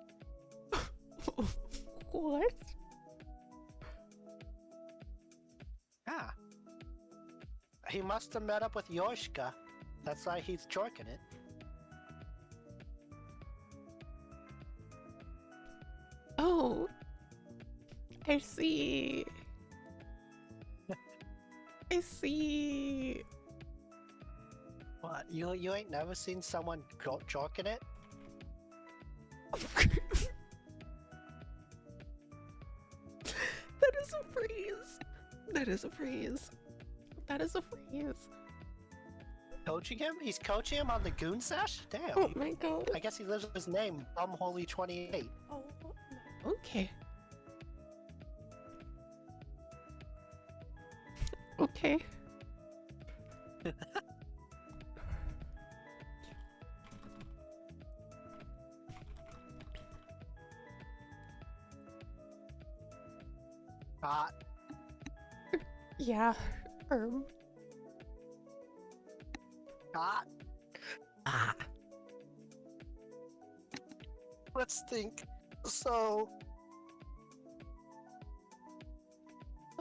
What? Ah. He must have met up with Yoshka. That's why he's jorking it. Oh, I see. I see. What? You ain't never seen someone jorking it? That is a phrase. That is a phrase. That is a phrase. Coaching him? He's coaching him on the Goon Sash? Damn. Oh my god. I guess he lives with his name, Holy28. Oh, okay. Okay. Hot. Yeah. Hot. Ah. Let's think. So,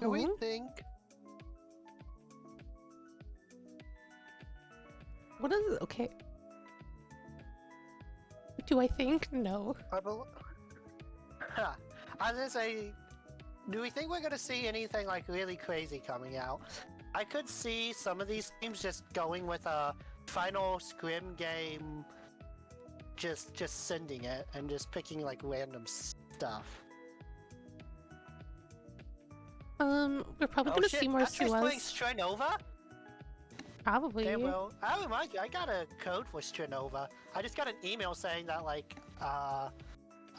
do we think? What is it? Okay. Do I think? No. I was gonna say, do we think we're gonna see anything like really crazy coming out? I could see some of these teams just going with a final scrim game, just sending it and just picking like random stuff. We're probably gonna see more Petra's playing Suas. Strenova? Probably. Okay, well, I remind you, I got a code for Strenova. I just got an email saying that like, I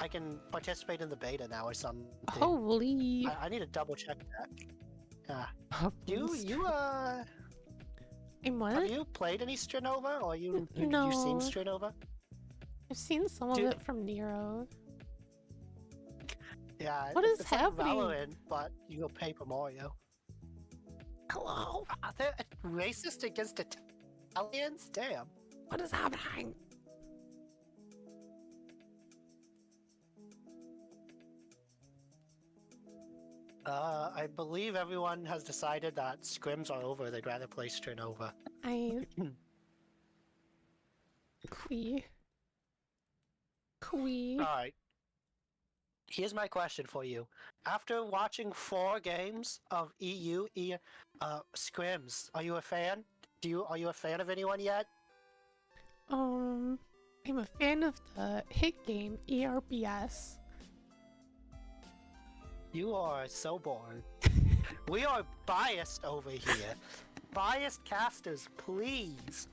can participate in the beta now or something. Holy. I need to double check that. Bubbles. I'm what? Have you played any Strenova, or you seen No. Strenova? I've seen some of Dude. it from Nero. Yeah. What is it's happening? Like Valorant, but you go Paper Mario. Hello? Are they racist against Italians? Damn. What is happening? I believe everyone has decided that scrims are over. They'd rather play Strenova. Quee. Alright. Here's my question for you. After watching 4 games of scrims, are you a fan? Are you a fan of anyone yet? I'm a fan of the hit game ERBS. You are so boring. We are biased over here. Biased casters, please.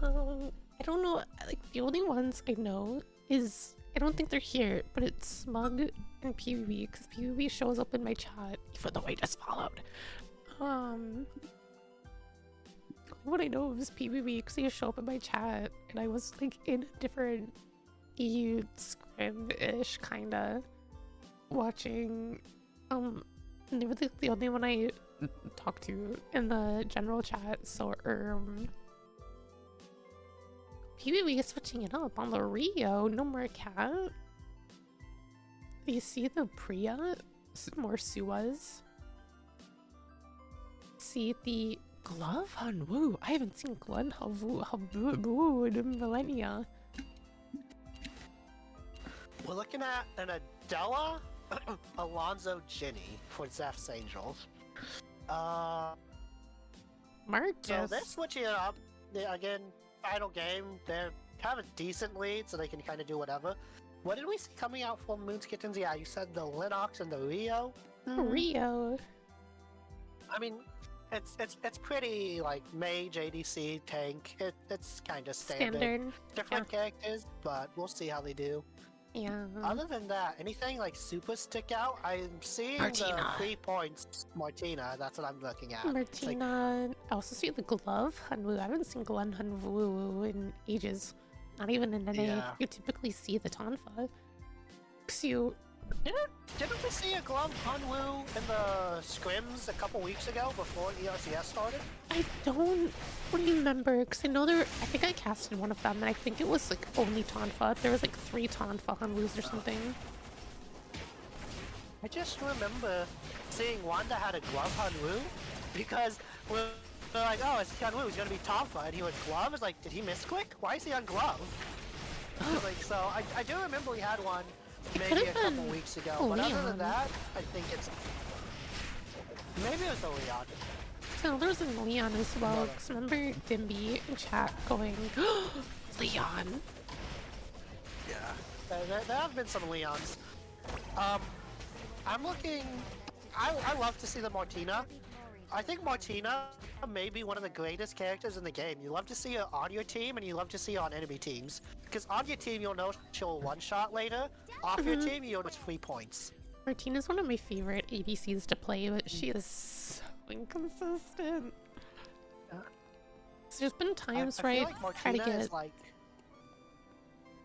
I don't know, like, the only ones I know is, I don't think they're here, but it's Smug and PvP, because PvP shows up in my chat, even though I just followed. What I know is PvP, because they show up in my chat, and I was, like, in a different EU scrim-ish, kinda, watching, and they were the only one I talked to in the general chat, so, PvP is switching it up on the Rio, no more cat. You see the Priya? More Suas. See the Glove Hanwoo. I haven't seen Glove Hanwoo in millennia. We're looking at an Adela Alonzo Ginny for Zeph's Angels. Marcus. So they're switching it up. Again, final game, they have a decent lead, so they can kind of do whatever. What did we see coming out for Moon's Kittens? Yeah, you said the Linux and the Rio. Rio. I mean, it's pretty like mage, ADC, tank. It's kind of standard. Different characters, but we'll see how they do. Yeah. Other than that, anything like super stick out? I'm seeing Martina. the 3 points. Martina, that's what I'm looking at. Martina. I also see the Glove Hanwoo. I haven't seen Glove Hanwoo in ages. Not even in NA. Yeah. You typically see the Tonfa. attacks you. Didn't we see a glove Hanwoo in the scrims a couple weeks ago before ERCS started? I don't remember, because I know I think I casted one of them, and I think it was like only Tonfa. There was like 3 Tonfa Hanwoos or something. I just remember seeing one that had a glove Hanwoo, because we're like, oh, it's Hanwoo, he's gonna be Tonfa, and he was glove. It's like, did he misclick? Why is he on glove? Like, so I do remember we had one maybe a couple weeks ago, but other than that, I think it's maybe it was the Leon. So there was a Leon as well, because remember Dimby in chat going, Leon. Yeah, there have been some Leons. I'm looking. I love to see the Martina. I think Martina may be one of the greatest characters in the game. You love to see her on your team, and you love to see her on enemy teams. Because on your team, you'll know she'll one-shot later. Off your team, you'll know it's 3 points. Martina's one of my favorite ADCs to play, but she is so inconsistent. Yeah. So there's been times I where feel I like try to Martina get is like,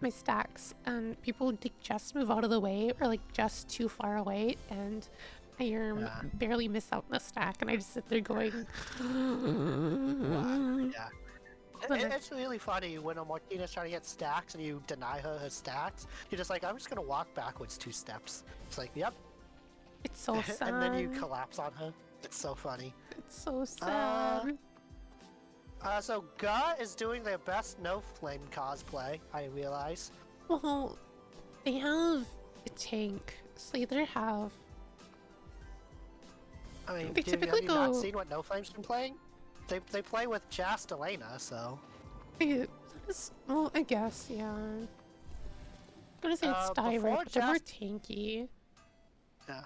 my stacks, and people would just move out of the way, or like just too far away, and I barely miss out on the stack, and I just sit there going, yeah. It's really funny when a Martina's trying to get stacks and you deny her stacks. You're just like, I'm just gonna walk backwards 2 steps. It's like, yep. It's so sad. And then you collapse on her. It's so funny. It's so sad. So Ga is doing their best No Flame cosplay, I realize. Well, they have a tank, so they either have... I mean, they typically have you not seen what No Flame's been playing? They play with Just Elena, so... Well, I guess, yeah. I'm gonna say it's direct, but they're more tanky. Yeah.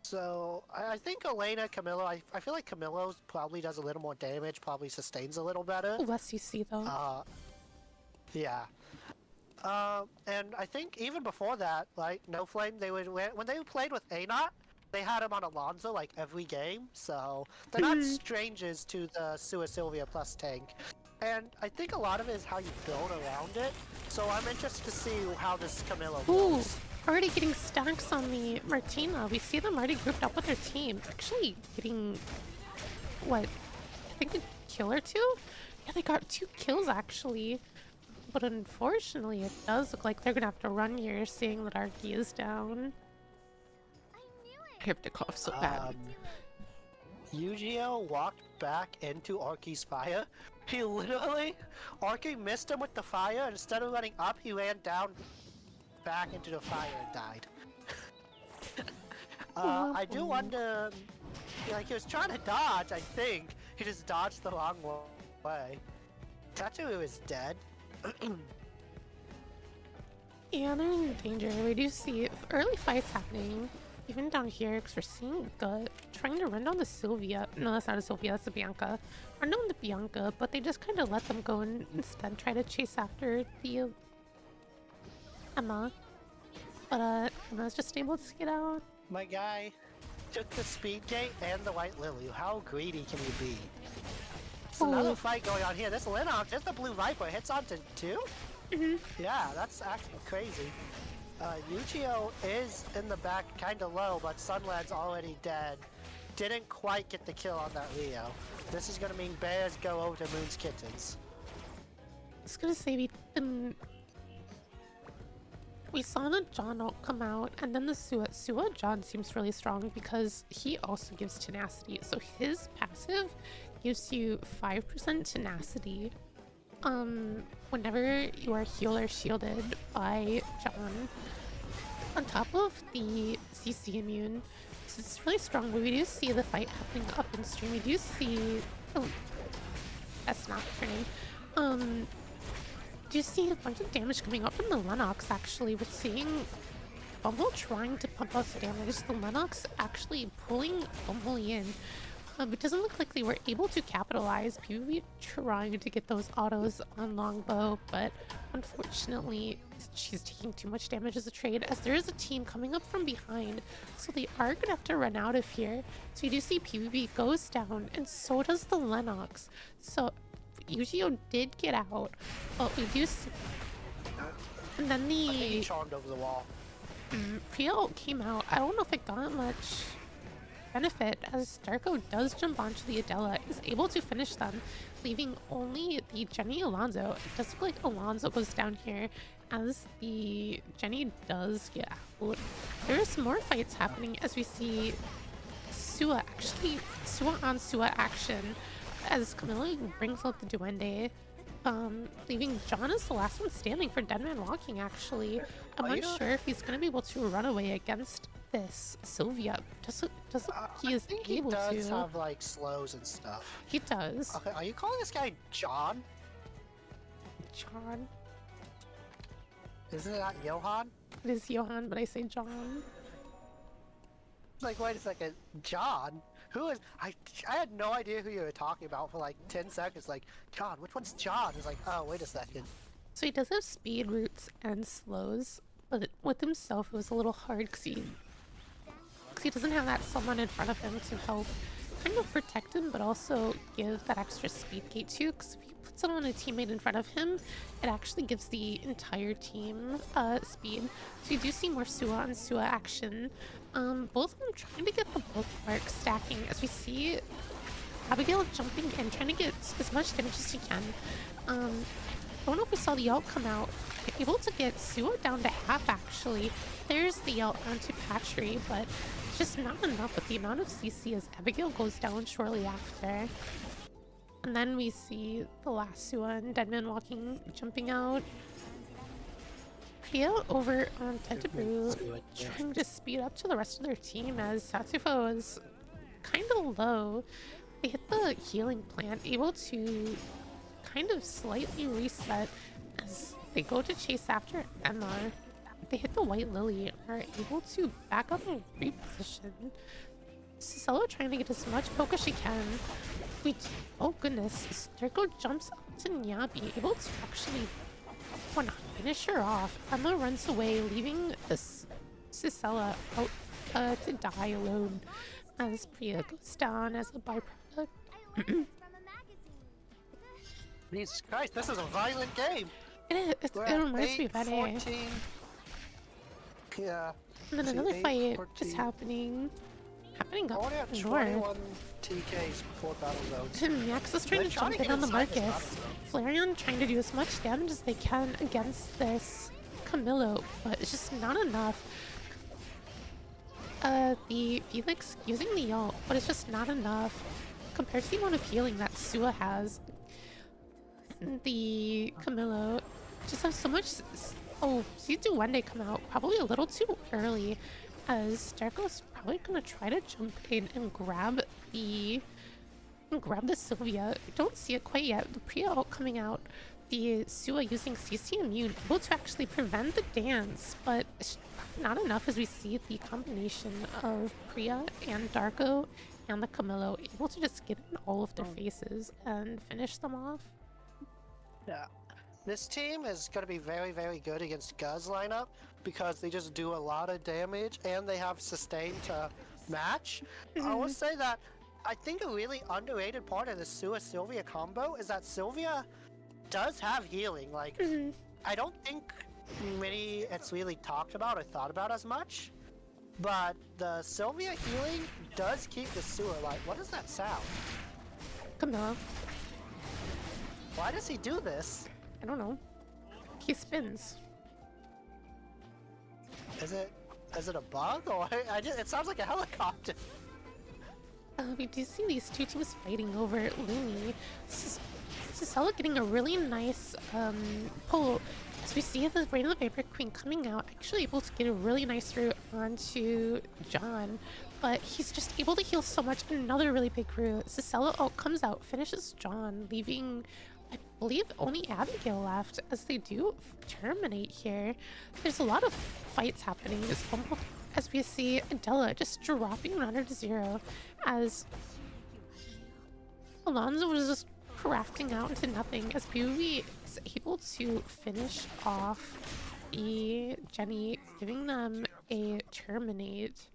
So, I think Elena, Camillo, I feel like Camillo probably does a little more damage, probably sustains a little better. Less you see, though. Yeah. And I think even before that, like, No Flame, when they played with Anot, they had him on Alonso, like, every game, so they're not strangers to the Sua Sylvia plus tank. And I think a lot of it is how you build around it, so I'm interested to see how this Camillo goes. Already getting stacks on the Martina. We see them already grouped up with their team. Actually getting, what, I think a kill or 2? Yeah, they got 2 kills actually. But unfortunately, it does look like they're gonna have to run here, seeing that Arky is down. I have to cough so bad. Yu-Gi-Oh walked back into Arky's fire. He literally, Arky missed him with the fire, and instead of running up, he ran down back into the fire and died. I do wonder, like, he was trying to dodge, I think. He just dodged the wrong way. Tattoo is dead. Yeah, they're in danger. We do see early fights happening, even down here, because we're seeing Gut trying to run down the Sylvia. No, that's not a Sylvia, that's a Bianca. Run down the Bianca, but they just kind of let them go and instead try to chase after the Emma. But Emma's just able to get out. My guy took the speed gate and the white lily. How greedy can you be? It's another fight going on here. This Linnox, just the blue Viper, hits onto 2? Yeah, that's actually crazy. Yu-Gi-Oh is in the back kind of low, but Sunlad's already dead. Didn't quite get the kill on that Leo. This is going to mean Bears go over to Moon's Kittens. I was gonna say we saw the John come out, and then the Sua John seems really strong because he also gives tenacity. So his passive gives you 5% tenacity whenever you are healed or shielded by John. On top of the CC immune, so it's really strong. But we do see the fight happening up in stream. We do see, oh, that's not her name. Do you see a bunch of damage coming up from the Lennox? Actually, we're seeing Bumble trying to pump out damage. The Lennox actually pulling Bumble in. It doesn't look like they were able to capitalize. PvP trying to get those autos on Longbow, but unfortunately, she's taking too much damage as a trade, as there is a team coming up from behind, so they are gonna have to run out of here. So you do see PvP goes down, and so does the Lennox. So Yu-Gi-Oh did get out, but we do see... And then I think he charmed over the wall. Priel came out. I don't know if it got much benefit as Darko does jump onto the Adela, is able to finish them, leaving only the Jenny Alonso. It does look like Alonso goes down here as the Jenny does get out. There's more fights happening as we see Sua on Sua action as Camilla brings out the Duende. Leaving John as the last one standing for Dead Man Walking, actually. I'm not sure if he's going to be able to run away against this Sylvia. Doesn't he is able to. He does have, like, slows and stuff. He does. Okay, are you calling this guy John? John? Isn't it not Johan? It is Johan, but I say John. Like, wait a second. John? Who is... I had no idea who you were talking about for like 10 seconds. Like, John, which one's John? It's like, oh, wait a second. So he does have speed, roots, and slows, but with himself it was a little hard because he doesn't have that someone in front of him to help kind of protect him, but also give that extra speed gate to. Because if he puts it on a teammate in front of him, it actually gives the entire team speed. So you do see more Sua and Sua action. Both of them trying to get the bookmark stacking as we see Abigail jumping in, trying to get as much damage as she can. I don't know if we saw the ult come out. Able to get Sua down to half, actually. There's the ult onto Patry, but it's just not enough with the amount of CC as Abigail goes down shortly after. And then we see the last Sua and Deadman Walking, jumping out. Priya over on Tentabu, trying to speed up to the rest of their team as Satsufo is kind of low. They hit the healing plant, able to kind of slightly reset as they go to chase after Emma. They hit the White Lily and are able to back up and reposition. Cicelo trying to get as much poke as she can. Oh goodness, Sterko jumps up to Nyabi, able to actually finish her off. Emma runs away, leaving this Cicella out to die alone as Priya goes down as a byproduct. Jesus Christ, this is a violent game! It reminds me of that. 14. Yeah. And then another fight is happening up only have north. 21 TKs before battle zones. Max is trying to jump in on the Marcus. Flareon trying to do as much damage as they can against this Camillo, but it's just not enough. The Felix using the ult, but it's just not enough compared to the amount of healing that Sua has. The Camillo just has so much. Oh, see Duende come out probably a little too early, as Darko's probably gonna try to jump in and grab the Sylvia. I don't see it quite yet. The Priya ult coming out. The Sua using CC immune, able to actually prevent the dance, but it's not enough as we see the combination of Priya and Darko and the Camillo able to just get in all of their faces and finish them off. Yeah. This team is going to be very, very good against Guz lineup because they just do a lot of damage and they have sustain to match. I will say that I think a really underrated part of the Sua-Sylvia combo is that Sylvia does have healing. Like, I don't think it's really talked about or thought about as much, but the Sylvia healing does keep the Sua alive. What is that sound? Camillo. Why does he do this? I don't know. He spins. Is it a bug or it sounds like a helicopter? We do see these two teams fighting over Lumi. Cicella getting a really nice pull. As we see the Reign of the Vapor Queen coming out, actually able to get a really nice route onto John. But he's just able to heal so much. Another really big route. Cicella comes out, finishes John, leaving, I believe, only Abigail left as they do terminate here. There's a lot of fights happening as we see Adela just dropping 100 to 0 as Alonso was just crafting out into nothing as PvP is able to finish off the Jenny, giving them a terminate.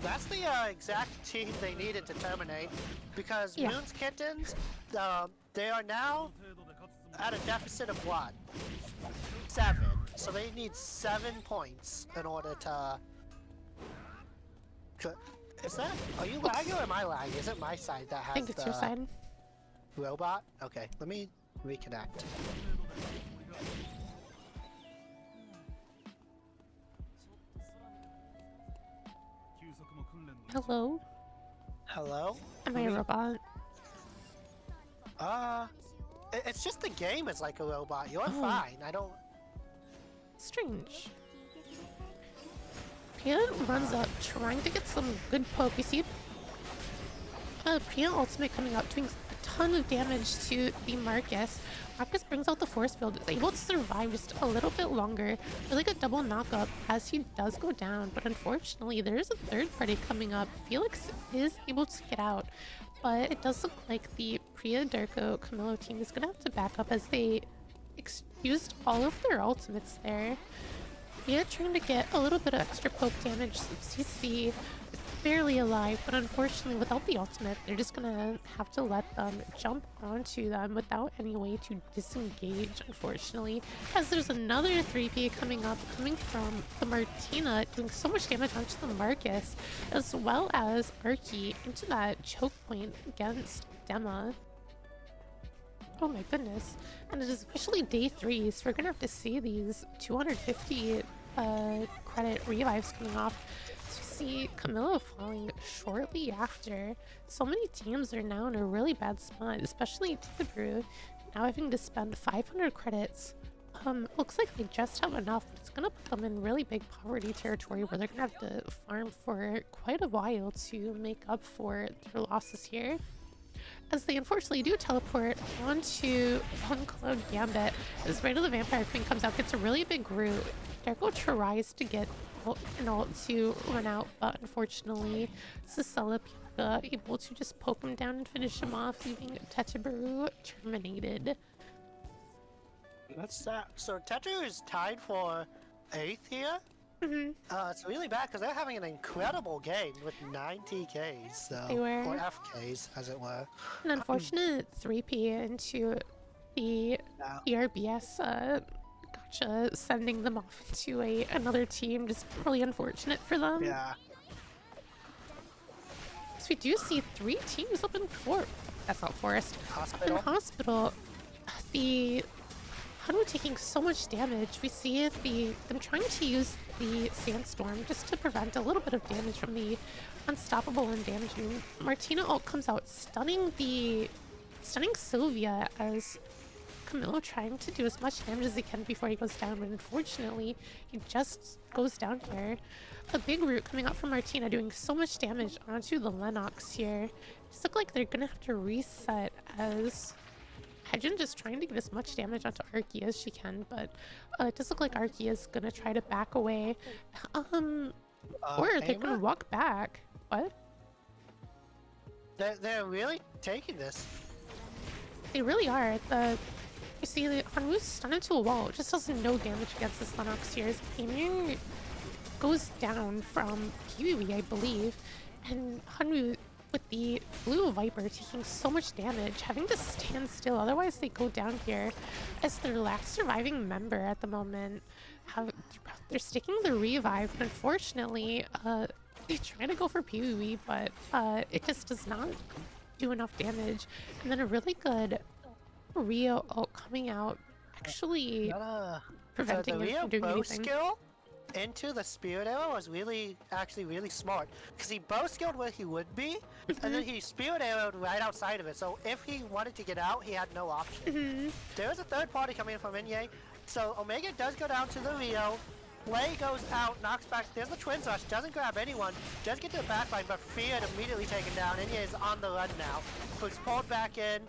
That's the exact team they needed to terminate because Moon's Kittens, they are now at a deficit of what? 7. so they need 7 points in order to... Is that... Are you lagging or am I lagging? Is it my side that I has think it's your side. robot? Okay, let me reconnect. Hello? Hello? Am I a robot? It's just the game is like a robot. You're Oh. fine. I don't... Strange. Priya runs up, trying to get some good poke. You see Priya ultimate coming up, doing a ton of damage to the Marcus. Marcus brings out the force field, is able to survive just a little bit longer. Really good double knockup as he does go down, but unfortunately there is a third party coming up. Felix is able to get out, but it does look like the Priya Darko Camillo team is going to have to back up as they used all of their ultimates there. Priya trying to get a little bit of extra poke damage. CC is barely alive, but unfortunately without the ultimate, they're just gonna have to let them jump onto them without any way to disengage, unfortunately. As there's another 3P coming up, coming from the Martina, doing so much damage onto the Marcus, as well as Arky into that choke point against Dema. Oh my goodness. And it is officially day 3, so we're gonna have to see these 250 credit revives coming off. So we see Camillo falling shortly after. So many teams are now in a really bad spot, especially Brew, now having to spend 500 credits. Looks like they just have enough, but it's gonna put them in really big poverty territory where they're gonna have to farm for quite a while to make up for their losses here. As they unfortunately do teleport onto Uncloud Gambit, as Raid of the Vampire Queen comes out, gets a really big root. Darko tries to get an ult to run out, but unfortunately, Cicella Pica able to just poke him down and finish him off, leaving Tetebaru terminated. That's that. So Tetu is tied for 8th here. It's really bad because they're having an incredible game with 90 Ks, so, They were. or FKs, as it were. An unfortunate 3P into the ERBS gotcha, sending them off into another team. Just really unfortunate for them. Yeah. So we do see 3 teams up in that's not Forest. Hospital. In Hospital, the Hanu taking so much damage. We see them trying to use the Sandstorm just to prevent a little bit of damage from the Unstoppable and damaging. Martina ult comes out, stunning Sylvia as Camillo trying to do as much damage as he can before he goes down, but unfortunately he just goes down here. A big root coming out from Martina, doing so much damage onto the Lennox here. Just look like they're gonna have to reset as Hejin just trying to get as much damage onto Arky as she can, but it does look like Arky is gonna try to back away. Or they're gonna walk back. What? They're really taking this. They really are. You see, Hanwoo's stunned into a wall. It just does no damage against this Lennox here. His aiming goes down from Kiwi, I believe, and Hanwoo with the blue Viper taking so much damage, having to stand still, otherwise they go down here as their last surviving member at the moment. They're sticking the revive, but unfortunately, they try to go for PvE, but it just does not do enough damage. And then a really good Rio ult coming out, actually preventing him from doing anything. Skill into the Spirit Arrow was actually really smart, because he bow skilled where he would be, and then he Spirit Arrowed right outside of it, so if he wanted to get out, he had no option. There is a third party coming in from Inye, so Omega does go down to the Rio, Play goes out, knocks back, there's the Twin Rush, doesn't grab anyone, does get to the backline, but Feared immediately taken down. Inye is on the run now, who's pulled back in.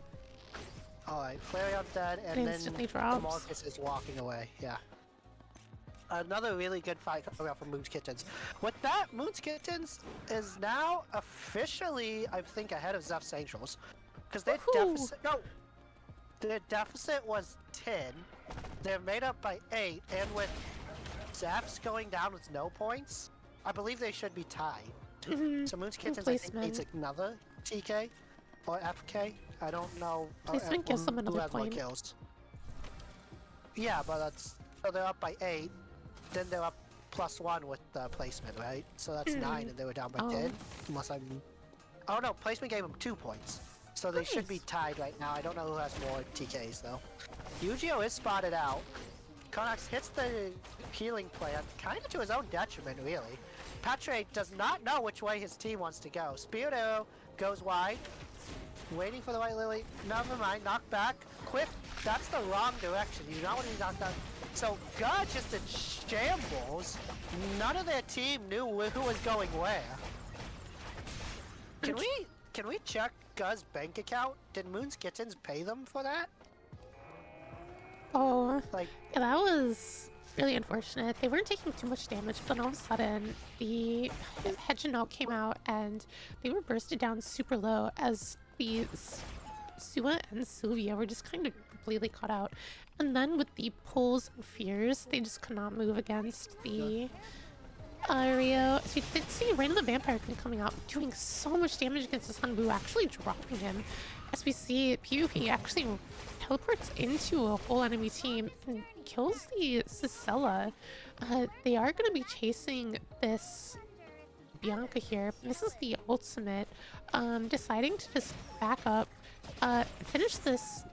Alright, Flareon's dead, and then Marcus is walking away, yeah. Another really good fight coming out from Moon's Kittens. With that, Moon's Kittens is now officially, I think, ahead of Zeph's Angels. Because their deficit was 10. They're made up by 8, and with Zeph's going down with no points, I believe they should be tied. So Moon's Kittens, I think, needs another TK or FK. I don't know. Placement gives them another point. Kills. Yeah, but that's So they're up by 8. Then they're up +1 with the placement, right? So that's 9, and they were down by 10. Unless I'm... Oh no, placement gave them 2 points. So they should be tied right now. I don't know who has more TKs though. Yu-Gi-Oh is spotted out. Konax hits the healing plant, kind of to his own detriment, really. Patre does not know which way his team wants to go. Spirit Arrow goes wide, waiting for the White Lily. Never mind, knock back. Quick, that's the wrong direction. You do not want to be knocked out. So God just in shambles. None of their team knew who was going where. Can we check Guz's bank account? Did Moon's Kittens pay them for that? Oh, Like, yeah, that was really unfortunate. They weren't taking too much damage, but then all of a sudden, the Hedge note came out and they were bursted down super low as the Sua and Sylvia were just kind of completely caught out. And then with the pulls and fears, they just could not move against the Rio. So you did see Rain of the Vampire coming out, doing so much damage against the Sun Boo, actually dropping him. As we see, PvP actually teleports into a whole enemy team and kills the Cicella. They are going to be chasing this Bianca here. This is the ultimate. Deciding to just back up, finish this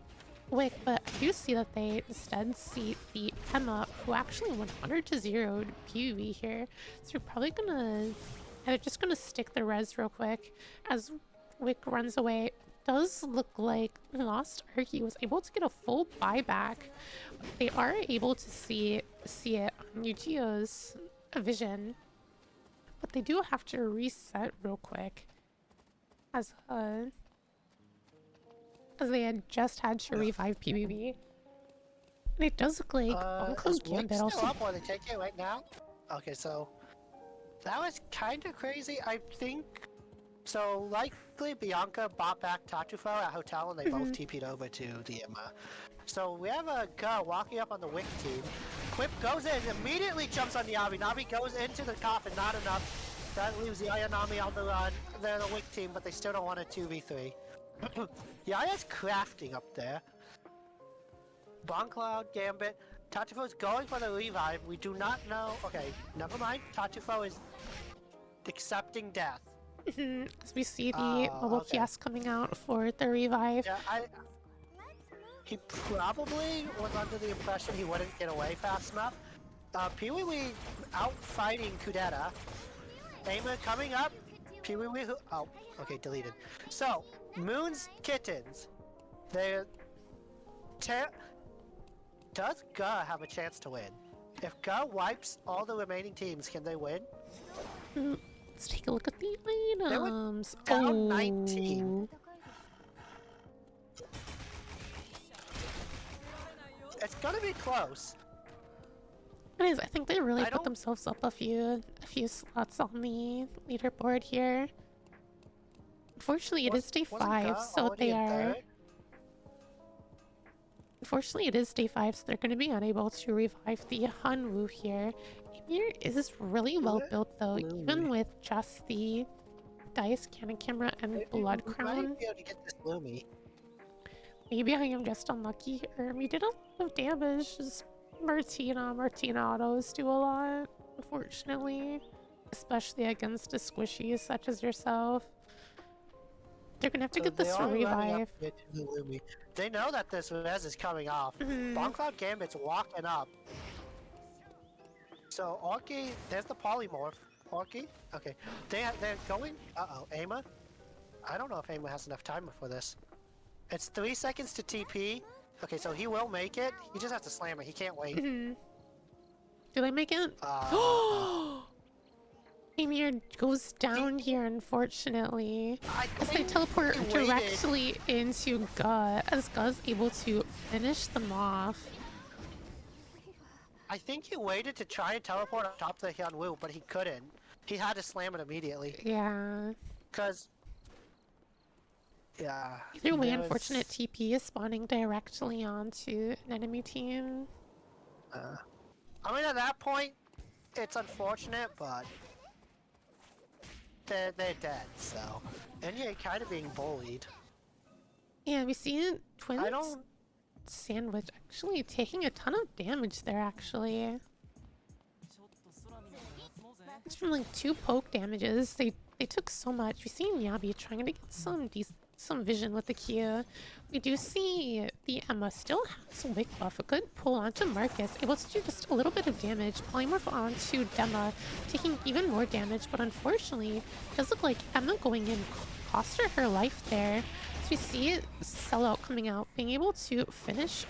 Wick, but I do see that they instead see the Emma, who actually 100-0 PvP here. So we're probably gonna, they're just gonna stick the res real quick as Wick runs away. Does look like Lost Arky was able to get a full buyback. They are able to see it on Yu-Gi-Oh's vision, but they do have to reset real quick as they had just had to revive PvP. And it does look like Bunko's Gambit still also. up or they take it right now? Okay, so that was kind of crazy. I think so. Likely Bianca bought back Tatufo at hotel, and they both TP'd over to the Emma. So we have a girl walking up on the Wick team. Quip goes in, immediately jumps on Navi. Navi goes into the coffin, not enough. That leaves Yaya Nami on the run. They're the Wick team, but they still don't want a 2v3. Yaya's crafting up there. Boncloud, Gambit. Tatufo's going for the revive. We do not know. Okay, never mind. Tatufo is accepting death. As we see the mobile kiosk coming out for the revive. Yeah, he probably was under the impression he wouldn't get away fast enough. Pee-wee out fighting Kudeta. Aimer coming up. Pee-wee who... Oh, okay, deleted. So, Moon's Kittens. They're... Does Ga have a chance to win? If Ga wipes all the remaining teams, can they win? Let's take a look at the items. Down 19. It's gonna be close. It is. I think they really put themselves up a few slots on the leaderboard here. Unfortunately, it is day 5, so they are. Unfortunately, it is day 5, so they're going to be unable to revive the Hanwoo here. Emir is really well built, though, even with just the Dice Cannon Camera and Blood Crown. Be able to get this Lumi. Maybe I am just unlucky, or we did a lot of damage. Just Martina autos do a lot, unfortunately. Especially against a squishy such as yourself. They're gonna have to get this revive. They know that this res is coming off. Boncloud Gambit's walking up. So Orky, there's the polymorph. Orky? Okay. They're going. Uh-oh, Ama? I don't know if Ama has enough time for this. It's 3 seconds to TP. Okay, so he will make it. He just has to slam it. He can't wait. Do they make it? Emir goes down here, unfortunately. As they teleport directly into Ga, as Ga's able to finish them off. I think he waited to try and teleport on top of the Hyunwoo, but he couldn't. He had to slam it immediately. Yeah. Because... Yeah. Either way, unfortunate TP is spawning directly onto an enemy team. I mean, at that point, it's unfortunate, but... They're dead, so... And you're kind of being bullied. Yeah, we see Twins. sandwich actually taking a ton of damage there, actually. It's from like 2 poke damages. They took so much. We see Nyabi trying to get some vision with the Q. We do see the Emma still has a wake buff, a good pull onto Marcus, able to do just a little bit of damage, polymorph onto Dema, taking even more damage, but unfortunately, it does look like Emma going in cost her life there. So we see Sellout coming out, being able to finish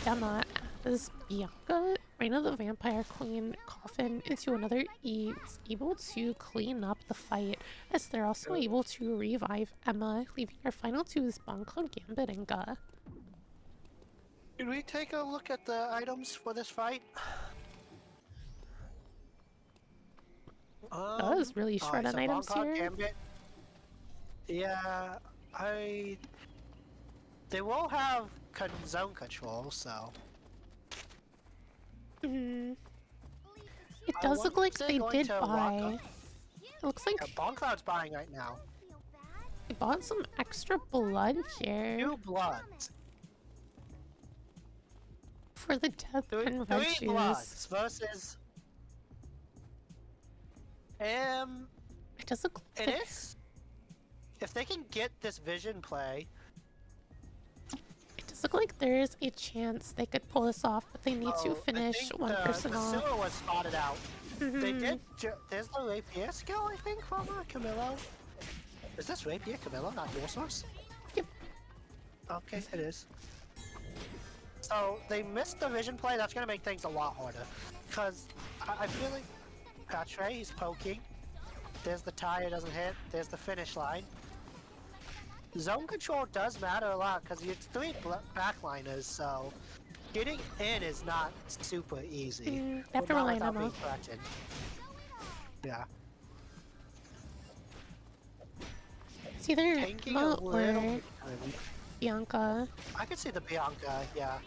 Dema as Bianca, Reina the Vampire Queen, Coffin into another E, is able to clean up the fight, as they're also able to revive Emma, leaving our final 2s Bonko, Gambit, and Ga. Can we take a look at the items for this fight? Ga is really short on items Bonko, here. Gambit. Yeah, they will have zone control, so. It does look like they did to buy. It looks like Yeah, Boncloud's buying right now. they bought some extra blood here 2 bloods. for the death and red 3 shoes. bloods versus. It does look like It is. If they can get this vision play. It does look like there's a chance they could pull this off, but they need to finish one person the off. sewer was spotted out. They did. There's the rapier skill, I think, from Camillo. Is this rapier Camillo, not your source? Yep. Okay, it is. So they missed the vision play. That's gonna make things a lot harder, because I feel like Patre, he's poking. There's the tire doesn't hit. There's the finish line. Zone control does matter a lot because it's 3 backliners, so getting in is not super easy. After Not relying without ammo. being corrected. Yeah. It's either Tanking a Emma little or bit. Bianca. I could see the Bianca, yeah.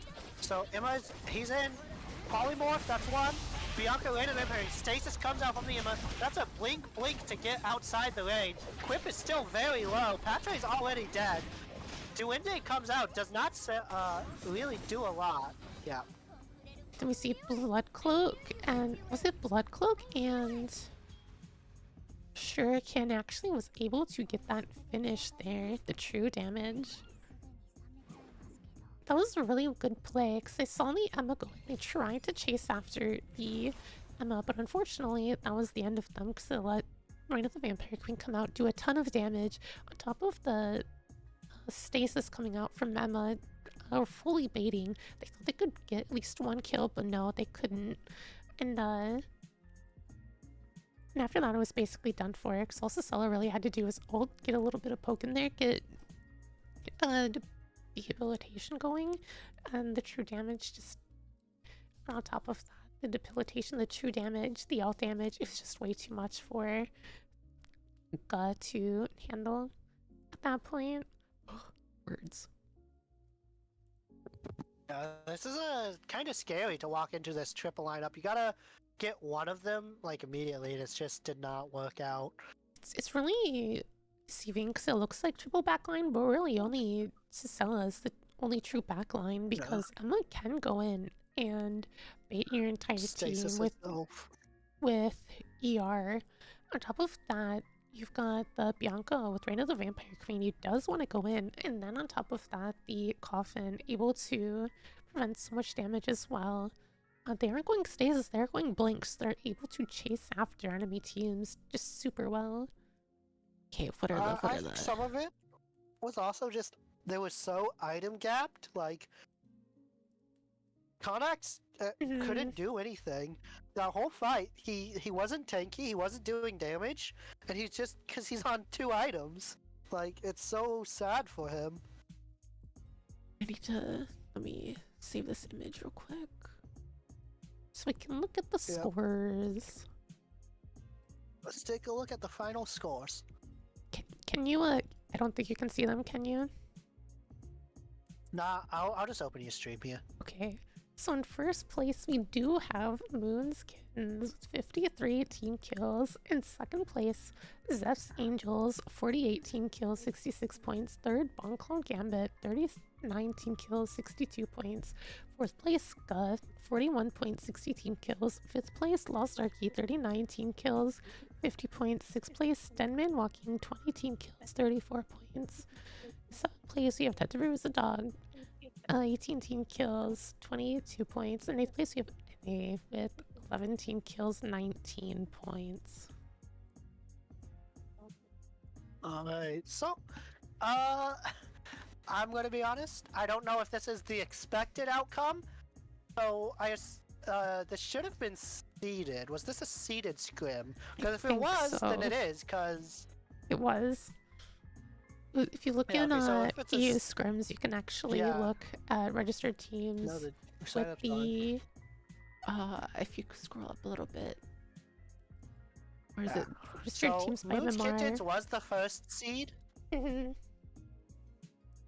So he's in polymorph, that's one. Bianca landed him, her stasis comes out from the Emma. That's a blink to get outside the range. Quip is still very low. Patre's already dead. Duende comes out, does not really do a lot. Yeah. Then we see Blood Cloak, and was it Blood Cloak and Shuriken actually was able to get that finish there, the true damage. That was a really good play, because I saw the Emma go. They tried to chase after the Emma, but unfortunately, that was the end of them, because they let Reina the Vampire Queen come out, do a ton of damage, on top of the stasis coming out from Emma, fully baiting. They thought they could get at least 1 kill, but no, they couldn't. And after that, it was basically done for her, because all Cicella really had to do was ult, get a little bit of poke in there, get debilitation going, and the true damage just on top of that, the debilitation, the true damage, the alt damage, it was just way too much for Ga to handle at that point. Words. This is kind of scary to walk into this triple lineup. You gotta get one of them like immediately, and it just did not work out. It's really deceiving because it looks like triple backline, but really only Cicella is the only true backline, because Emma can go in and bait your entire Stasis team itself. with ER. On top of that, you've got the Bianca with Reina the Vampire Queen, who does want to go in, and then on top of that, the Coffin able to prevent so much damage as well. They aren't going stasis, they're going blinks. They're able to chase after enemy teams just super well. Okay, what are I think some of it was also just, they were so item gapped, like Connax couldn't do anything. The whole fight, he wasn't tanky, he wasn't doing damage, and he's just, because he's on 2 items. Like, it's so sad for him. I need to, let me save this image real quick so we can look at the scores. Let's take a look at the final scores. Can you, I don't think you can see them, can you? Nah, I'll just open your stream here. Okay, So in first place, we do have Moonskins with 53 team kills. In second place, Zeph's Angels, 48 team kills, 66 points. Third, Bonclone Gambit, 39 team kills, 62 points. Fourth place, Ska, 41 points, 60 team kills. Fifth place, Lost Arky, 39 team kills, 50 points. Sixth place, Denman Walking, 20 team kills, 34 points. Seventh place, we have Tetaru as a dog, 18 team kills, 22 points. In 8th place, we have NA with 11 team kills, 19 points. Alright, so, I'm gonna be honest, I don't know if this is the expected outcome, so this should have been seeded. Was this a seeded scrim? Because if it was, then it is, because... It was. If you look in EU scrims, you can actually look at registered teams with the... if you scroll up a little bit. Or is it registered teams by Moon's MMR? Kittens was the first seed.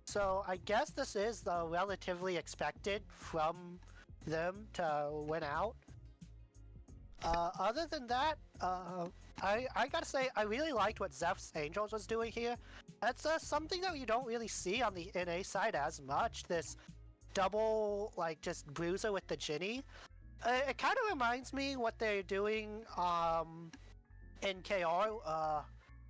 So I guess this is the relatively expected from them to win out. Other than that, I gotta say, I really liked what Zeph's Angels was doing here. That's something that you don't really see on the NA side as much. This double, like, just bruiser with the Ginny. It kind of reminds me what they're doing in KR.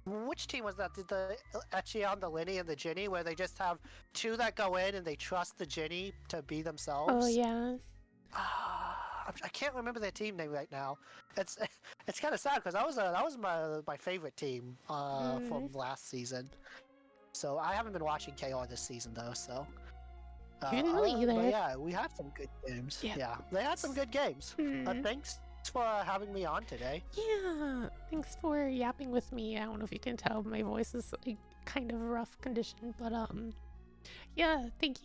Which team was that? Did the Echion, the Linny, and the Ginny, where they just have two that go in and they trust the Ginny to be themselves? Oh, yeah. I can't remember their team name right now. It's kind of sad because that was my favorite team from last season. So I haven't been watching KR this season though. So I didn't really either. But yeah, we had some good games. Yeah, they had some good games. Thanks for having me on today. Yeah, thanks for yapping with me. I don't know if you can tell, my voice is like kind of rough condition, but yeah, thank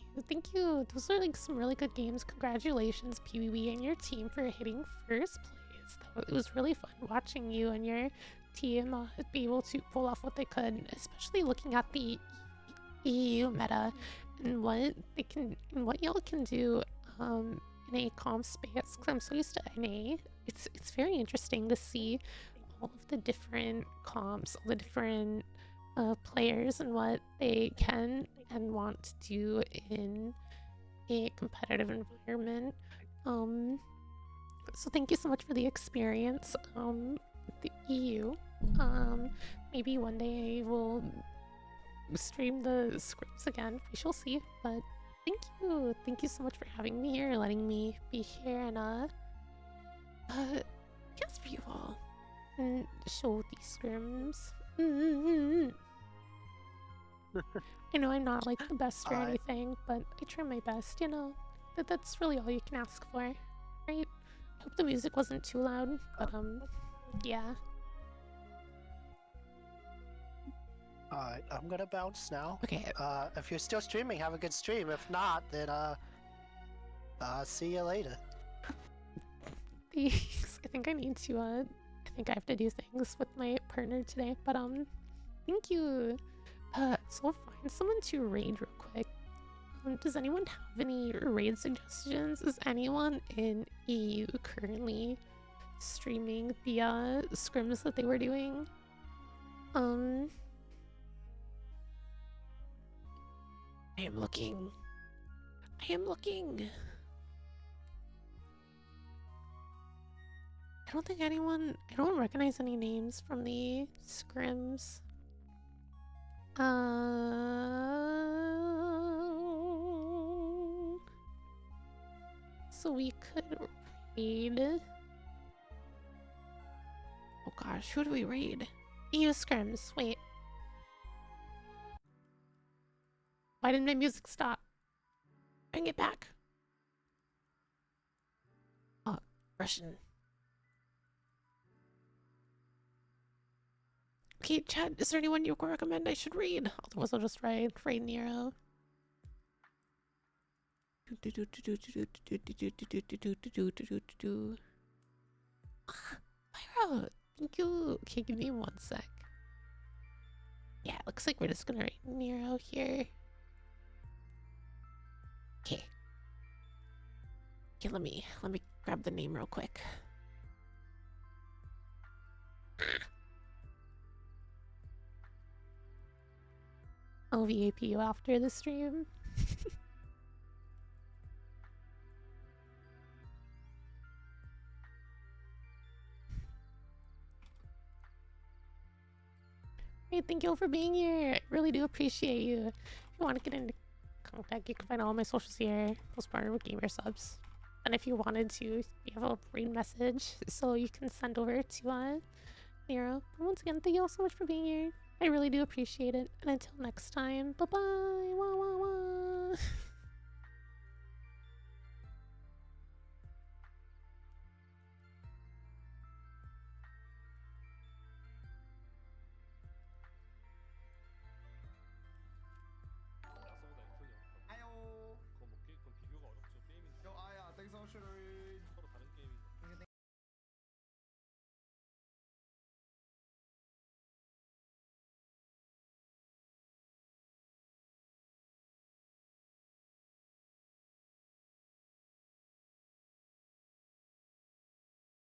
you. Those are like some really good games. Congratulations, PWE and your team, for hitting first place. It was really fun watching you and your team be able to pull off what they could, especially looking at the EU meta and what they can and what y'all can do in a comp space. Because I'm so used to NA. It's very interesting to see all of the different comps, all the different players and what they can and want to do in a competitive environment. So thank you so much for the experience. The EU. Maybe one day I will stream the scripts again. We shall see. But thank you so much for having me here, letting me be here and guess for you all and show these scrims. I know I'm not like the best or anything, but I try my best, you know. That's really all you can ask for, right? I hope the music wasn't too loud, but yeah. Alright, I'm gonna bounce now. Okay. If you're still streaming, have a good stream. If not, then see you later. Thanks. I think I need to I think I have to do things with my partner today, but thank you. So I'll find someone to raid real quick. Does anyone have any raid suggestions? Is anyone in EU currently streaming the scrims that they were doing? I am looking. I don't recognize any names from the scrims. So we could raid. Oh gosh, who do we raid? EU scrims. Wait. Why didn't my music stop? Bring it back. Oh, Russian. Okay, chat, is there anyone you can recommend I should read? Otherwise I'll just raid Nero. Pyro, thank you. Okay, give me 1 sec. Yeah, it looks like we're just gonna raid Nero here. Okay. Okay, let me grab the name real quick. I'll VAP you after the stream. Hey, thank you all for being here. I really do appreciate you. If you want to get into contact, you can find all my socials here. Postpartum with gamer subs. And if you wanted to, you have a read message, so you can send over to Nero. But once again, thank you all so much for being here. I really do appreciate it. And until next time, bye bye. Wah wah wah. 아요. 그건 비교가 어렵죠. 게임인데. 아야, 땡성 슈리.